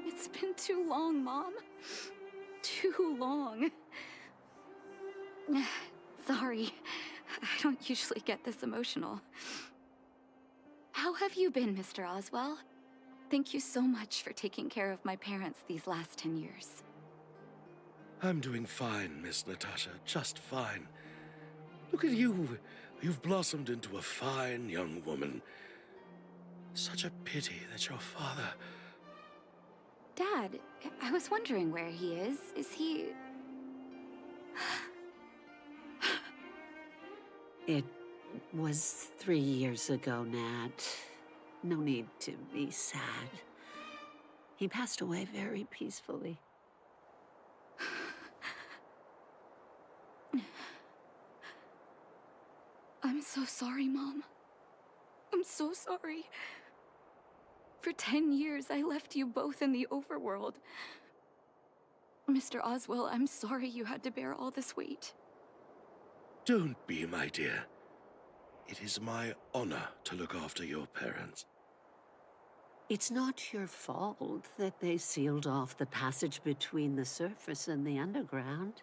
It's been too long, Mom. Too long. Sorry. I don't usually get this emotional. How have you been, Mr. Oswell? Thank you so much for taking care of my parents these last 10 years. I'm doing fine, Miss Natasha, just fine. Look at you. You've blossomed into a fine young woman. Such a pity that your father... Dad, I was wondering where he is. Is he... It was 3 years ago, Nat. No need to be sad. He passed away very peacefully. I'm so sorry, Mom. I'm so sorry. For 10 years, I left you both in the overworld. Mr. Oswell, I'm sorry you had to bear all this weight. Don't be, my dear. It is my honor to look after your parents. It's not your fault that they sealed off the passage between the surface and the underground.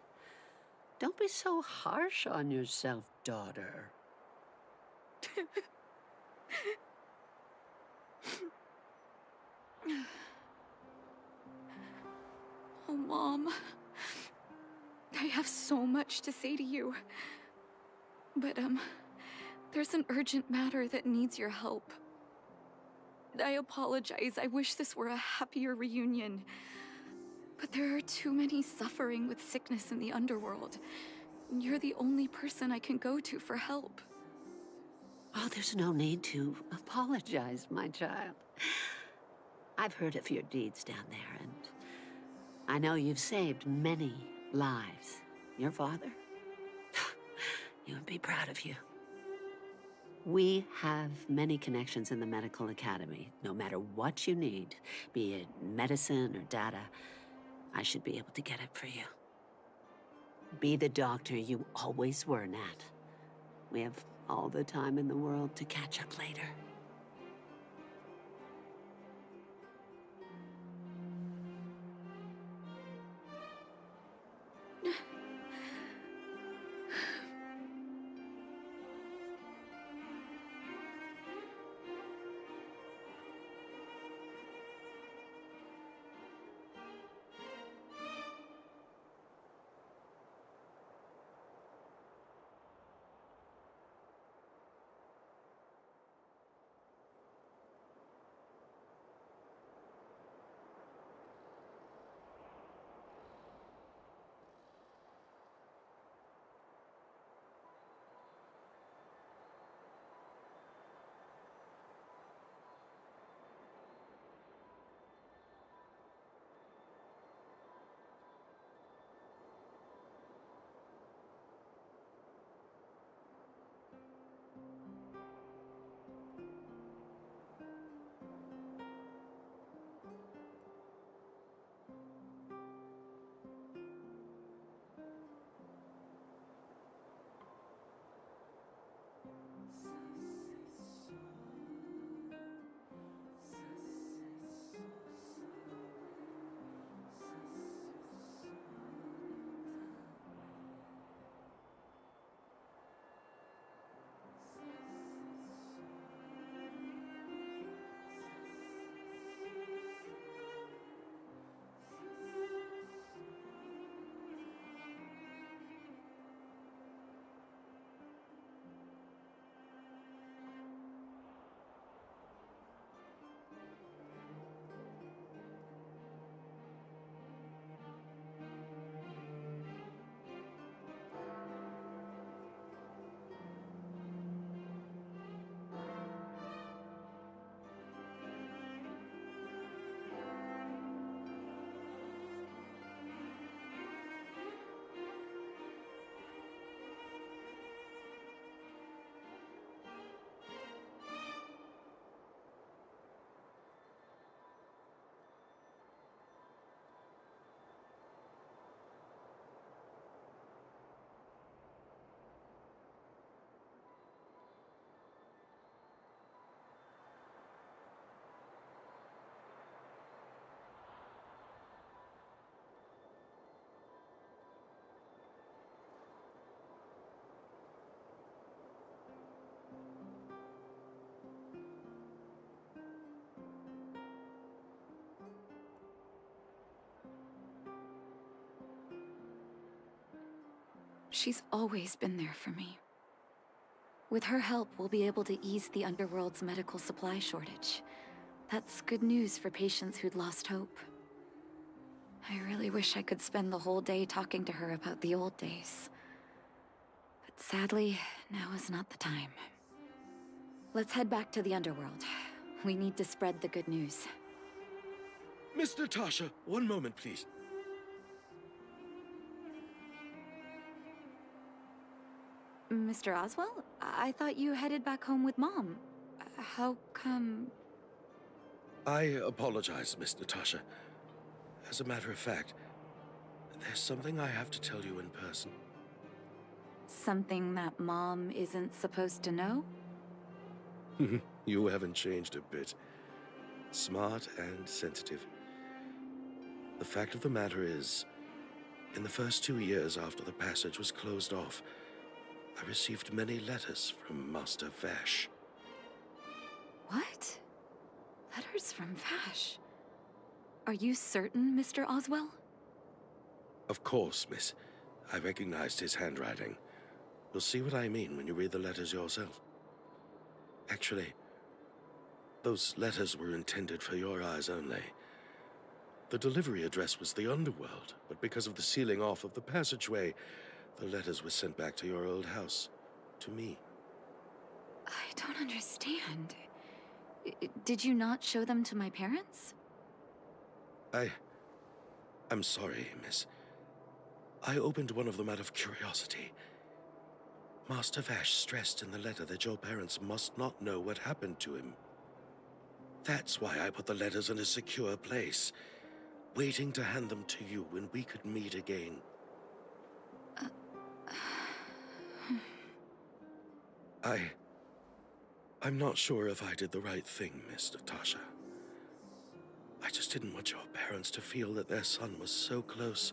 Don't be so harsh on yourself, daughter. Oh, Mom. I have so much to say to you. But, there's an urgent matter that needs your help. I apologize. I wish this were a happier reunion. But there are too many suffering with sickness in the underworld. You're the only person I can go to for help. Oh, there's no need to apologize, my child. I've heard of your deeds down there, and I know you've saved many lives. Your father? He would be proud of you. We have many connections in the medical academy. No matter what you need, be it medicine or data, I should be able to get it for you. Be the doctor you always were, Nat. We have all the time in the world to catch up later. She's always been there for me. With her help, we'll be able to ease the Underworld's medical supply shortage. That's good news for patients who'd lost hope. I really wish I could spend the whole day talking to her about the old days. But sadly, now is not the time. Let's head back to the Underworld. We need to spread the good news. Miss Natasha, one moment, please. Mr. Oswell? I thought you headed back home with Mom. How come... I apologize, Miss Natasha. As a matter of fact, there's something I have to tell you in person. Something that Mom isn't supposed to know? You haven't changed a bit. Smart and sensitive. The fact of the matter is, in the first 2 years after the passage was closed off, I received many letters from Master Vash. What? Letters from Vash? Are you certain, Mr. Oswell? Of course, miss. I recognized his handwriting. You'll see what I mean when you read the letters yourself. Actually, those letters were intended for your eyes only. The delivery address was the Underworld, but because of the sealing off of the passageway, the letters were sent back to your old house, to me. I don't understand. Did you not show them to my parents? I'm sorry, miss. I opened one of them out of curiosity. Master Vash stressed in the letter that your parents must not know what happened to him. That's why I put the letters in a secure place, waiting to hand them to you when we could meet again. I'm not sure if I did the right thing, Miss Natasha. I just didn't want your parents to feel that their son was so close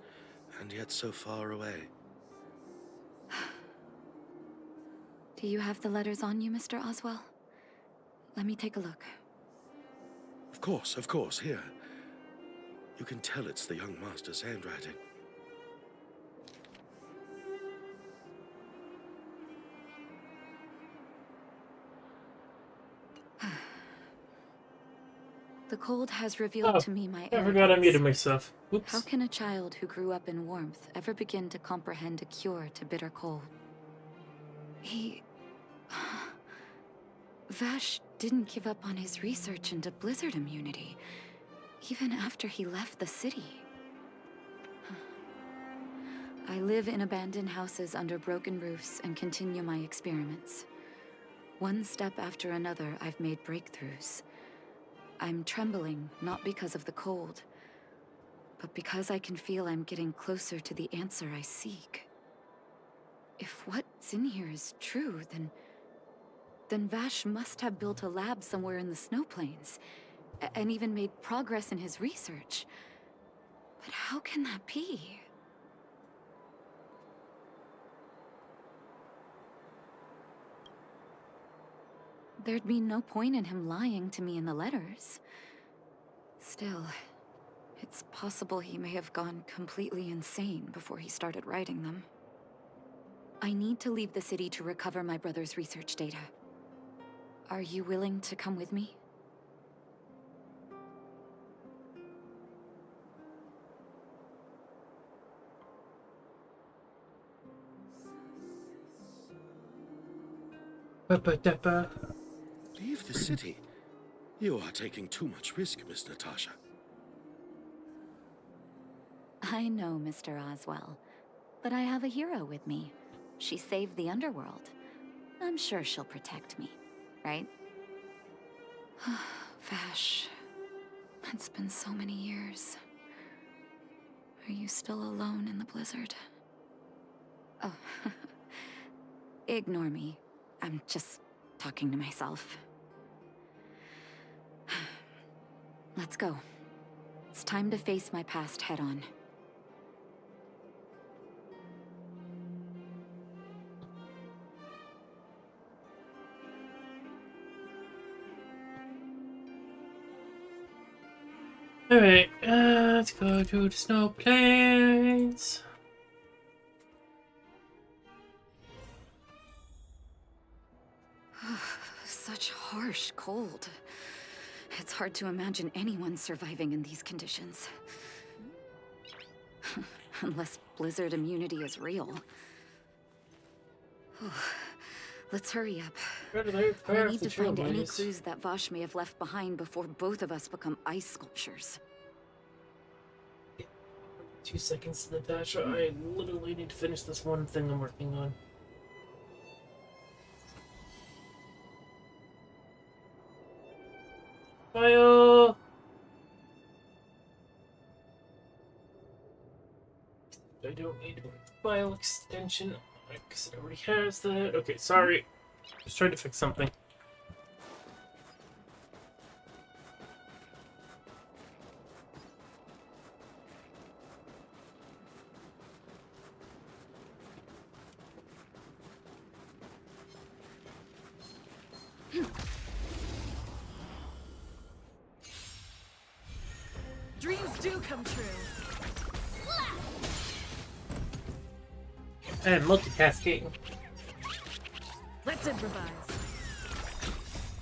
and yet so far away. Do you have the letters on you, Mr. Oswell? Let me take a look. Of course, here. You can tell it's the young master's handwriting. The cold has revealed to me my I forgot I arrogance. muted myself. Oops. How can a child who grew up in warmth ever begin to comprehend a cure to bitter cold? Vash didn't give up on his research into blizzard immunity, even after he left the city. I live in abandoned houses under broken roofs and continue my experiments. One step after another, I've made breakthroughs. I'm trembling, not because of the cold, but because I can feel I'm getting closer to the answer I seek. If what's in here is true, then Vash must have built a lab somewhere in the snow plains, and even made progress in his research. But how can that be? There'd be no point in him lying to me in the letters. Still, it's possible he may have gone completely insane before he started writing them. I need to leave the city to recover my brother's research data. Are you willing to come with me? Leave the city? You are taking too much risk, Miss Natasha. I know, Mr. Oswell, but I have a hero with me. She saved the Underworld. I'm sure she'll protect me, right? Vash, it's been so many years. Are you still alone in the blizzard? Oh, ignore me. I'm just talking to myself. Let's go. It's time to face my past head-on. Alright, let's go to the snow plains. such harsh cold. It's hard to imagine anyone surviving in these conditions. Unless blizzard immunity is real. Let's hurry up. I need to find any clues that Vosh may have left behind before both of us become ice sculptures. 2 seconds, Natasha. I literally need to finish this one thing I'm working on. File! I don't need a file extension because it already has that. Okay, sorry. Just trying to fix something. Dreams do come true. And multitasking. Let's improvise.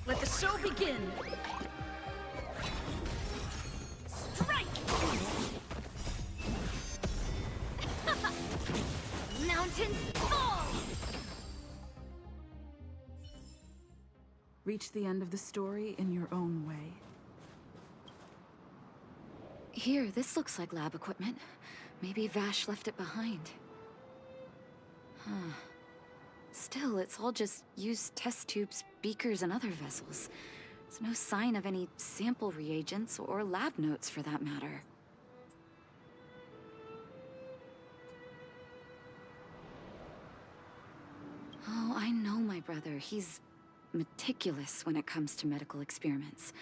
Let the show begin. Strike! Mountains fall! Reach the end of the story in your own way. Here, this looks like lab equipment. Maybe Vash left it behind. Huh. Still, it's all just used test tubes, beakers, and other vessels. There's no sign of any sample reagents or lab notes for that matter. Oh, I know my brother. He's meticulous when it comes to medical experiments.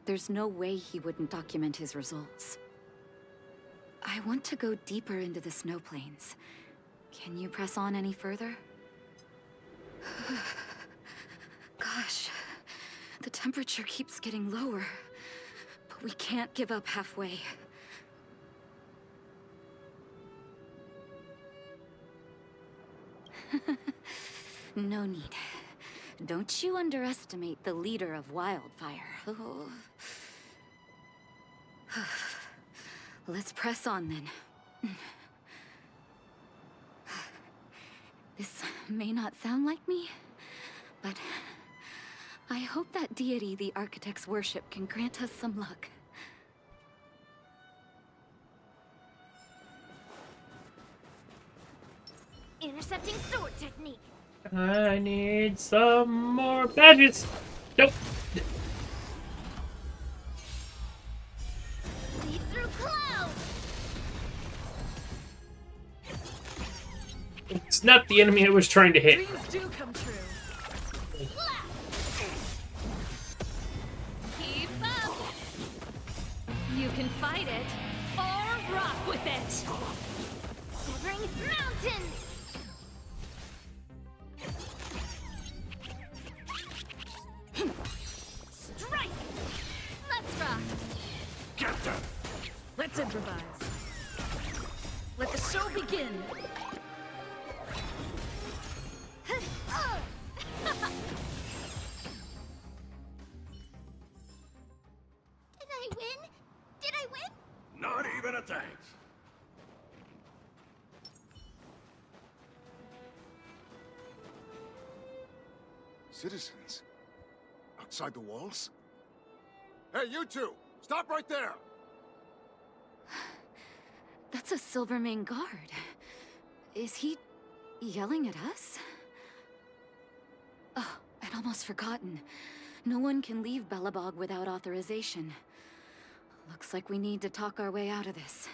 There's no way he wouldn't document his results. I want to go deeper into the snow plains. Can you press on any further? Gosh, the temperature keeps getting lower, but we can't give up halfway. No need. Don't you underestimate the leader of Wildfire. Oh. Let's press on then. This may not sound like me, but I hope that deity the architects worship can grant us some luck. Intercepting sword technique. I need some more badges. Nope. Lead through clouds. It's not the enemy I was trying to hit. Dreams do come true. Keep up. You can fight it or rock with it. Severing mountains. Strike. Let's rock. Get them! Let's improvise. Let the show begin. Did I win? Did I win? Not even a thanks. Citizens? Outside the walls? Hey, you two! Stop right there! That's a Silvermane guard. Is he yelling at us? Oh, I'd almost forgotten. No one can leave Belobog without authorization. Looks like we need to talk our way out of this.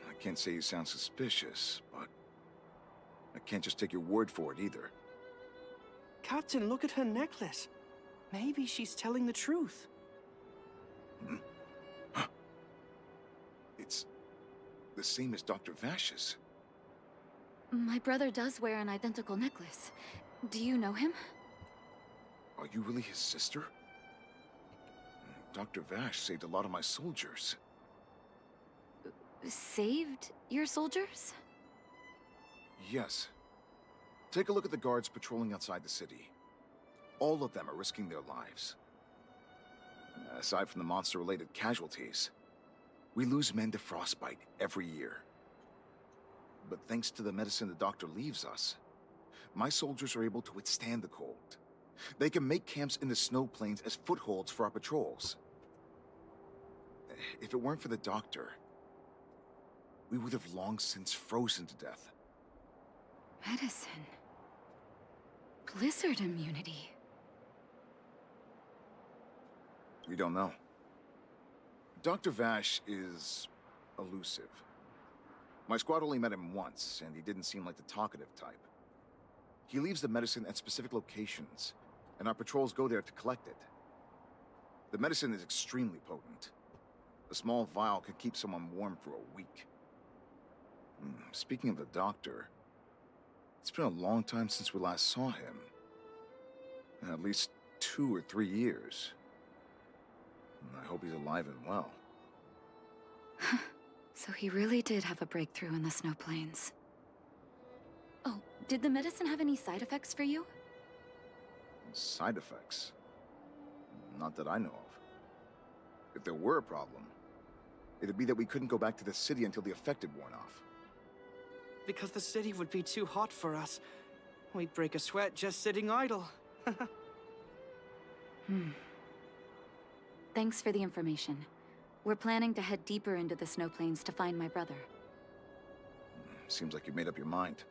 I can't say you sound suspicious, but I can't just take your word for it either. Captain, look at her necklace. Maybe she's telling the truth. It's the same as Dr. Vash's. My brother does wear an identical necklace. Do you know him? Are you really his sister? Dr. Vash saved a lot of my soldiers. saved your soldiers? Yes. Take a look at the guards patrolling outside the city. All of them are risking their lives. Aside from the monster-related casualties, we lose men to frostbite every year. But thanks to the medicine the doctor leaves us, my soldiers are able to withstand the cold. They can make camps in the snow plains as footholds for our patrols. If it weren't for the doctor, we would have long since frozen to death. Medicine. Blizzard immunity. We don't know. Dr. Vash is elusive. My squad only met him once, and he didn't seem like the talkative type. He leaves the medicine at specific locations, and our patrols go there to collect it. The medicine is extremely potent. A small vial could keep someone warm for a week. Speaking of the doctor, it's been a long time since we last saw him. At least 2 or 3 years. I hope he's alive and well. So he really did have a breakthrough in the snow plains. Oh, did the medicine have any side effects for you? Side effects? Not that I know of. If there were a problem, it'd be that we couldn't go back to the city until the effect had worn off. Because the city would be too hot for us. We'd break a sweat just sitting idle. Thanks for the information. We're planning to head deeper into the snow plains to find my brother. Seems like you've made up your mind.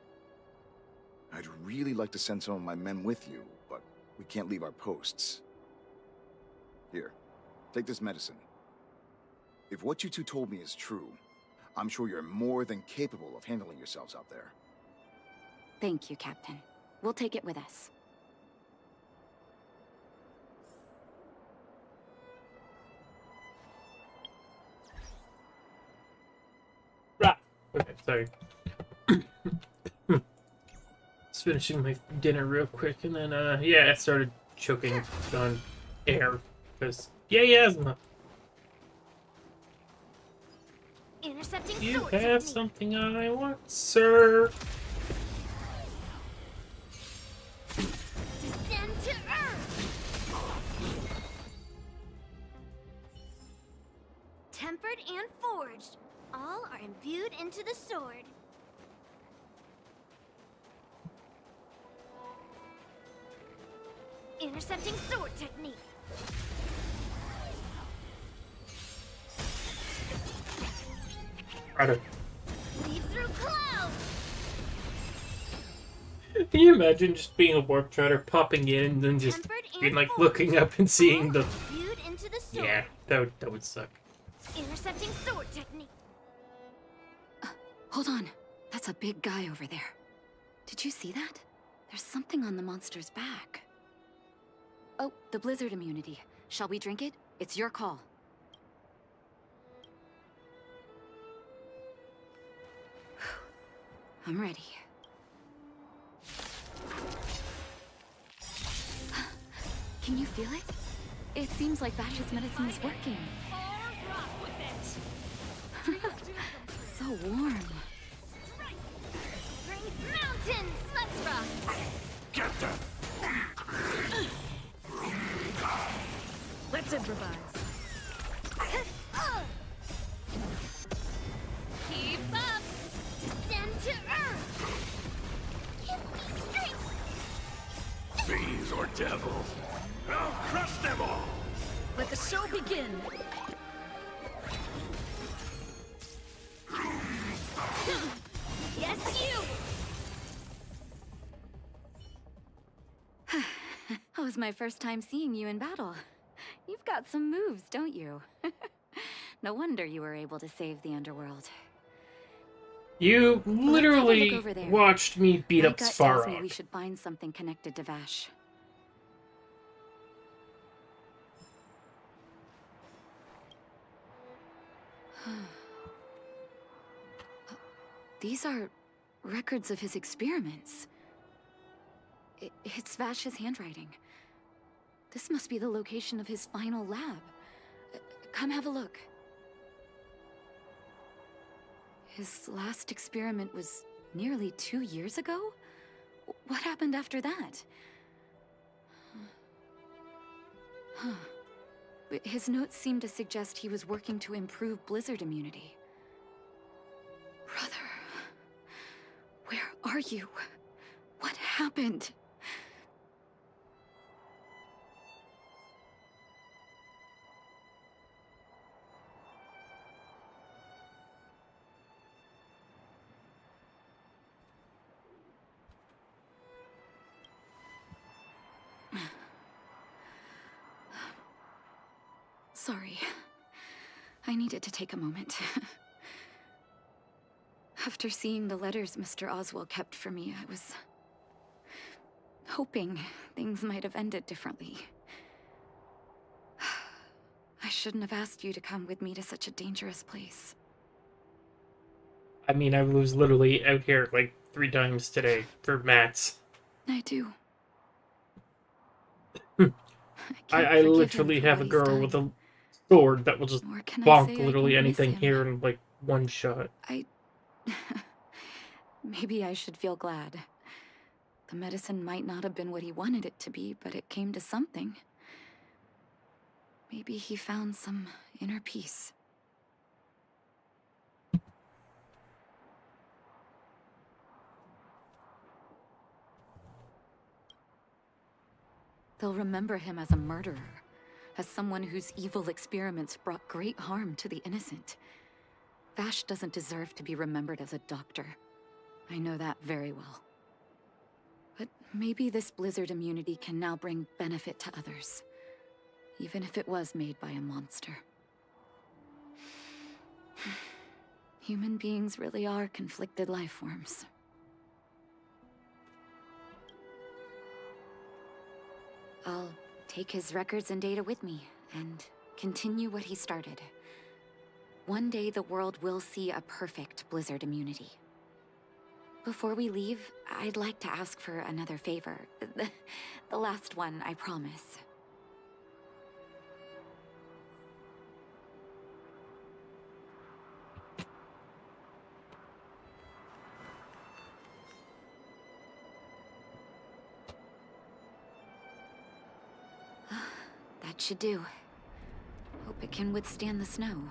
I'd really like to send some of my men with you, but we can't leave our posts. Here, take this medicine. If what you two told me is true, I'm sure you're more than capable of handling yourselves out there. Thank you, Captain. We'll take it with us. Right. Okay, sorry. Just finishing my dinner real quick, and then, yeah, I started choking on air. Because, yeah, asthma. Intercepting You sword have technique. something I want, sir. Descend to earth. Tempered and forged. All are imbued into the sword. Intercepting sword technique. Right. Leave through clouds. Can you imagine just being a warp trotter, popping in, and then just being like looking up and seeing the... Imbued into the sword. Yeah, that would suck. Intercepting sword technique. Hold on. That's a big guy over there. Did you see that? There's something on the monster's back. Oh, the blizzard immunity. Shall we drink it? It's your call. I'm ready. Can you feel it? It seems like Vash's medicine is working. So warm. Bring mountains. Let's rock. Get them! Let's improvise. Keep up. Descend to earth. Give me strength. Fiends or devils, I'll crush them all! Let the show begin. Yes, you. That was my first time seeing you in battle. You've got some moves, don't you? No wonder you were able to save the underworld. You Let's have a look literally over there. watched me beat My up gut tells me Svarog. we should find something connected to Vash. These are records of his experiments. It's Vash's handwriting. This must be the location of his final lab. Come have a look. His last experiment was nearly 2 years ago? What happened after that? Huh. His notes seem to suggest he was working to improve blizzard immunity. Brother, where are you? What happened? Sorry. I needed to take a moment. After seeing the letters Mr. Oswald kept for me, I was hoping things might have ended differently. I shouldn't have asked you to come with me to such a dangerous place. I mean, I was literally out here like 3 times today for mats. I do. I literally have a girl with a sword that will just can I bonk say I literally don't miss anything him? here in like one shot. Maybe I should feel glad. The medicine might not have been what he wanted it to be, but it came to something. Maybe he found some inner peace. They'll remember him as a murderer, as someone whose evil experiments brought great harm to the innocent. Vash doesn't deserve to be remembered as a doctor. I know that very well. But maybe this blizzard immunity can now bring benefit to others, even if it was made by a monster. Human beings really are conflicted life forms. I'll take his records and data with me, and continue what he started. One day the world will see a perfect blizzard immunity. Before we leave, I'd like to ask for another favor. The last one, I promise. That should do. Hope it can withstand the snow.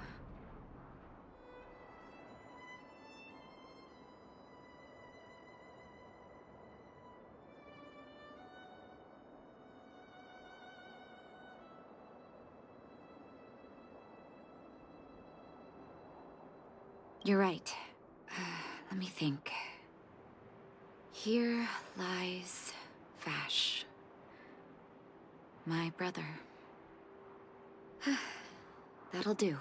You're right. Let me think. Here lies Vash. My brother. That'll do.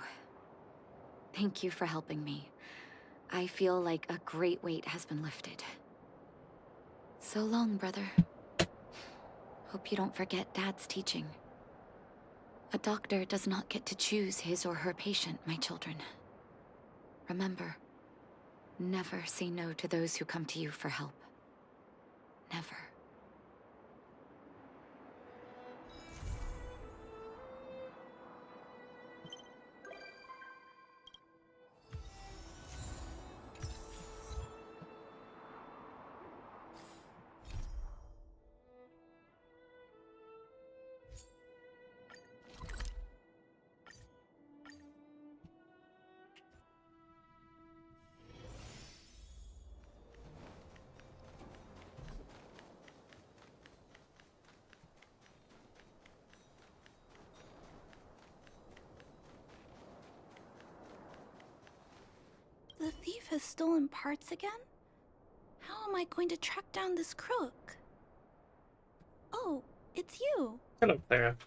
Thank you for helping me. I feel like a great weight has been lifted. So long, brother. Hope you don't forget Dad's teaching. A doctor does not get to choose his or her patient, my children. Remember, never say no to those who come to you for help. Never. The thief has stolen parts again? How am I going to track down this crook? Oh, it's you. Hello there.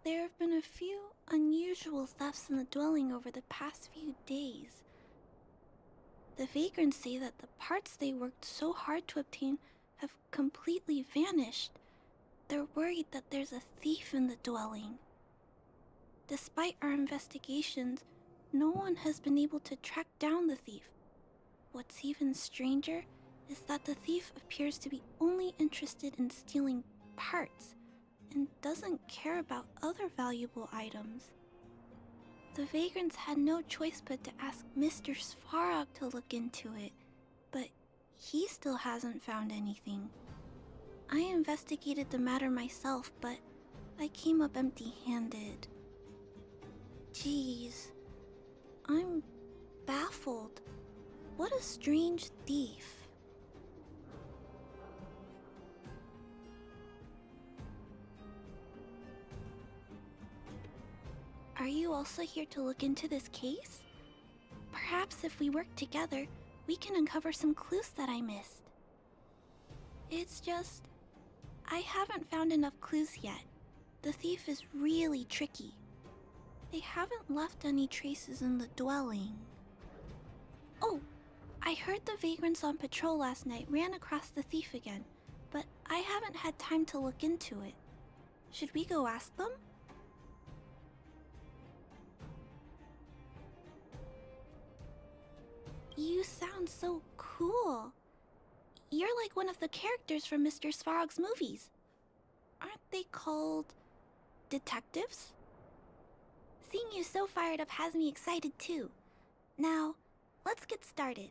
There have been a few unusual thefts in the dwelling over the past few days. The vagrants say that the parts they worked so hard to obtain have completely vanished. They're worried that there's a thief in the dwelling. Despite our investigations, no one has been able to track down the thief. What's even stranger is that the thief appears to be only interested in stealing parts and doesn't care about other valuable items. The vagrants had no choice but to ask Mr. Svarog to look into it, but he still hasn't found anything. I investigated the matter myself, but I came up empty-handed. Jeez, I'm baffled. What a strange thief. Are you also here to look into this case? Perhaps if we work together, we can uncover some clues that I missed. It's just, I haven't found enough clues yet. The thief is really tricky. They haven't left any traces in the dwelling. Oh, I heard the vagrants on patrol last night ran across the thief again, but I haven't had time to look into it. Should we go ask them? You sound so cool. You're like one of the characters from Mr. Svarog's movies. Aren't they called detectives? Seeing you so fired up has me excited too. Now, let's get started.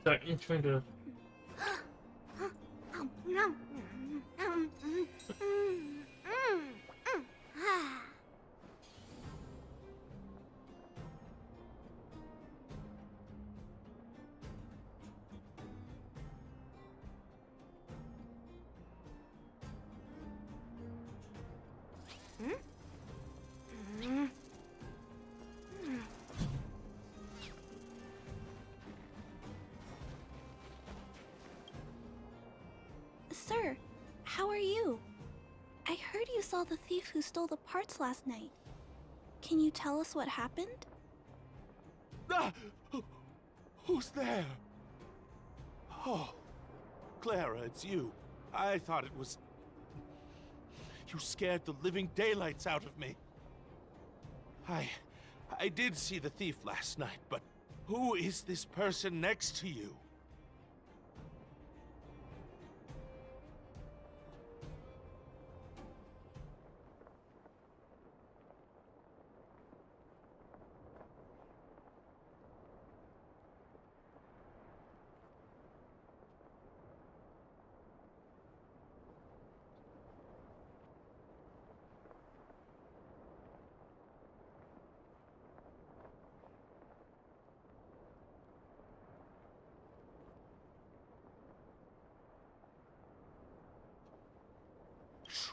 Sorry, I'm trying to... Sir, how are you? I heard you saw the thief who stole the parts last night. Can you tell us what happened? Ah! Who's there? Oh, Clara, it's you. I thought it was... You scared the living daylights out of me. I did see the thief last night, but who is this person next to you?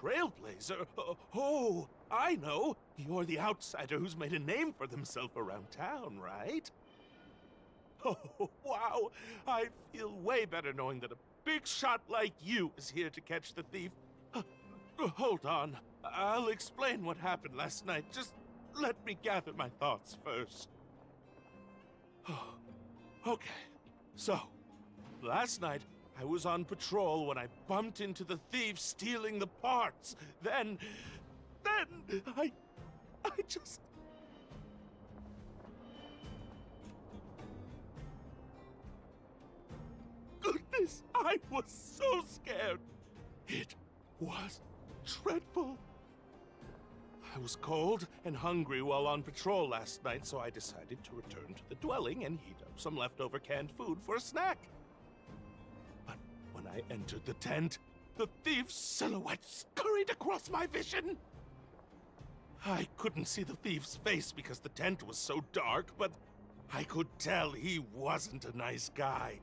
trailblazer? Oh, I know. You're the outsider who's made a name for themselves around town, right? Oh, wow. I feel way better knowing that a big shot like you is here to catch the thief. Hold on. I'll explain what happened last night. Just let me gather my thoughts first. Okay. So, last night, I was on patrol when I bumped into the thief stealing the parts. Then I just... Goodness, I was so scared. It was dreadful. I was cold and hungry while on patrol last night, so I decided to return to the dwelling and heat up some leftover canned food for a snack. But when I entered the tent, the thief's silhouette scurried across my vision. I couldn't see the thief's face because the tent was so dark, but I could tell he wasn't a nice guy.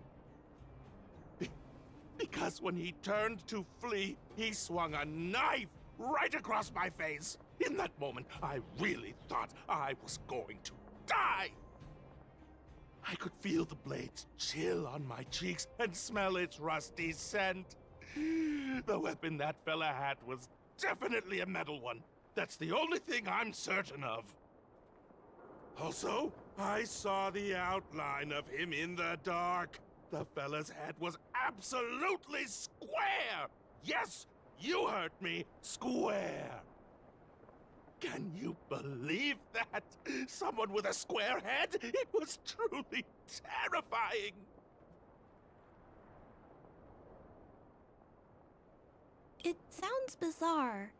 Because when he turned to flee, he swung a knife right across my face. In that moment, I really thought I was going to die. I could feel the blades chill on my cheeks and smell its rusty scent. The weapon that fella had was definitely a metal one. That's the only thing I'm certain of. Also, I saw the outline of him in the dark. The fella's head was absolutely square! Yes, you heard me, square! Can you believe that? Someone with a square head? It was truly terrifying! It sounds bizarre,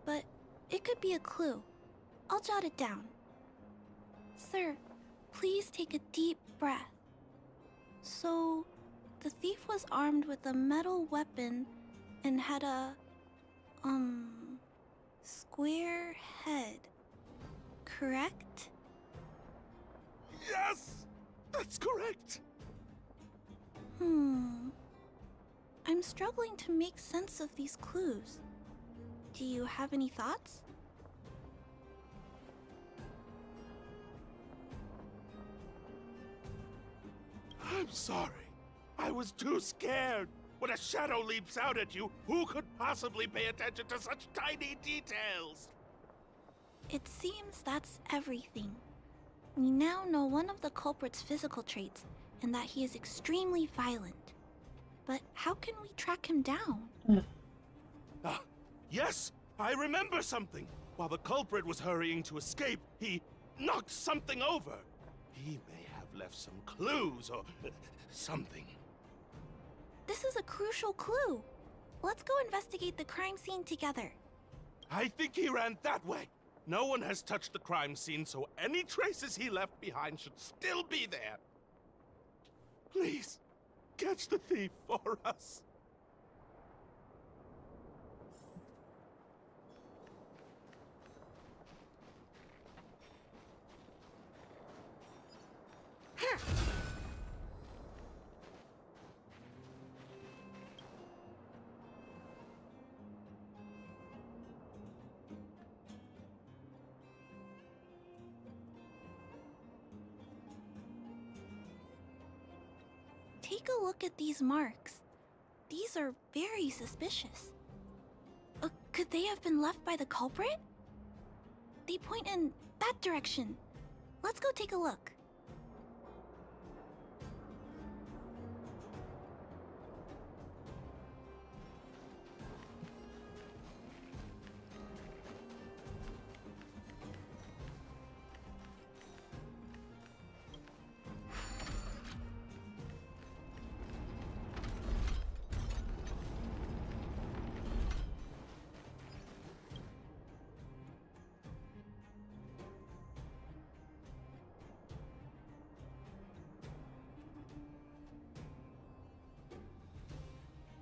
but it could be a clue. I'll jot it down. Sir, please take a deep breath. So, the thief was armed with a metal weapon and had a, square head, correct? Yes! That's correct! I'm struggling to make sense of these clues. Do you have any thoughts? I'm sorry. I was too scared. When a shadow leaps out at you, who could possibly pay attention to such tiny details? It seems that's everything. We now know one of the culprit's physical traits, and that he is extremely violent. But how can we track him down? Yes, I remember something. While the culprit was hurrying to escape, he knocked something over. He may have left some clues or something. This is a crucial clue. Let's go investigate the crime scene together. I think he ran that way. No one has touched the crime scene, so any traces he left behind should still be there. Please, catch the thief for us. Take a look at these marks. These are very suspicious. Could they have been left by the culprit? They point in that direction. Let's go take a look.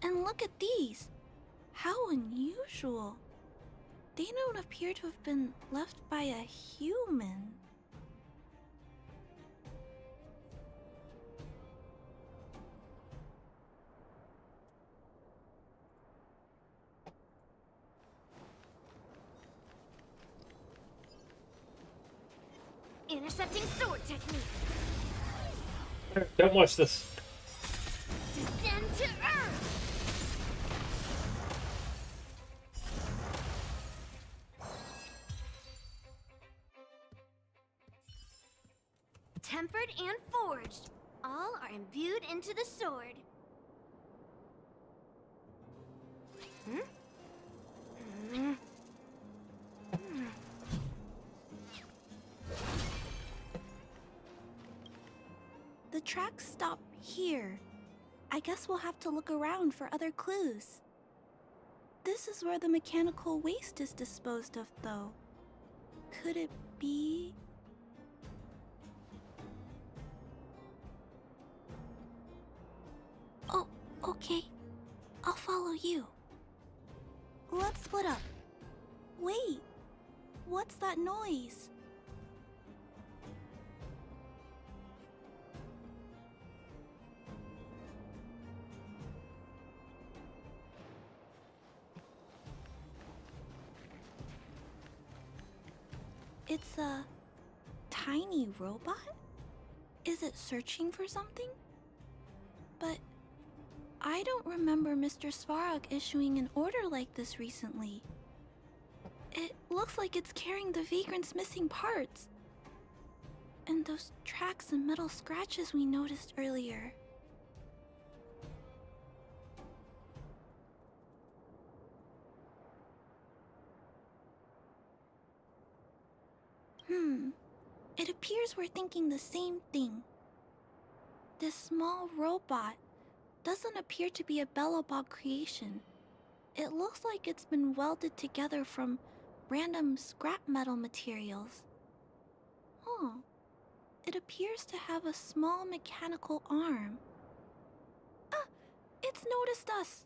And look at these! How unusual! They don't appear to have been left by a human. Intercepting sword technique. Don't watch this. Descend to earth. Tempered and forged. All are imbued into the sword. The tracks stop here. I guess we'll have to look around for other clues. This is where the mechanical waste is disposed of, though. Could it be? Oh, okay. I'll follow you. Let's split up. Wait, what's that noise? It's a tiny robot? Is it searching for something? But I don't remember Mr. Svarog issuing an order like this recently. It looks like it's carrying the vagrant's missing parts. And those tracks and metal scratches we noticed earlier. It appears we're thinking the same thing. This small robot doesn't appear to be a Belobog creation. It looks like it's been welded together from random scrap metal materials. It appears to have a small mechanical arm. It's noticed us!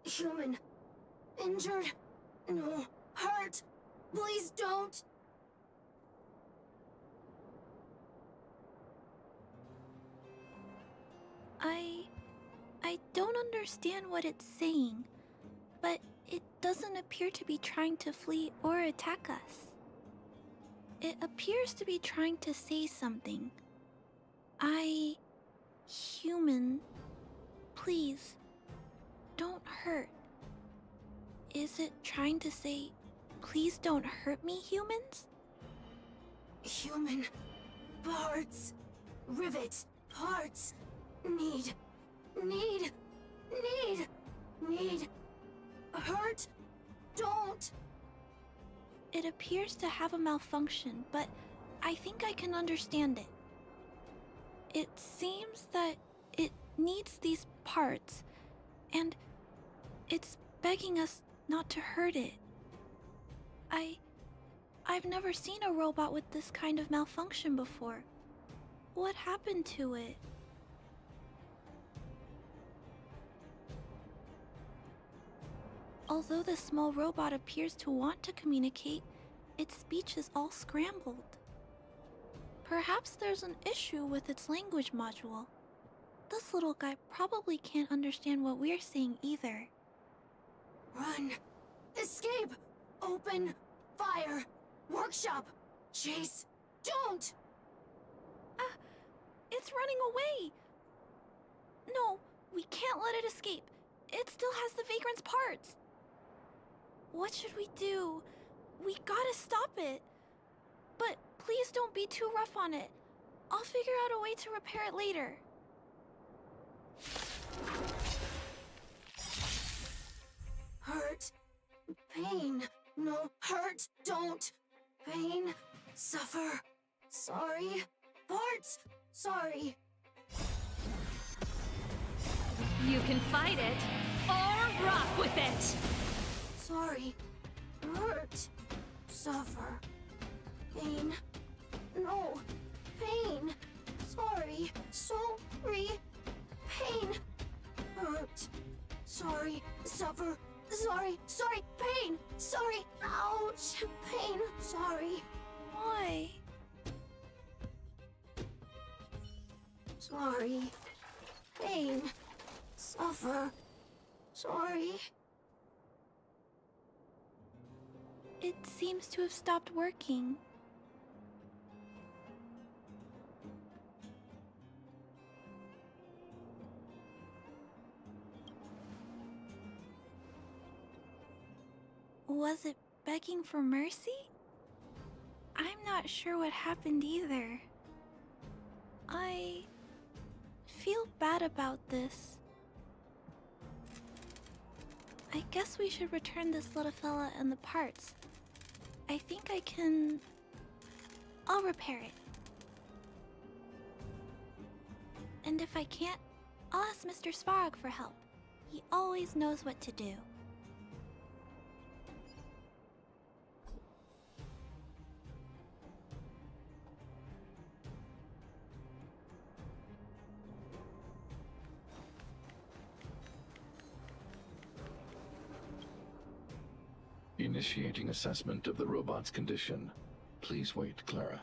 Human. Injured. No. Hurt. Please don't. I don't understand what it's saying, but it doesn't appear to be trying to flee or attack us. It appears to be trying to say something. Human, please, don't hurt. Is it trying to say, please don't hurt me, humans? Human. Parts. Rivet. Parts. Need. Hurt. Don't. It appears to have a malfunction, but I think I can understand it. It seems that it needs these parts, and it's begging us not to hurt it. I've never seen a robot with this kind of malfunction before. What happened to it? Although the small robot appears to want to communicate, its speech is all scrambled. Perhaps there's an issue with its language module. This little guy probably can't understand what we're saying either. Run. Escape. Open. Fire. Workshop. Chase. Don't. It's running away. No, we can't let it escape. It still has the vagrant's parts. What should we do? We gotta stop it. But please don't be too rough on it. I'll figure out a way to repair it later. Hurt. Pain. No. Hurt. Don't. Pain. Suffer. Sorry. Parts. Sorry. You can fight it, or rock with it! Sorry. Hurt. Suffer. Pain. No. Pain. Sorry. Sorry. Pain. Hurt. Sorry. Suffer. Sorry. Sorry. Pain. Sorry. Ouch. Pain. Sorry. Why? Sorry. Pain. Suffer. Sorry. It seems to have stopped working. Was it begging for mercy? I'm not sure what happened either. I feel bad about this. I guess we should return this little fella and the parts. I think I can... I'll repair it. And if I can't, I'll ask Mr. Svarog for help. He always knows what to do. Initiating assessment of the robot's condition. Please wait, Clara.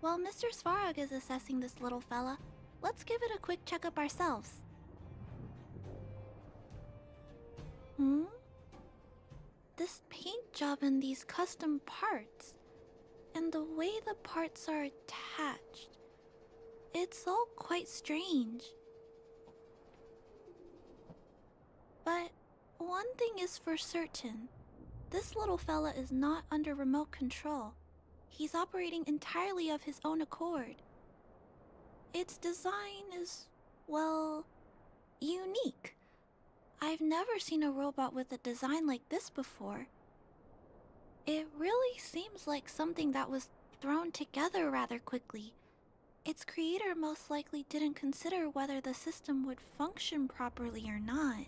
While Mr. Svarog is assessing this little fella, let's give it a quick checkup ourselves. This paint job and these custom parts, and the way the parts are attached, it's all quite strange. But one thing is for certain. This little fella is not under remote control. He's operating entirely of his own accord. Its design is, well, unique. I've never seen a robot with a design like this before. It really seems like something that was thrown together rather quickly. Its creator most likely didn't consider whether the system would function properly or not.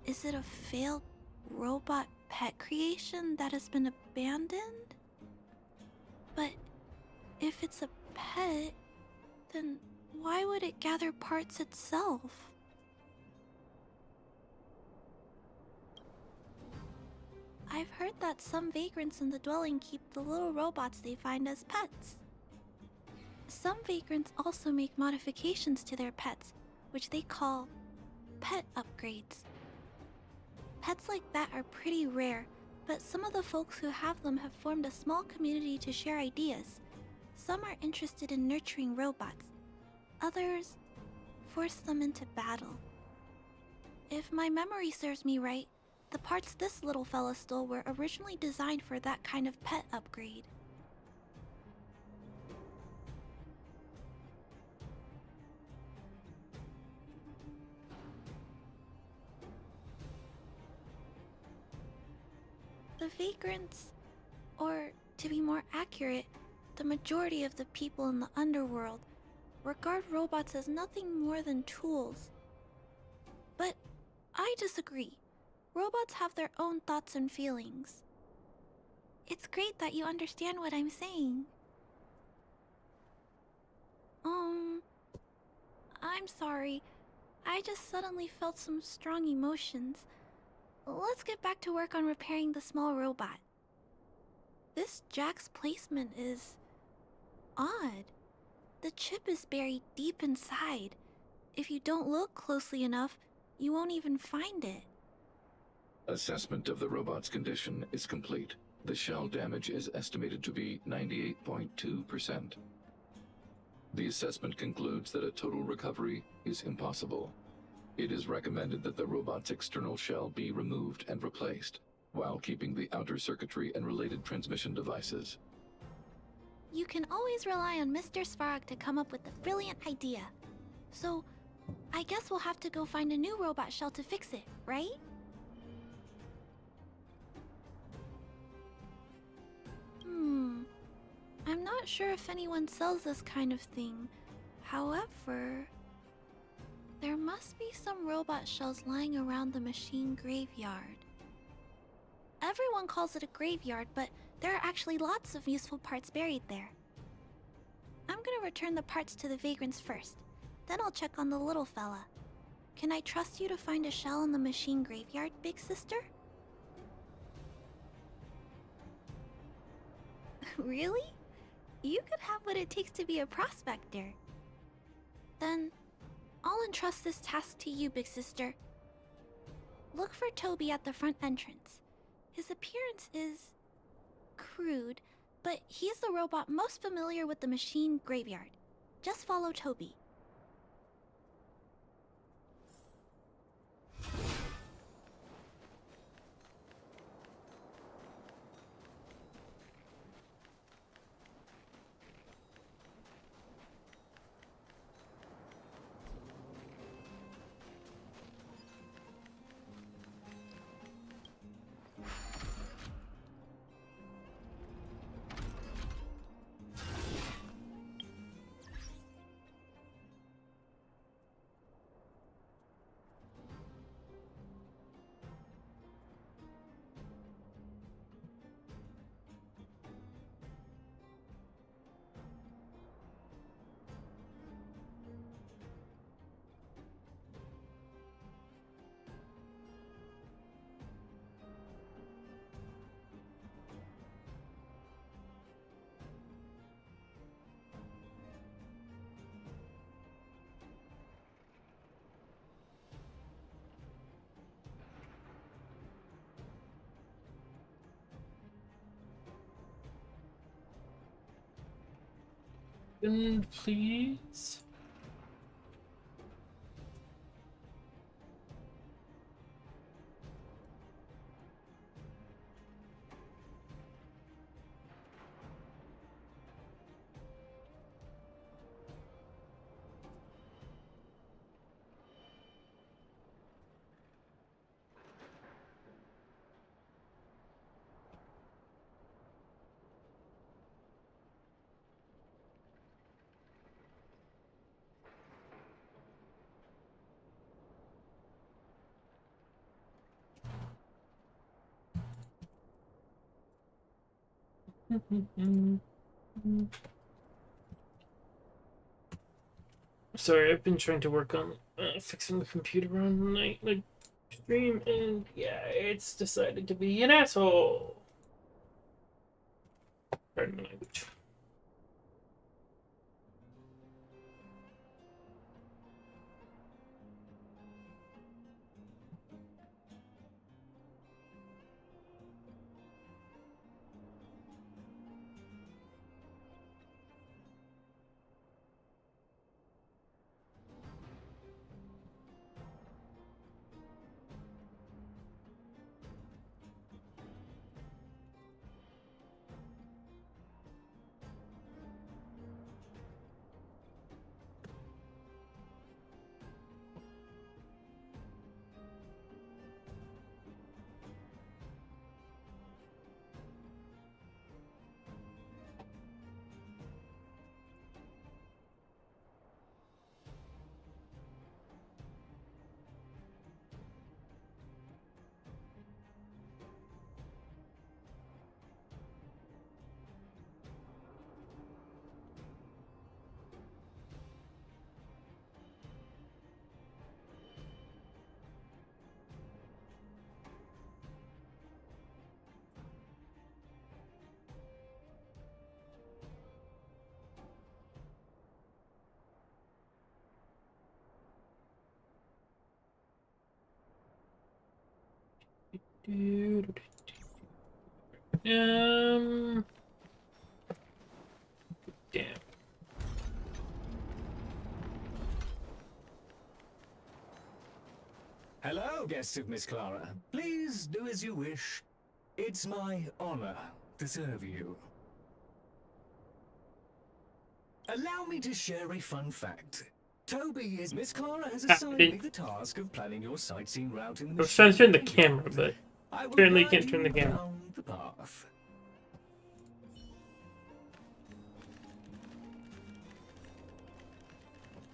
Is it a failed robot pet creation that has been abandoned? But if it's a pet, then why would it gather parts itself? I've heard that some vagrants in the dwelling keep the little robots they find as pets. Some vagrants also make modifications to their pets, which they call pet upgrades. Pets like that are pretty rare, but some of the folks who have them have formed a small community to share ideas. Some are interested in nurturing robots. Others force them into battle. If my memory serves me right, the parts this little fella stole were originally designed for that kind of pet upgrade. The vagrants, or to be more accurate, the majority of the people in the underworld, regard robots as nothing more than tools. But I disagree. Robots have their own thoughts and feelings. It's great that you understand what I'm saying. I'm sorry. I just suddenly felt some strong emotions. Let's get back to work on repairing the small robot. This jack's placement is odd. The chip is buried deep inside. If you don't look closely enough, you won't even find it. Assessment of the robot's condition is complete. The shell damage is estimated to be 98.2%. The assessment concludes that a total recovery is impossible. It is recommended that the robot's external shell be removed and replaced, while keeping the outer circuitry and related transmission devices. You can always rely on Mr. Svarog to come up with a brilliant idea. So, I guess we'll have to go find a new robot shell to fix it, right? I'm not sure if anyone sells this kind of thing. However, there must be some robot shells lying around the machine graveyard. Everyone calls it a graveyard, but there are actually lots of useful parts buried there. I'm gonna return the parts to the vagrants first. Then I'll check on the little fella. Can I trust you to find a shell in the machine graveyard, big sister? Really? You could have what it takes to be a prospector. Then, I'll entrust this task to you, big sister. Look for Toby at the front entrance. His appearance is crude, but he's the robot most familiar with the machine graveyard. Just follow Toby. Please. Sorry, I've been trying to work on fixing the computer on the stream, and yeah, it's decided to be an asshole. Pardon my language. Damn. Hello, guests of Miss Clara. Please do as you wish. It's my honor to serve you. Allow me to share a fun fact. Toby is Miss Clara has assigned me the task of planning your sightseeing route in the I was trying to turn the camera, but apparently you can't turn the camera. down the path.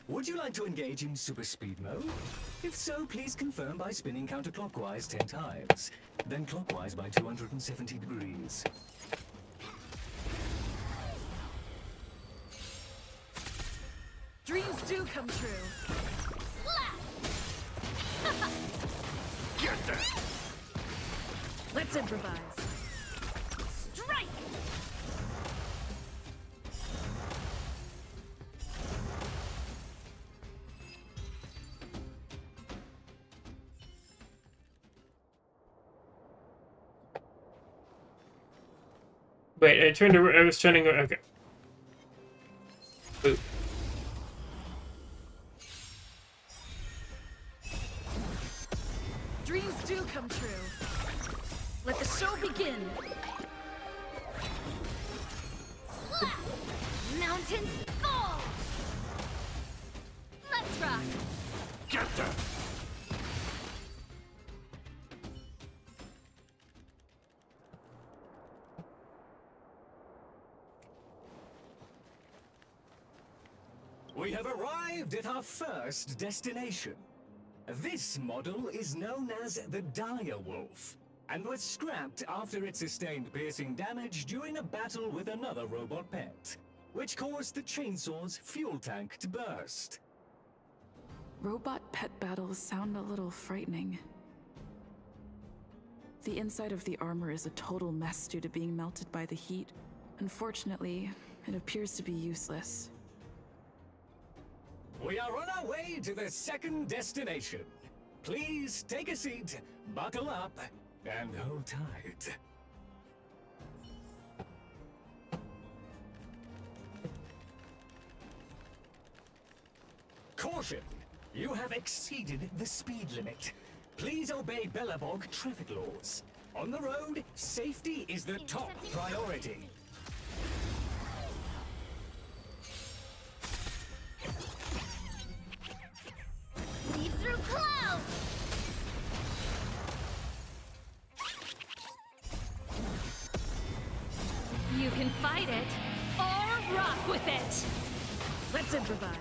Would you like to engage in super speed mode? If so, please confirm by spinning counterclockwise 10 times, then clockwise by 270 degrees. Dreams do come true. Get that! Let's improvise. Strike! Wait, I was trying to... Okay. Boop. Dreams do come true. Let the show begin. Mountains fall! Let's rock! Get them! We have arrived at our first destination. This model is known as the Dire Wolf, and was scrapped after it sustained piercing damage during a battle with another robot pet, which caused the chainsaw's fuel tank to burst. Robot pet battles sound a little frightening. The inside of the armor is a total mess due to being melted by the heat. Unfortunately, it appears to be useless. We are on our way to the second destination. Please take a seat, buckle up, and hold tight. Caution! You have exceeded the speed limit. Please obey Bellabog traffic laws. On the road, safety is the top priority. Leave through clouds! You can fight it, or rock with it! Let's improvise.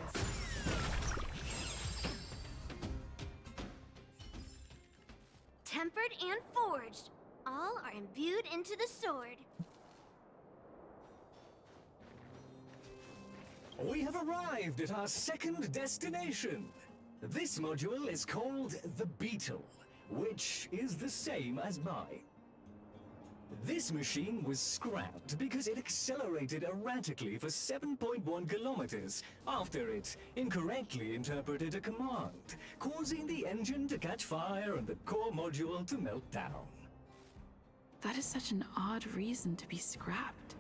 Tempered and forged. All are imbued into the sword. We have arrived at our second destination. This module is called the Beetle, which is the same as mine. This machine was scrapped because it accelerated erratically for 7.1 kilometers after it incorrectly interpreted a command, causing the engine to catch fire and the core module to melt down. That is such an odd reason to be scrapped.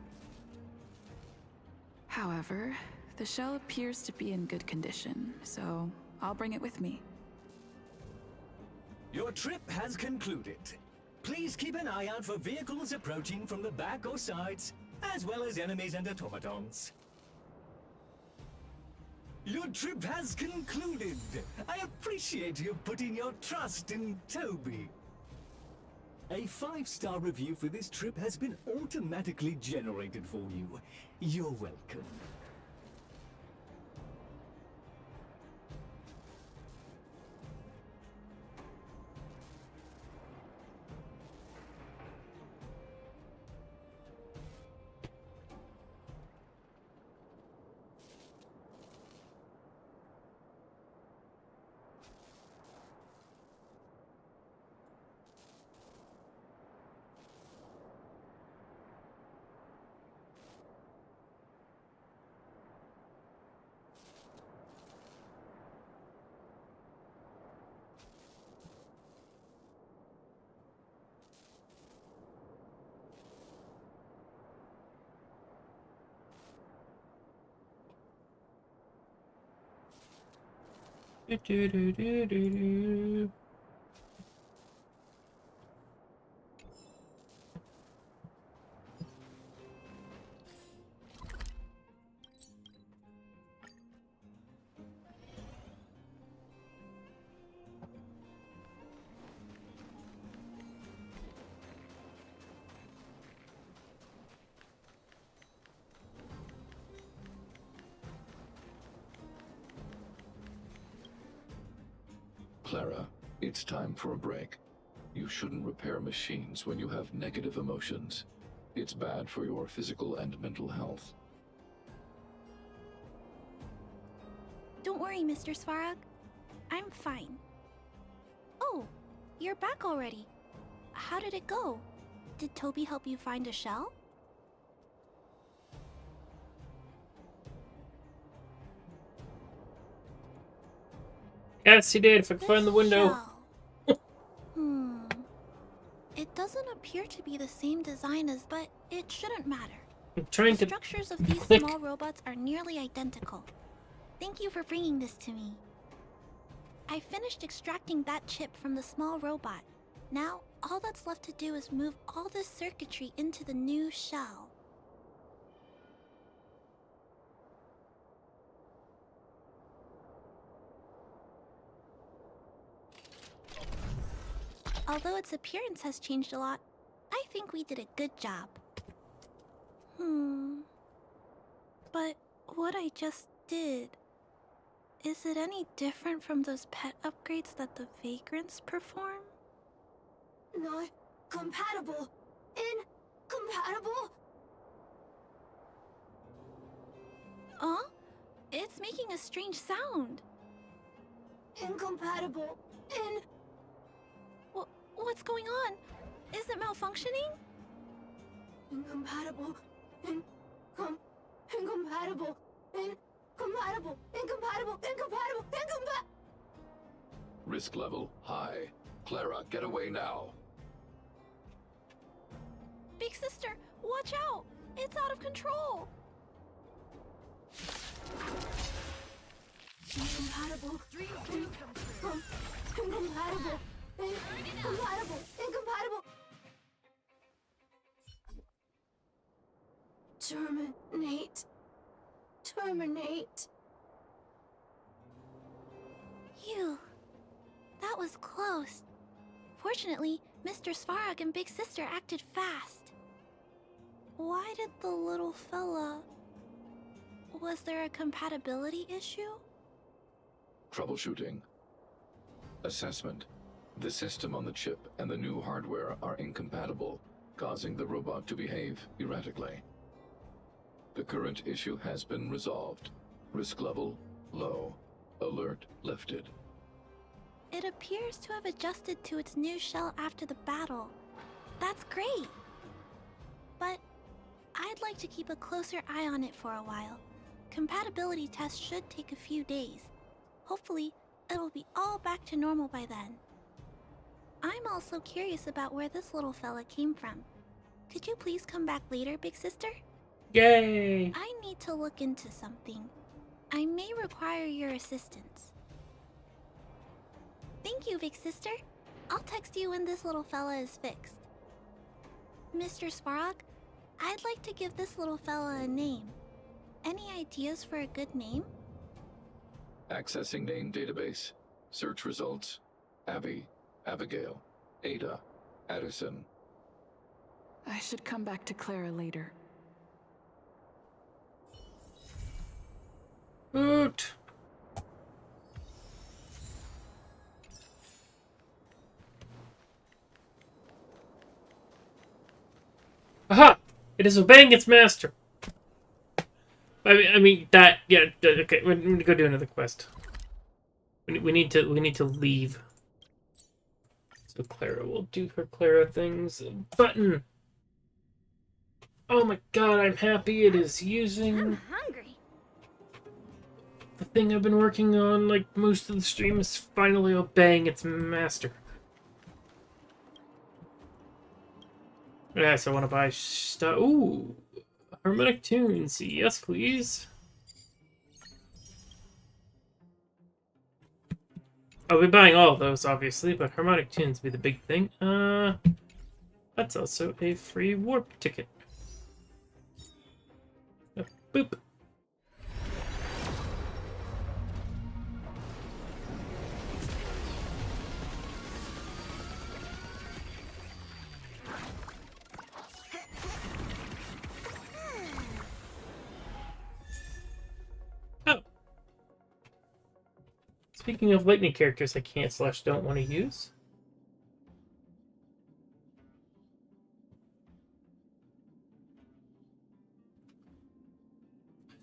However, the shell appears to be in good condition, so I'll bring it with me. Your trip has concluded. Please keep an eye out for vehicles approaching from the back or sides, as well as enemies and automatons. Your trip has concluded. I appreciate you putting your trust in Toby. A 5-star review for this trip has been automatically generated for you. You're welcome. Do-do-do-do-do-do. Clara, it's time for a break. You shouldn't repair machines when you have negative emotions. It's bad for your physical and mental health. Don't worry, Mr. Svarog. I'm fine. Oh, you're back already. How did it go? Did Toby help you find a shell? Yes, he did. If I could find the window. Shell. It doesn't appear to be the same design as, but it shouldn't matter. I'm trying The to structures of these click. small robots are nearly identical. Thank you for bringing this to me. I finished extracting that chip from the small robot. Now, all that's left to do is move all this circuitry into the new shell. Although its appearance has changed a lot, I think we did a good job. But what I just did, is it any different from those pet upgrades that the Vagrants perform? Not compatible. Incompatible. Huh? It's making a strange sound. Incompatible. What's going on? Is it malfunctioning? Incompatible. Incompatible. Risk level high. Clara, get away now. Big sister, watch out! It's out of control! Incompatible. Incompatible. Incompatible. Terminate. Phew. That was close. Fortunately, Mr. Svarog and Big Sister acted fast. Why did the little fella... Was there a compatibility issue? Troubleshooting. Assessment. The system on the chip and the new hardware are incompatible, causing the robot to behave erratically. The current issue has been resolved. Risk level low. Alert lifted. It appears to have adjusted to its new shell after the battle. That's great! But I'd like to keep a closer eye on it for a while. Compatibility tests should take a few days. Hopefully, it'll be all back to normal by then. I'm also curious about where this little fella came from. Could you please come back later, Big Sister? Yay! I need to look into something. I may require your assistance. Thank you, Big Sister. I'll text you when this little fella is fixed. Mr. Svarog, I'd like to give this little fella a name. Any ideas for a good name? Accessing name database. Search results. Abby, Abigail, Ada, Addison. I should come back to Clara later. Oot. Aha! It is obeying its master. I mean that. Yeah. Okay. We're gonna go do another quest. We need to leave. So Clara will do her Clara things. Button. Oh my god! I'm happy it is using. I'm hungry. The thing I've been working on, like most of the stream, is finally obeying its master. Yes, I want to buy stuff. Ooh, harmonic tunes. Yes, please. I'll be buying all of those, obviously, but harmonic tunes be the big thing. That's also a free warp ticket. Boop. Speaking of lightning characters I can't/don't want to use.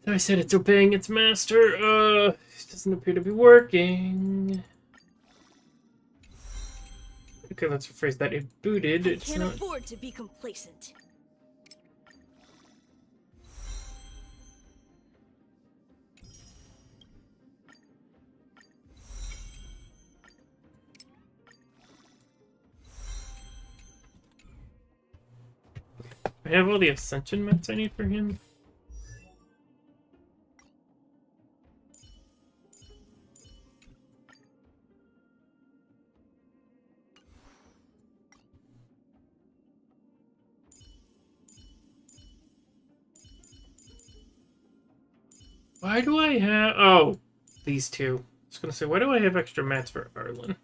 I said it's obeying its master. It doesn't appear to be working. Okay, let's rephrase that. It booted. I It's can't not. afford to be complacent. I have all the ascension mats I need for him. Why do I have... Oh, these two. I was gonna say, why do I have extra mats for Arlen?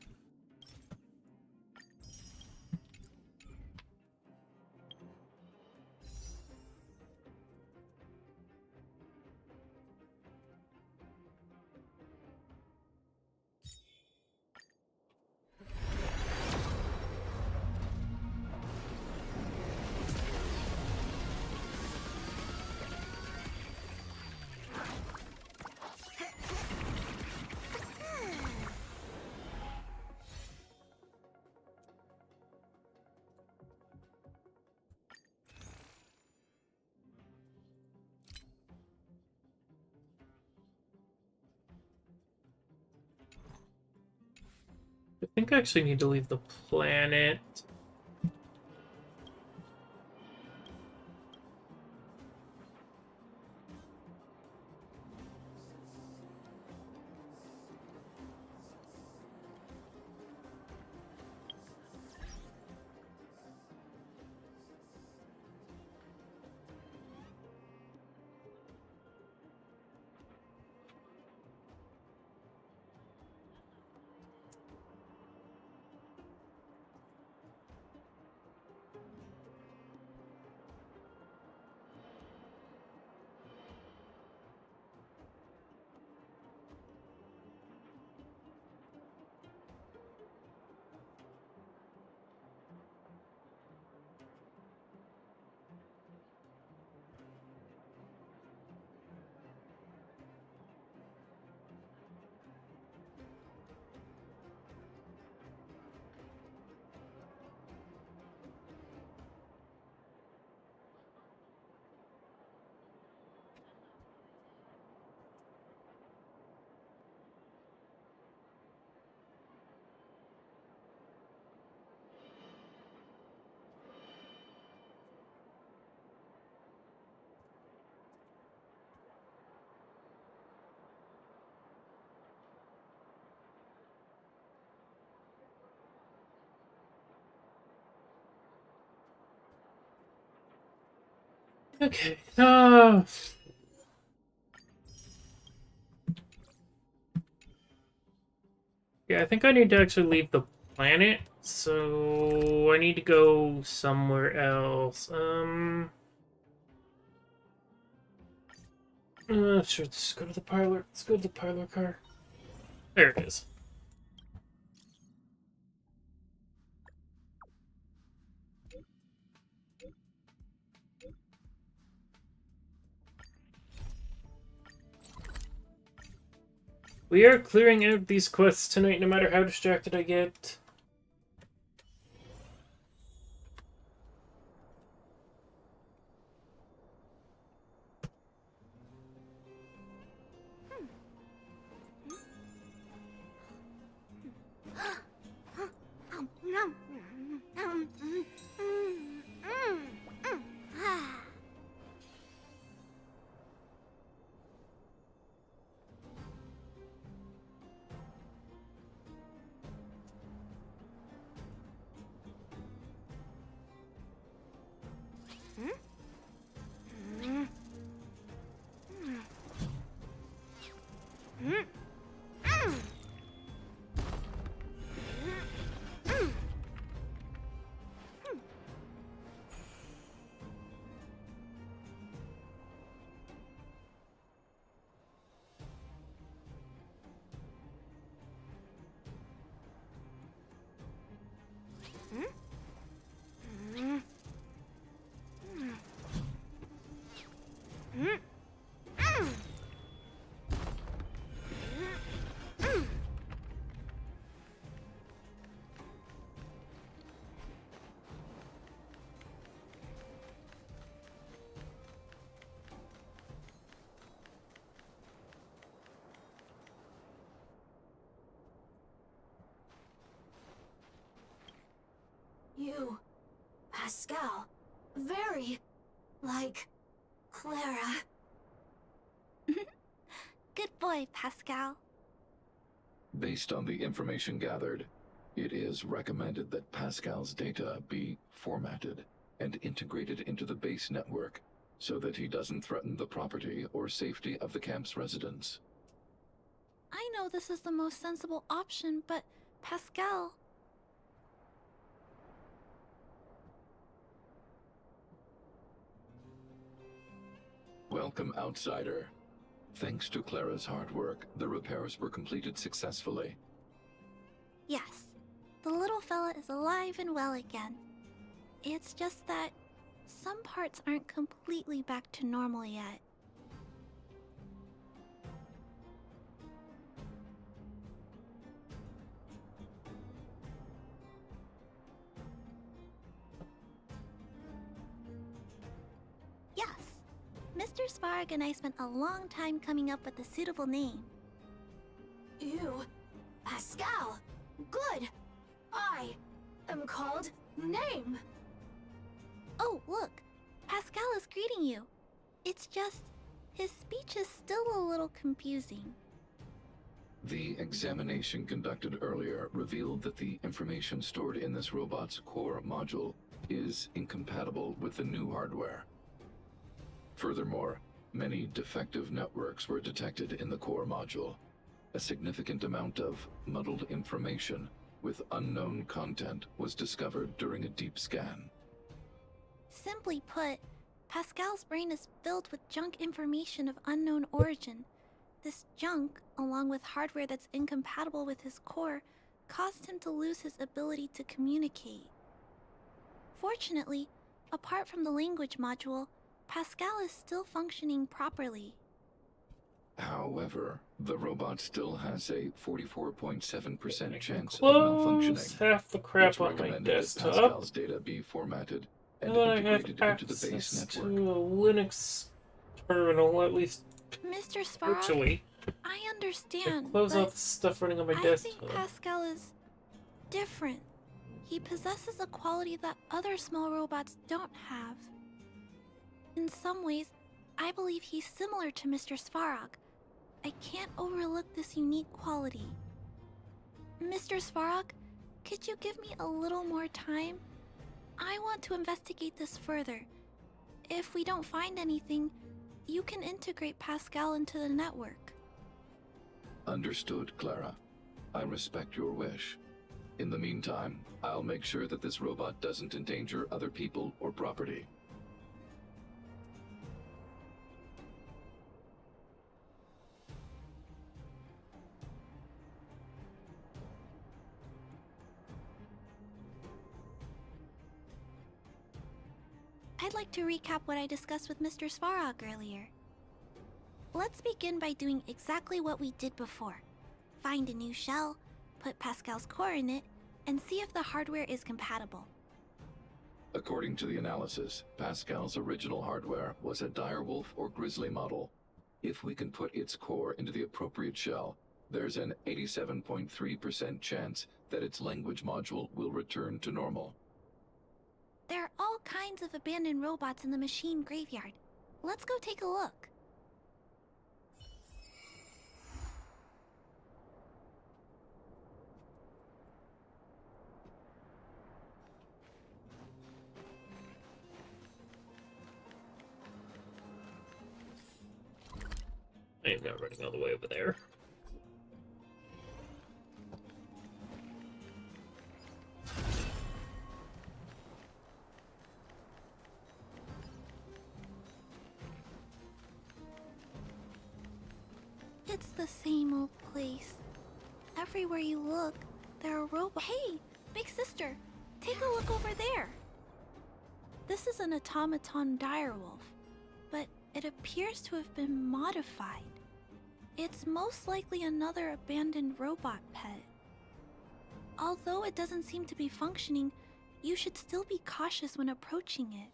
I think I actually need to leave the planet. Okay. Yeah, I think I need to actually leave the planet, so I need to go somewhere else. Sure, let's go to the parlor. Let's go to the parlor car. There it is. We are clearing out these quests tonight, no matter how distracted I get. You, Pascal, very Like Clara. Good boy, Pascal. Based on the information gathered, it is recommended that Pascal's data be formatted and integrated into the base network so that he doesn't threaten the property or safety of the camp's residents. I know this is the most sensible option, but Pascal... Welcome, outsider. Thanks to Clara's hard work, the repairs were completed successfully. Yes, the little fella is alive and well again. It's just that some parts aren't completely back to normal yet. Yes, Mr. Svarg and I spent a long time coming up with a suitable name. Ew. Pascal. Good. I am called Name. Oh, look! Pascal is greeting you. It's just, his speech is still a little confusing. The examination conducted earlier revealed that the information stored in this robot's core module is incompatible with the new hardware. Furthermore, many defective networks were detected in the core module. A significant amount of muddled information with unknown content was discovered during a deep scan. Simply put, Pascal's brain is filled with junk information of unknown origin. This junk, along with hardware that's incompatible with his core, caused him to lose his ability to communicate. Fortunately, apart from the language module, Pascal is still functioning properly. However, the robot still has a 44.7% chance of Close malfunctioning. half the crap It's on my recommended that desktop. Pascal's data be formatted and And then I have integrated into the base access to network. a Linux terminal, at least Mr. Svarog, virtually. I understand, Close but out the stuff running on my I desktop. think Pascal is different. He possesses a quality that other small robots don't have. In some ways, I believe he's similar to Mr. Svarog. I can't overlook this unique quality. Mr. Svarog, could you give me a little more time? I want to investigate this further. If we don't find anything, you can integrate Pascal into the network. Understood, Clara. I respect your wish. In the meantime, I'll make sure that this robot doesn't endanger other people or property. I'd like to recap what I discussed with Mr. Svarog earlier. Let's begin by doing exactly what we did before. Find a new shell, put Pascal's core in it, and see if the hardware is compatible. According to the analysis, Pascal's original hardware was a direwolf or grizzly model. If we can put its core into the appropriate shell, there's an 87.3% chance that its language module will return to normal. There are all kinds of abandoned robots in the machine graveyard. Let's go take a look. I am not running all the way over there. It's the same old place. Everywhere you look, there are robots. Hey, big sister, take a look over there. This is an automaton direwolf, but it appears to have been modified. It's most likely another abandoned robot pet. Although it doesn't seem to be functioning, you should still be cautious when approaching it.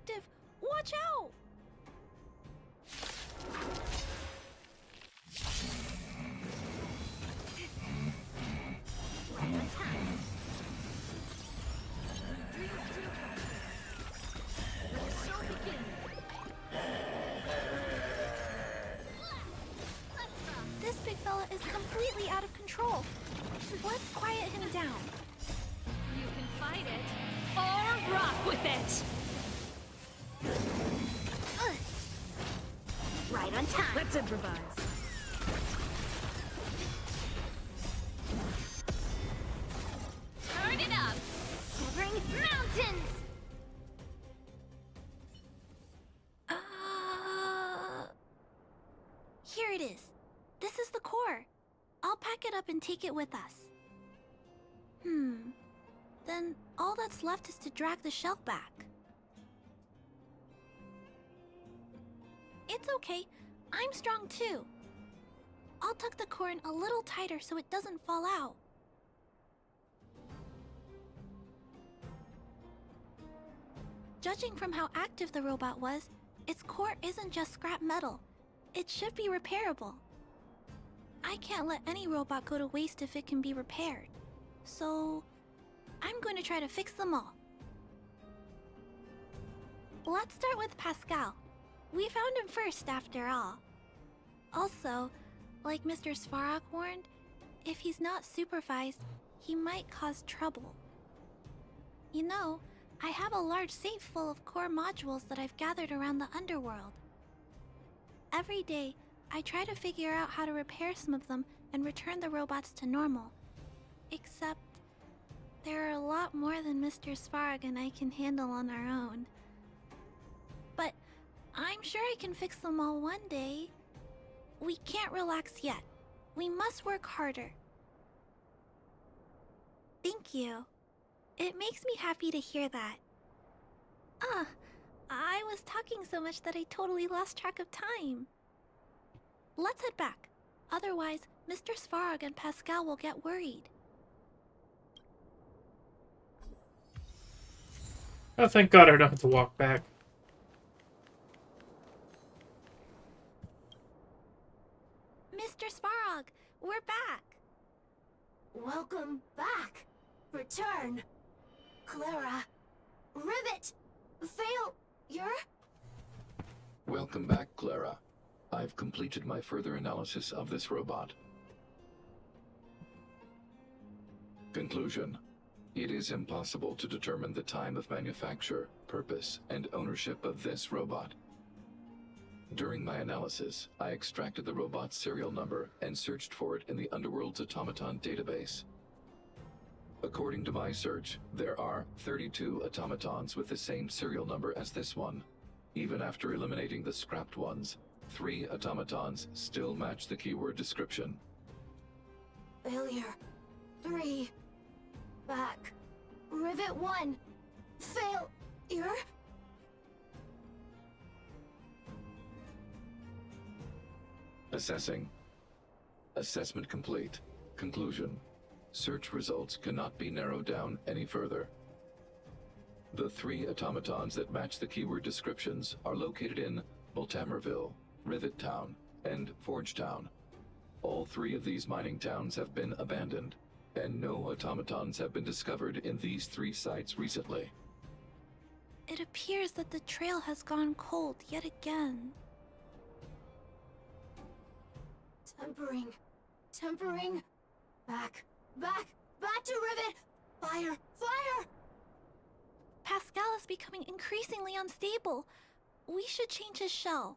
active! Watch out! This big fella is completely out of control. Let's quiet him down. You can fight it, or rock with it! Right on time. Let's improvise. Turn it up. Severing mountains. Here it is. This is the core. I'll pack it up and take it with us. Then all that's left is to drag the shell back. It's okay. I'm strong too. I'll tuck the core in a little tighter so it doesn't fall out. Judging from how active the robot was, its core isn't just scrap metal. It should be repairable. I can't let any robot go to waste if it can be repaired. So, I'm going to try to fix them all. Let's start with Pascal. We found him first, after all. Also, like Mr. Svarog warned, if he's not supervised, he might cause trouble. You know, I have a large safe full of core modules that I've gathered around the underworld. Every day, I try to figure out how to repair some of them and return the robots to normal. Except, there are a lot more than Mr. Svarog and I can handle on our own. But I'm sure I can fix them all one day. We can't relax yet. We must work harder. Thank you. It makes me happy to hear that. I was talking so much that I totally lost track of time. Let's head back. Otherwise, Mr. Svarog and Pascal will get worried. Oh, thank God I don't have to walk back. Mr. Svarog, we're back. Welcome back. Return. Clara. Rivet. Failure. Welcome back, Clara. I've completed my further analysis of this robot. Conclusion. It is impossible to determine the time of manufacture, purpose, and ownership of this robot. During my analysis, I extracted the robot's serial number and searched for it in the Underworld's automaton database. According to my search, there are 32 automatons with the same serial number as this one. Even after eliminating the scrapped ones, 3 automatons still match the keyword description. Failure. 3. Back. Rivet 1. Failure. Assessing. Assessment complete. Conclusion. Search results cannot be narrowed down any further. The 3 automatons that match the keyword descriptions are located in Multamerville, Rivet Town, and Forge Town. All 3 of these mining towns have been abandoned, and no automatons have been discovered in these 3 sites recently. It appears that the trail has gone cold yet again. Tempering. Tempering. Back. Back. Back to Rivet. Fire. Fire. Pascal is becoming increasingly unstable. We should change his shell.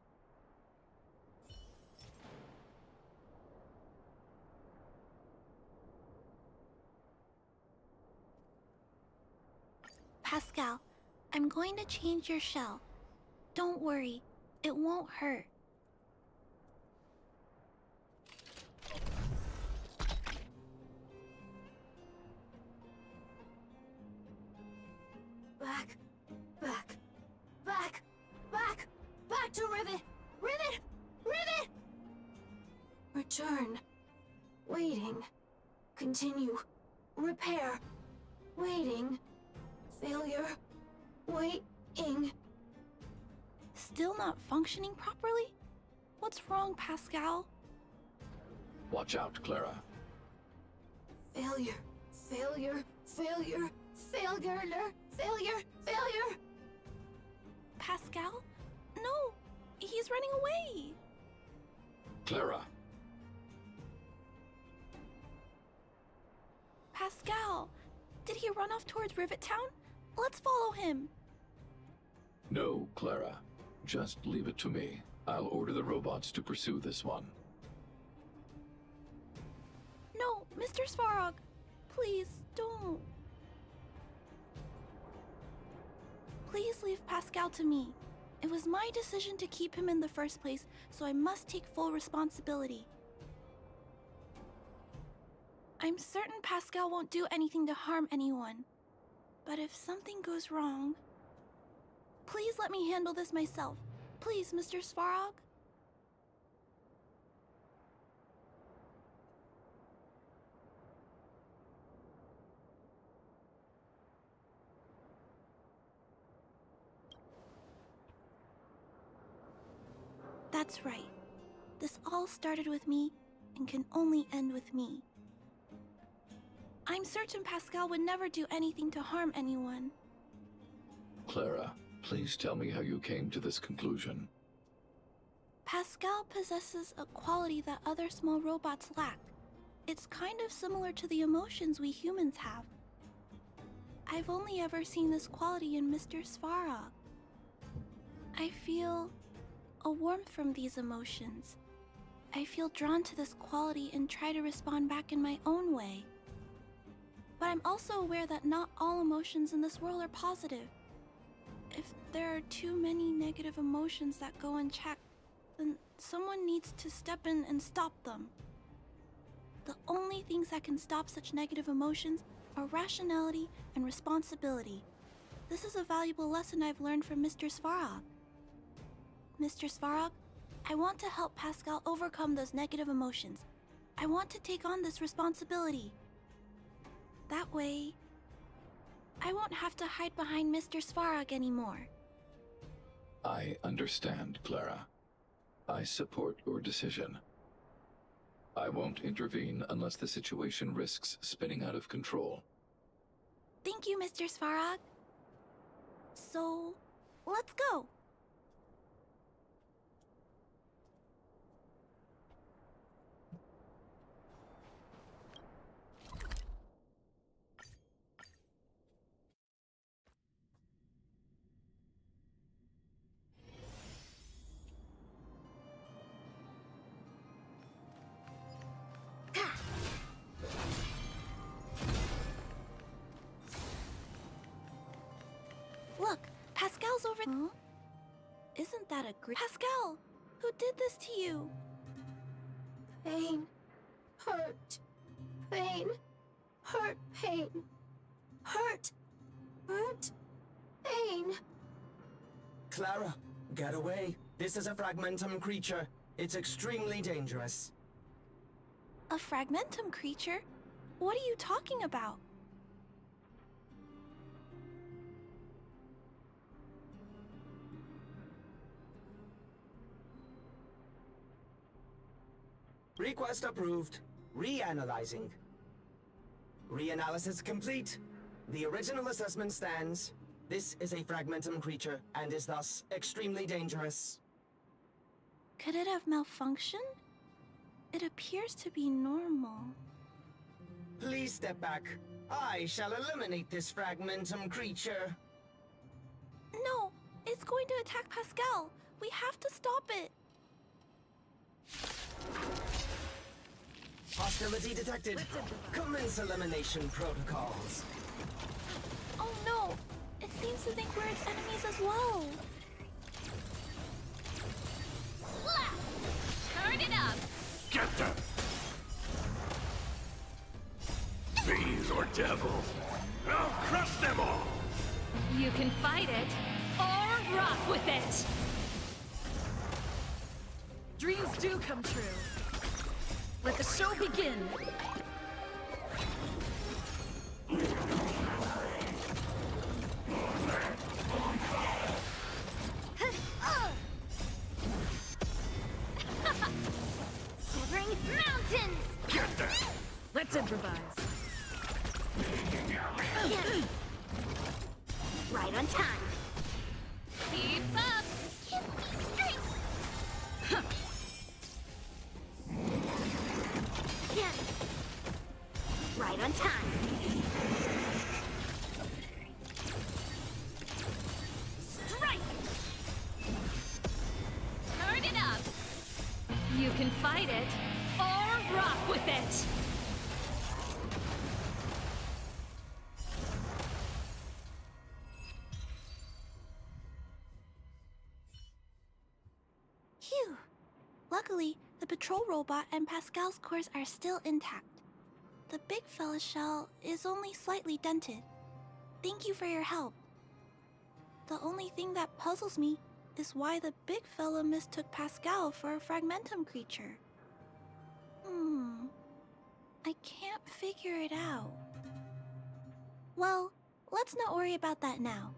Pascal, I'm going to change your shell. Don't worry, it won't hurt. Back. Back. Back. Back. Back to Rivet. Rivet. Rivet. Return. Waiting. Continue. Repair. Waiting. Failure. Waiting. Still not functioning properly? What's wrong, Pascal? Watch out, Clara. Failure. Failure. Failure. Failure. Failure. Failure. Pascal? No! He's running away! Clara! Pascal! Did he run off towards Rivet Town? Let's follow him! No, Clara. Just leave it to me. I'll order the robots to pursue this one. No, Mr. Svarog! Please, don't. Please leave Pascal to me. It was my decision to keep him in the first place, so I must take full responsibility. I'm certain Pascal won't do anything to harm anyone. But if something goes wrong... Please let me handle this myself. Please, Mr. Svarog? That's right. This all started with me, and can only end with me. I'm certain Pascal would never do anything to harm anyone. Clara, please tell me how you came to this conclusion. Pascal possesses a quality that other small robots lack. It's kind of similar to the emotions we humans have. I've only ever seen this quality in Mr. Svarog. I feel a warmth from these emotions. I feel drawn to this quality and try to respond back in my own way. But I'm also aware that not all emotions in this world are positive. If there are too many negative emotions that go unchecked, then someone needs to step in and stop them. The only things that can stop such negative emotions are rationality and responsibility. This is a valuable lesson I've learned from Mr. Svarog. Mr. Svarog, I want to help Pascal overcome those negative emotions. I want to take on this responsibility. That way, I won't have to hide behind Mr. Svarog anymore. I understand, Clara. I support your decision. I won't intervene unless the situation risks spinning out of control. Thank you, Mr. Svarog. So, let's go. Look, Pascal's over... Huh? Isn't that a great... Pascal! Who did this to you? Pain. Hurt. Pain. Hurt. Pain. Hurt. Hurt. Pain. Clara, get away. This is a fragmentum creature. It's extremely dangerous. A fragmentum creature? What are you talking about? Request approved. Reanalyzing. Reanalysis complete. The original assessment stands. This is a fragmentum creature and is thus extremely dangerous. Could it have malfunctioned? It appears to be normal. Please step back. I shall eliminate this fragmentum creature. No, it's going to attack Pascal. We have to stop it. Hostility detected. Commence elimination protocols. Oh no! It seems to think we're its enemies as well. Turn it up! Get them! Fiends or devils, I'll crush them all! You can fight it, or rock with it! Dreams do come true. Let the show begin! Right on time. Strike! Turn it up! You can fight it, or rock with it! Phew! Luckily, the patrol robot and Pascal's cores are still intact. The big fella's shell is only slightly dented. Thank you for your help. The only thing that puzzles me is why the big fella mistook Pascal for a fragmentum creature. I can't figure it out. Well, let's not worry about that now.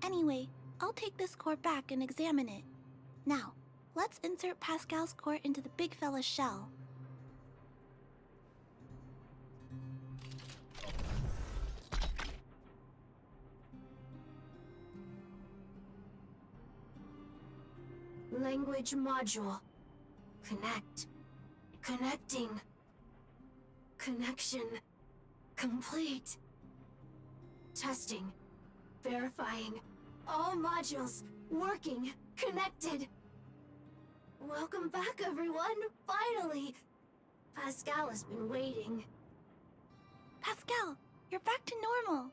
Anyway, I'll take this core back and examine it. Now, let's insert Pascal's core into the big fella's shell. Language module. Connect. Connecting. Connection. Complete. Testing. Verifying. All modules working. Connected. Welcome back, everyone. Finally. Pascal has been waiting. Pascal, you're back to normal.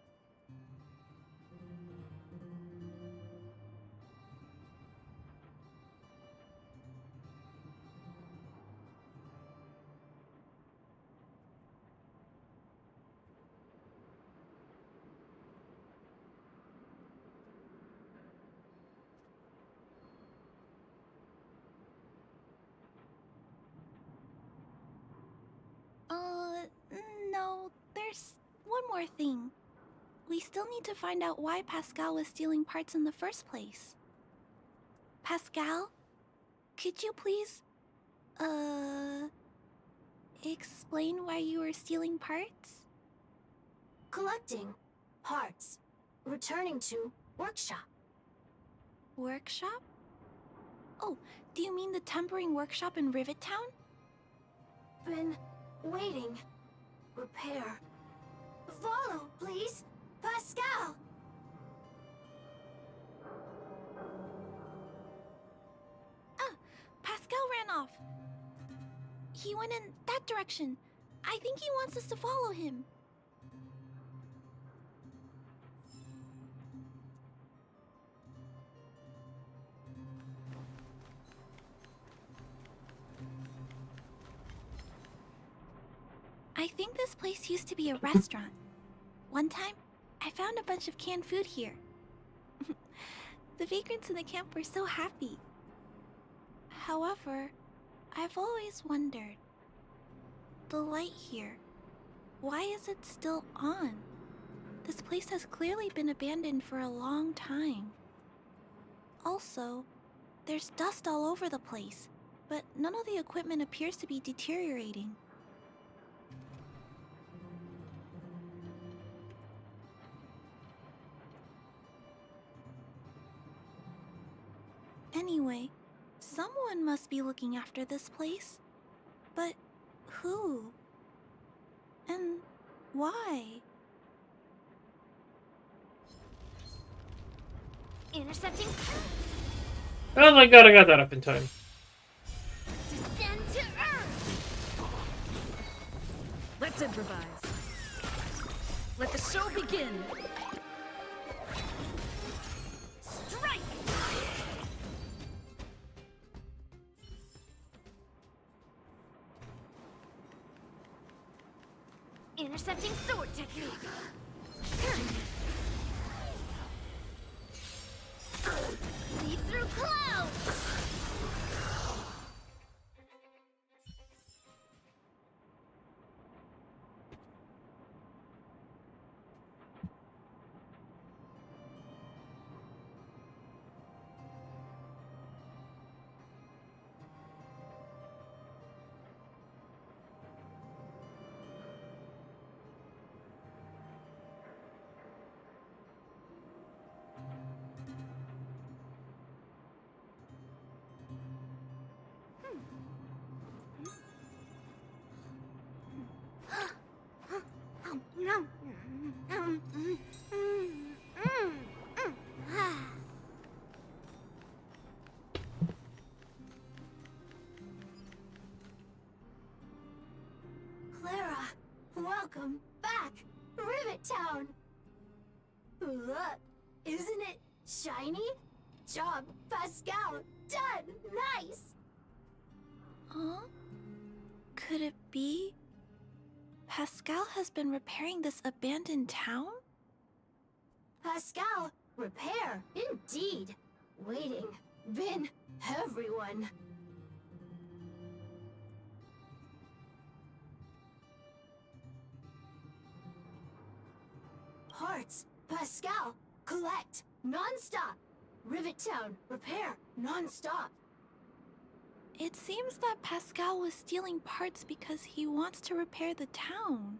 No, there's one more thing. We still need to find out why Pascal was stealing parts in the first place. Pascal, could you please, explain why you were stealing parts? Collecting. Parts. Returning to workshop. Workshop? Oh, do you mean the tempering workshop in Rivet Town? Been waiting. Repair. Follow, please. Pascal! Pascal ran off. He went in that direction. I think he wants us to follow him. I think this place used to be a restaurant. One time, I found a bunch of canned food here. The vagrants in the camp were so happy. However, I've always wondered, the light here, why is it still on? This place has clearly been abandoned for a long time. Also, there's dust all over the place, but none of the equipment appears to be deteriorating. Anyway, someone must be looking after this place. But who? And why? Intercepting. Oh my god, I got that up in time. Descend to Earth. Let's improvise. Let the show begin. Strike. Intercepting sword technique. Lead through clouds. Welcome back, Rivet Town! Look, isn't it shiny? Job, Pascal, done! Nice! Huh? Could it be Pascal has been repairing this abandoned town? Pascal, repair, indeed. Waiting, been everyone. Parts, Pascal, collect, non-stop. Rivet Town, repair, non-stop. It seems that Pascal was stealing parts because he wants to repair the town.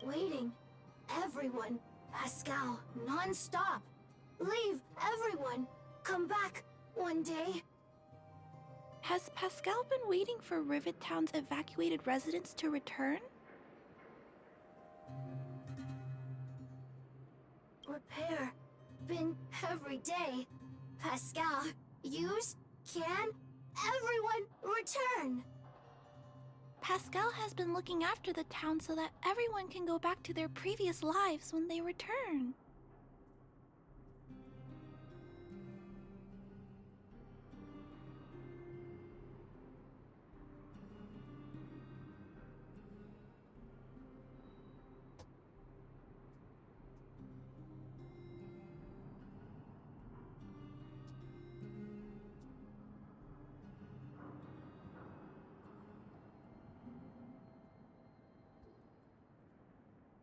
Waiting, everyone, Pascal, non-stop. Leave, everyone. Come back one day. Has Pascal been waiting for Rivet Town's evacuated residents to return? Repair, been every day. Pascal, use, can, everyone return. Pascal has been looking after the town so that everyone can go back to their previous lives when they return.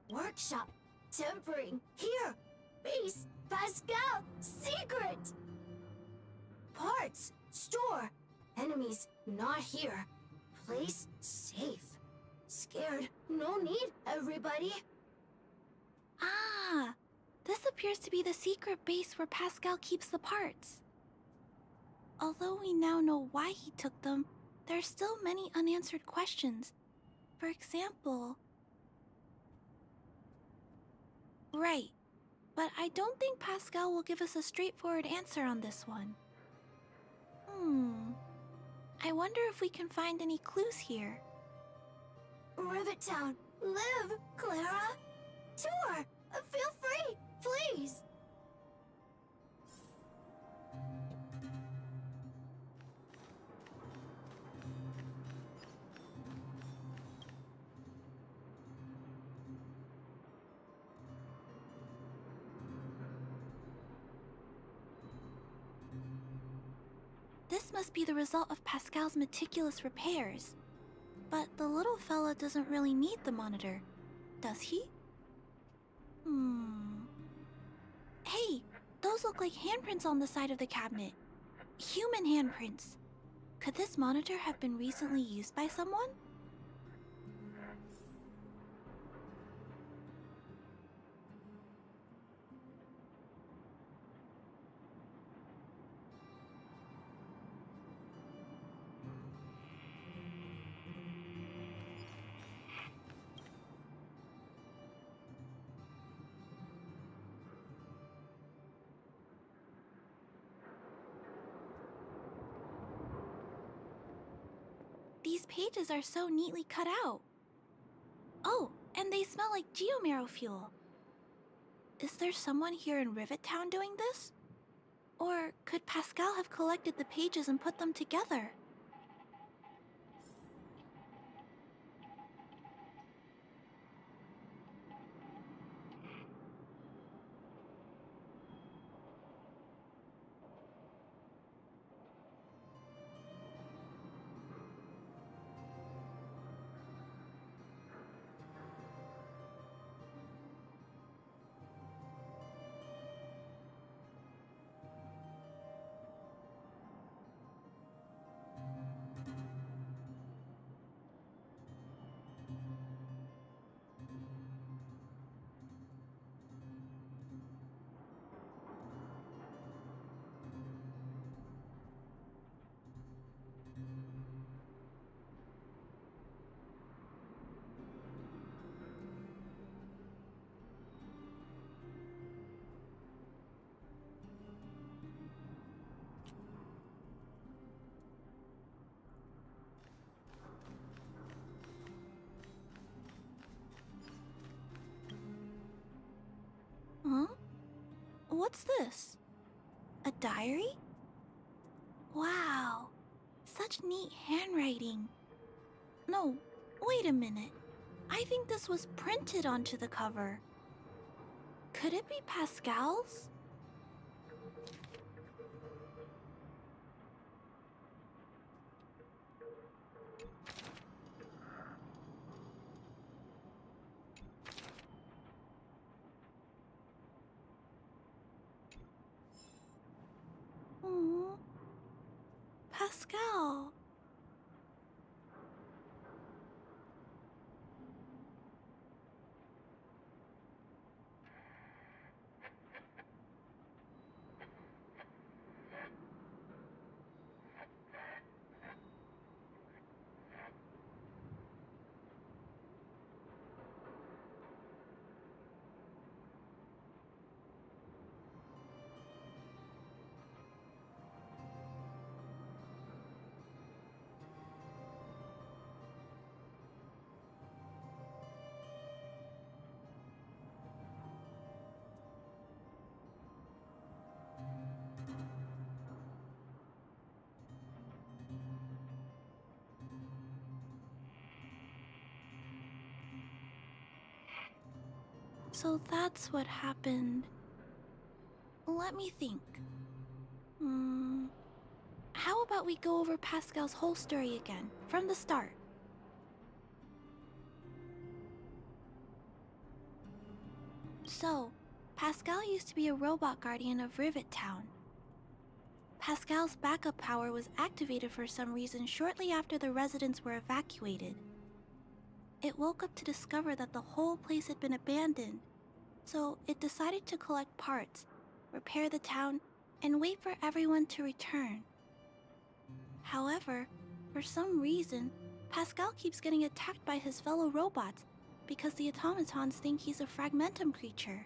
Workshop, tempering, here. Base, Pascal, secret. Parts, store. Enemies, not here. Place, safe. Scared, no need, everybody. Ah, this appears to be the secret base where Pascal keeps the parts. Although we now know why he took them, there are still many unanswered questions. For example... Right, but I don't think Pascal will give us a straightforward answer on this one. I wonder if we can find any clues here. Rivet Town, live, Clara. Tour, feel free, please. This must be the result of Pascal's meticulous repairs. But the little fella doesn't really need the monitor, does he? Hey, those look like handprints on the side of the cabinet. Human handprints. Could this monitor have been recently used by someone? These pages are so neatly cut out. Oh, and they smell like geomarrow fuel. Is there someone here in Rivet Town doing this? Or could Pascal have collected the pages and put them together? What's this? A diary? Wow. Such neat handwriting. No, wait a minute. I think this was printed onto the cover. Could it be Pascal's? Aww. Pascal. So that's what happened. Let me think. How about we go over Pascal's whole story again, from the start? So, Pascal used to be a robot guardian of Rivet Town. Pascal's backup power was activated for some reason shortly after the residents were evacuated. It woke up to discover that the whole place had been abandoned, so it decided to collect parts, repair the town, and wait for everyone to return. However, for some reason, Pascal keeps getting attacked by his fellow robots because the automatons think he's a fragmentum creature.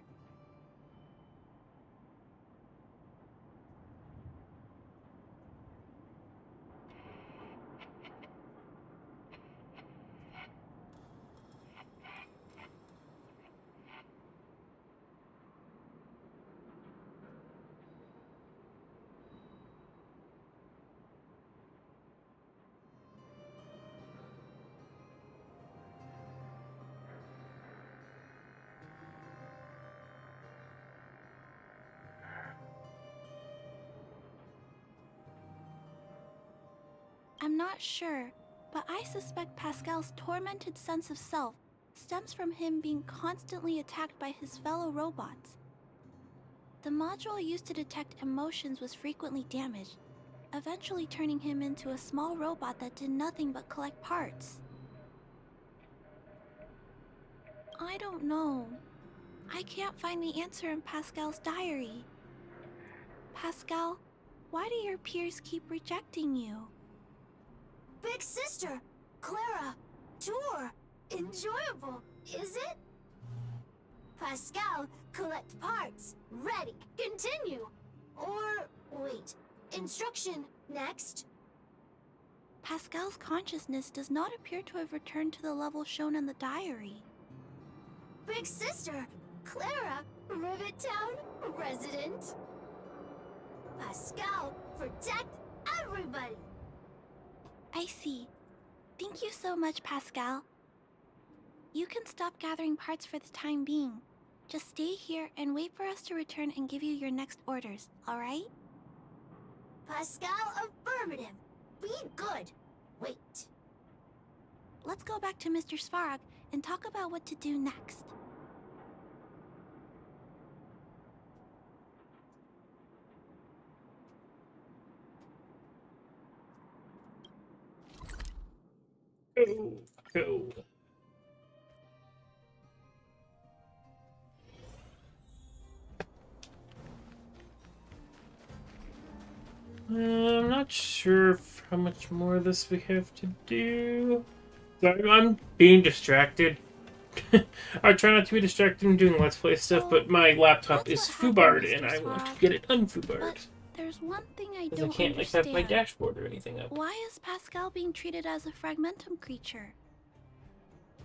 I'm not sure, but I suspect Pascal's tormented sense of self stems from him being constantly attacked by his fellow robots. The module used to detect emotions was frequently damaged, eventually turning him into a small robot that did nothing but collect parts. I don't know. I can't find the answer in Pascal's diary. Pascal, why do your peers keep rejecting you? Big sister, Clara, tour, enjoyable, is it? Pascal, collect parts, ready, continue. Or, wait, instruction, next. Pascal's consciousness does not appear to have returned to the level shown in the diary. Big sister, Clara, Rivet Town, resident. Pascal, protect everybody. I see. Thank you so much, Pascal. You can stop gathering parts for the time being. Just stay here and wait for us to return and give you your next orders, alright? Pascal, affirmative. Be good. Wait. Let's go back to Mr. Svarog and talk about what to do next. Go. I'm not sure how much more of this we have to do. I'm being distracted. I try not to be distracted in doing Let's Play stuff, but my laptop is foobarred, and I want to get it unfoobarred. There's one thing I Because don't I can't understand. have my dashboard or anything up. Why is Pascal being treated as a fragmentum creature?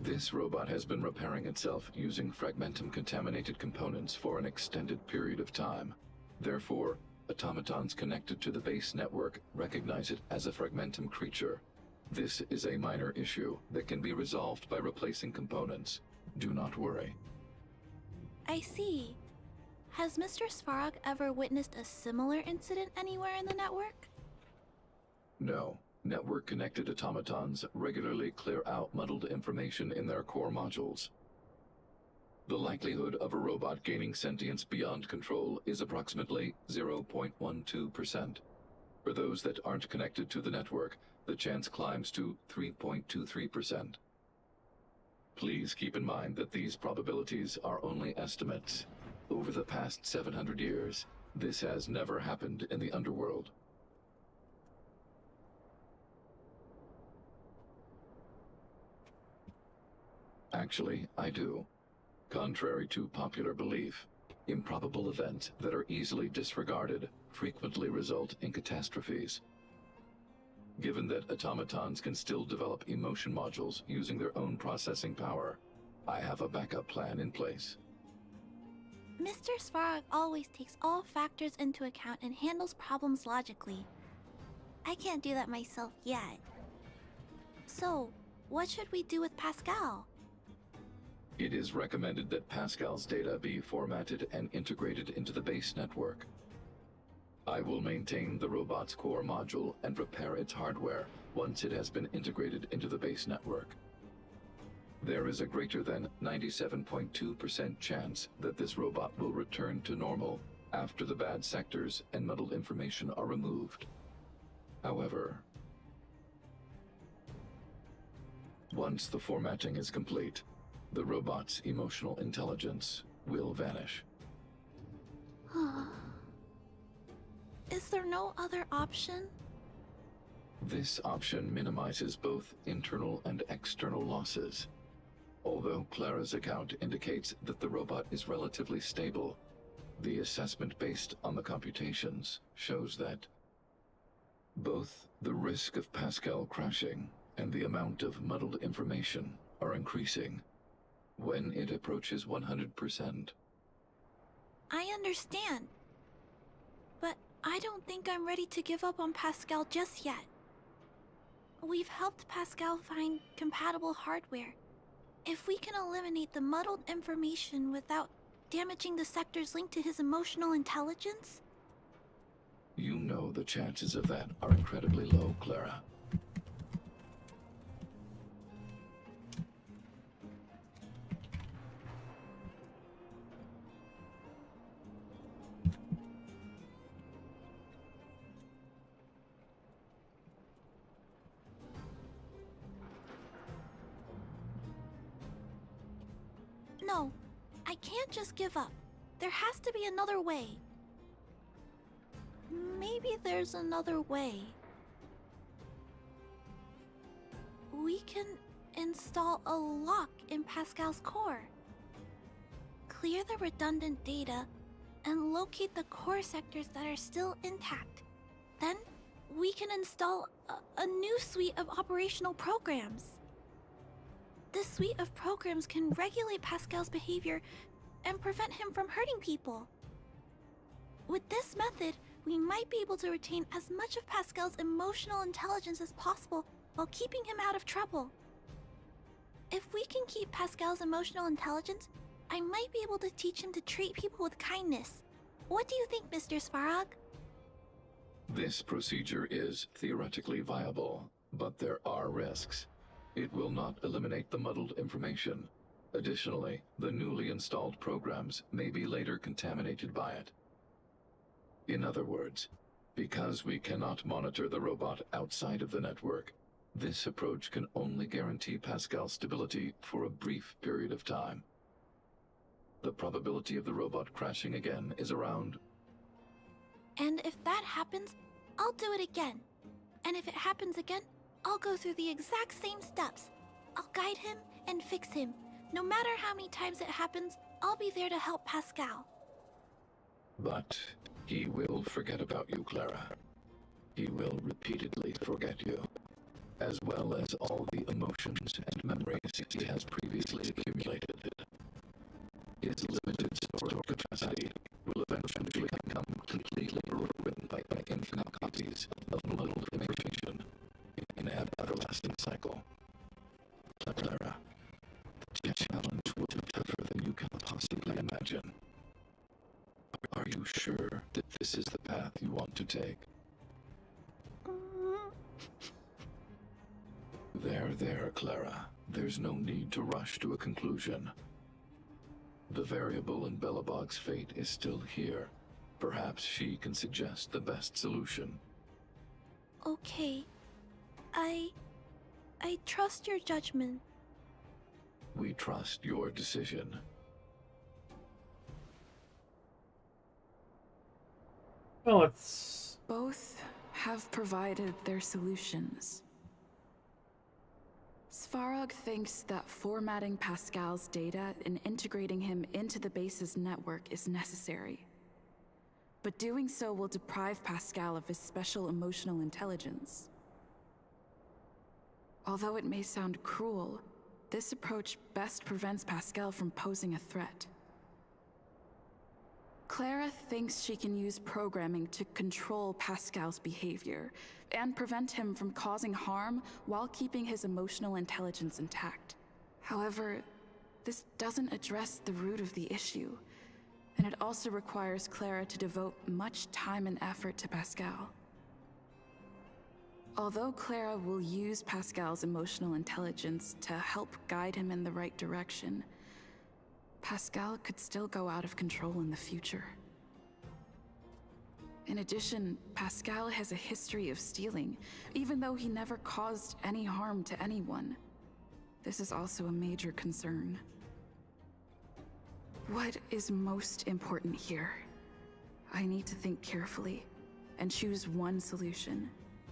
This robot has been repairing itself using fragmentum-contaminated components for an extended period of time. Therefore, automatons connected to the base network recognize it as a fragmentum creature. This is a minor issue that can be resolved by replacing components. Do not worry. I see. Has Mr. Svarog ever witnessed a similar incident anywhere in the network? No. Network-connected automatons regularly clear out muddled information in their core modules. The likelihood of a robot gaining sentience beyond control is approximately 0.12%. For those that aren't connected to the network, the chance climbs to 3.23%. Please keep in mind that these probabilities are only estimates. Over the past 700 years, this has never happened in the underworld. Actually, I do. Contrary to popular belief, improbable events that are easily disregarded frequently result in catastrophes. Given that automatons can still develop emotion modules using their own processing power, I have a backup plan in place. Mr. Svarog always takes all factors into account and handles problems logically. I can't do that myself yet. So, what should we do with Pascal? It is recommended that Pascal's data be formatted and integrated into the base network. I will maintain the robot's core module and repair its hardware once it has been integrated into the base network. There is a greater than 97.2% chance that this robot will return to normal after the bad sectors and muddled information are removed. However, once the formatting is complete, the robot's emotional intelligence will vanish. Is there no other option? This option minimizes both internal and external losses. Although Clara's account indicates that the robot is relatively stable, the assessment based on the computations shows that both the risk of Pascal crashing and the amount of muddled information are increasing when it approaches 100%. I understand. But I don't think I'm ready to give up on Pascal just yet. We've helped Pascal find compatible hardware. If we can eliminate the muddled information without damaging the sectors linked to his emotional intelligence... You know the chances of that are incredibly low, Clara. No, I can't just give up. There has to be another way. Maybe there's another way. We can install a lock in Pascal's core. Clear the redundant data and locate the core sectors that are still intact. Then we can install a new suite of operational programs. This suite of programs can regulate Pascal's behavior and prevent him from hurting people. With this method, we might be able to retain as much of Pascal's emotional intelligence as possible while keeping him out of trouble. If we can keep Pascal's emotional intelligence, I might be able to teach him to treat people with kindness. What do you think, Mr. Svarog? This procedure is theoretically viable, but there are risks. It will not eliminate the muddled information. Additionally, the newly installed programs may be later contaminated by it. In other words, because we cannot monitor the robot outside of the network, this approach can only guarantee Pascal's stability for a brief period of time. The probability of the robot crashing again is around... And if that happens, I'll do it again. And if it happens again, I'll go through the exact same steps. I'll guide him and fix him. No matter how many times it happens, I'll be there to help Pascal. But he will forget about you, Clara. He will repeatedly forget you. as well as all the emotions and memories he has previously accumulated. His limited storage capacity will eventually become completely overwritten by infinite copies of muddled information in an everlasting cycle. Clara, the challenge will be tougher than you can possibly imagine. Are you sure that this is the path you want to take? There, Clara. There's no need to rush to a conclusion. The variable in Belobog's fate is still here. Perhaps she can suggest the best solution. Okay. I trust your judgment. We trust your decision. Well, it's... Both have provided their solutions. Svarog thinks that formatting Pascal's data and integrating him into the base's network is necessary. But doing so will deprive Pascal of his special emotional intelligence. Although it may sound cruel, this approach best prevents Pascal from posing a threat. Clara thinks she can use programming to control Pascal's behavior and prevent him from causing harm while keeping his emotional intelligence intact. However, this doesn't address the root of the issue, and it also requires Clara to devote much time and effort to Pascal. Although Clara will use Pascal's emotional intelligence to help guide him in the right direction, Pascal could still go out of control in the future. In addition, Pascal has a history of stealing, even though he never caused any harm to anyone. This is also a major concern. What is most important here? I need to think carefully and choose one solution,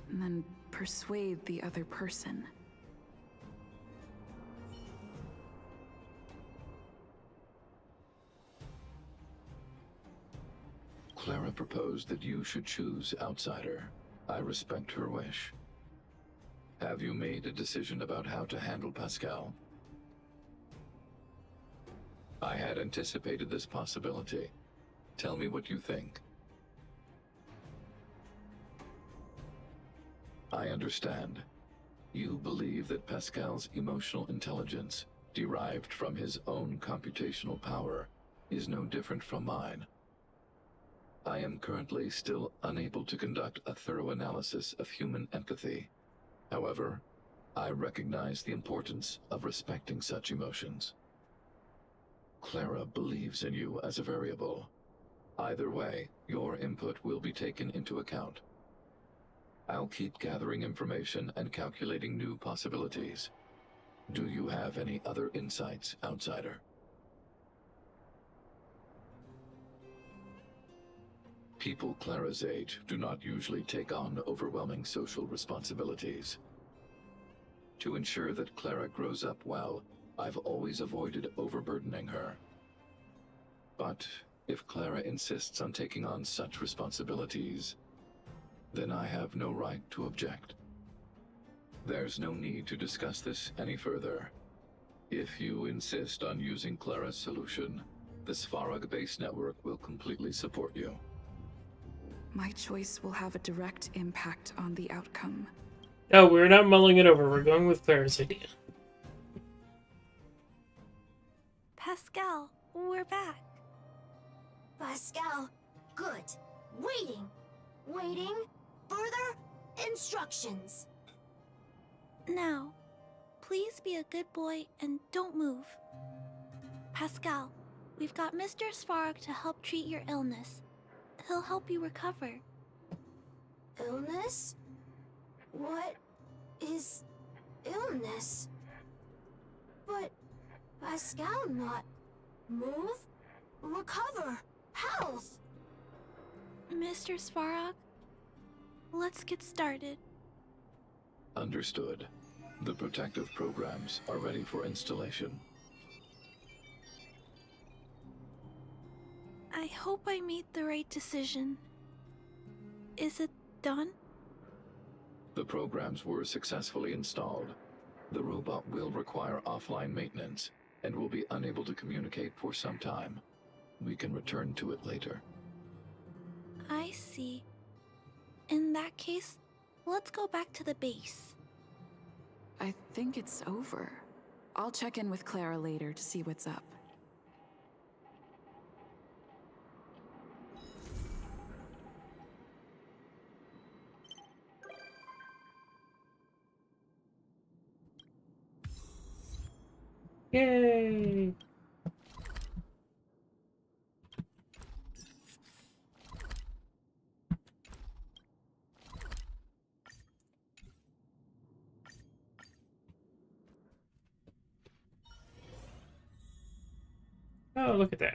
and then persuade the other person. Clara proposed that you should choose Outsider. I respect her wish. Have you made a decision about how to handle Pascal? I had anticipated this possibility. Tell me what you think. I understand. You believe that Pascal's emotional intelligence, derived from his own computational power, is no different from mine. I am currently still unable to conduct a thorough analysis of human empathy. However, I recognize the importance of respecting such emotions. Clara believes in you as a variable. Either way, your input will be taken into account. I'll keep gathering information and calculating new possibilities. Do you have any other insights, Outsider? People Clara's age do not usually take on overwhelming social responsibilities. To ensure that Clara grows up well, I've always avoided overburdening her. But if Clara insists on taking on such responsibilities, then I have no right to object. There's no need to discuss this any further. If you insist on using Clara's solution, the Svarog base network will completely support you. My choice will have a direct impact on the outcome. No, we're not mulling it over. We're going with Clara's idea. Pascal, we're back. Pascal, good. Waiting. Waiting. Further instructions. Now, please be a good boy and don't move. Pascal, we've got Mr. Svarog to help treat your illness. He'll help you recover. Illness? What is illness? But Pascal not move, recover, health. Mr. Svarog, let's get started. Understood. The protective programs are ready for installation. I hope I made the right decision. Is it done? The programs were successfully installed. The robot will require offline maintenance and will be unable to communicate for some time. We can return to it later. I see. In that case, let's go back to the base. I think it's over. I'll check in with Clara later to see what's up. Yay! Oh, look at that.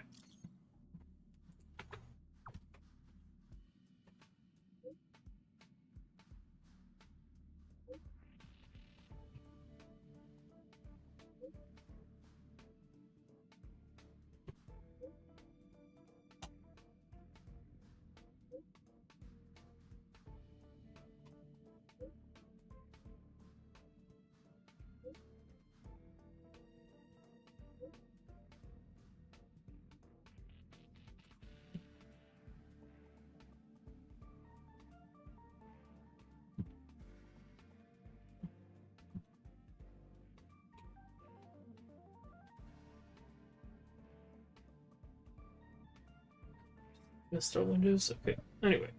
Install Windows. Okay. Anyway.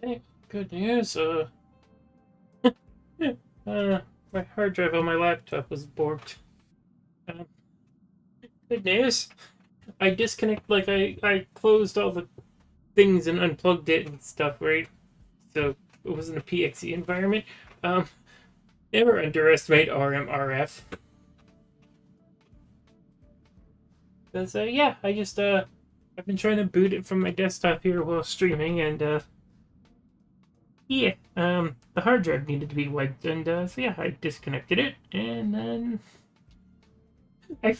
Hey, good news. My hard drive on my laptop was borked. Good news. I I closed all the things and unplugged it and stuff, right? So it wasn't a PXE environment. Never underestimate RMRF. Because, yeah, I've been trying to boot it from my desktop here while streaming, and, yeah, the hard drive needed to be wiped, and, so yeah, I disconnected it, and then I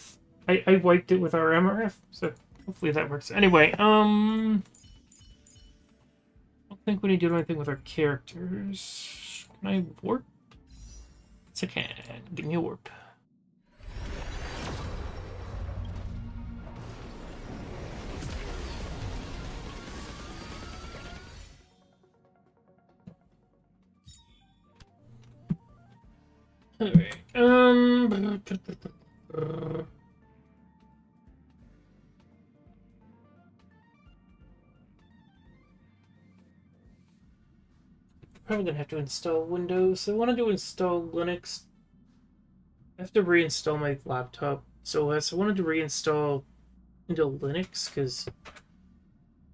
wiped it with RMRF, so hopefully that works. Anyway, I don't think we need to do anything with our characters. Can I warp? Yes, I can. Give me a warp. Alright, probably gonna have to install Windows. I wanted to install Linux. I have to reinstall my laptop. So I wanted to reinstall into Linux, because,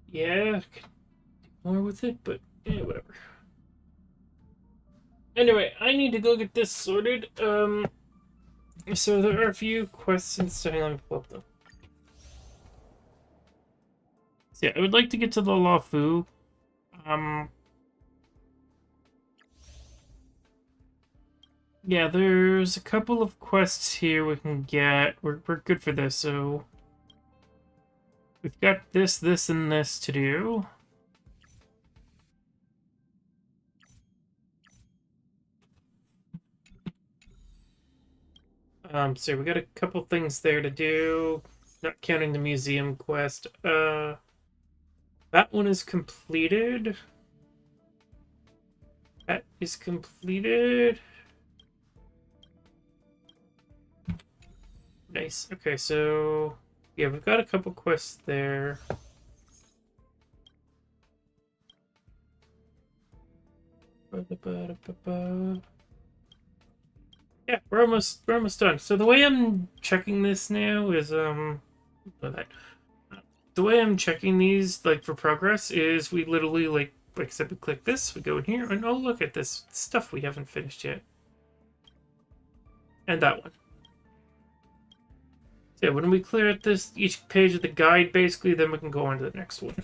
yeah, I could do more with it, but yeah, whatever. Anyway, I need to go get this sorted. So there are a few questions, so hang on, let me pull up them. So yeah, I would like to get to the Lafu. Yeah, there's a couple of quests here we can get. We're good for this, so we've got this, and this to do. So we got a couple things there to do, not counting the museum quest. That one is completed. That is completed. Nice. Okay, so yeah, we've got a couple quests there. Yeah, we're almost done. So the way I'm checking this now is the way I'm checking these, like, for progress is we literally, like I said, we click this, we go in here, and oh, look at this stuff we haven't finished yet. And that one. So yeah, when we clear out this each page of the guide, basically, then we can go on to the next one.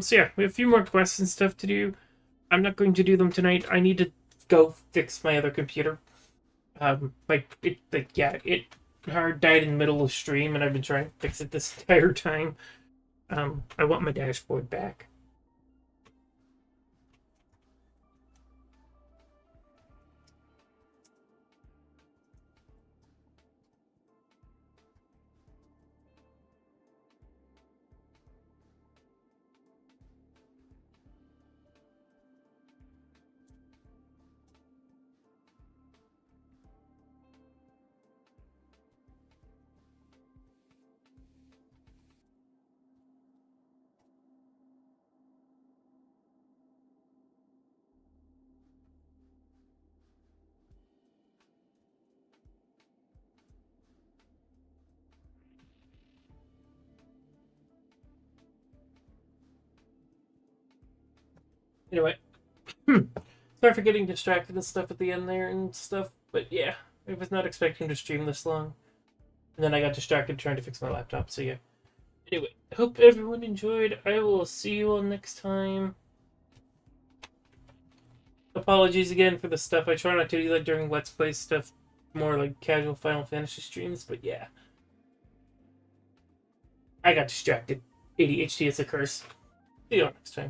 So yeah, we have a few more quests and stuff to do. I'm not going to do them tonight. I need to go fix my other computer. It hard died in the middle of stream, and I've been trying to fix it this entire time. I want my dashboard back. Anyway, sorry for getting distracted and stuff at the end there and stuff, but yeah, I was not expecting to stream this long. And then I got distracted trying to fix my laptop, so yeah. Anyway, hope everyone enjoyed. I will see you all next time. Apologies again for the stuff. I try not to do that during Let's Play stuff, more like casual Final Fantasy streams, but yeah. I got distracted. ADHD is a curse. See you all next time.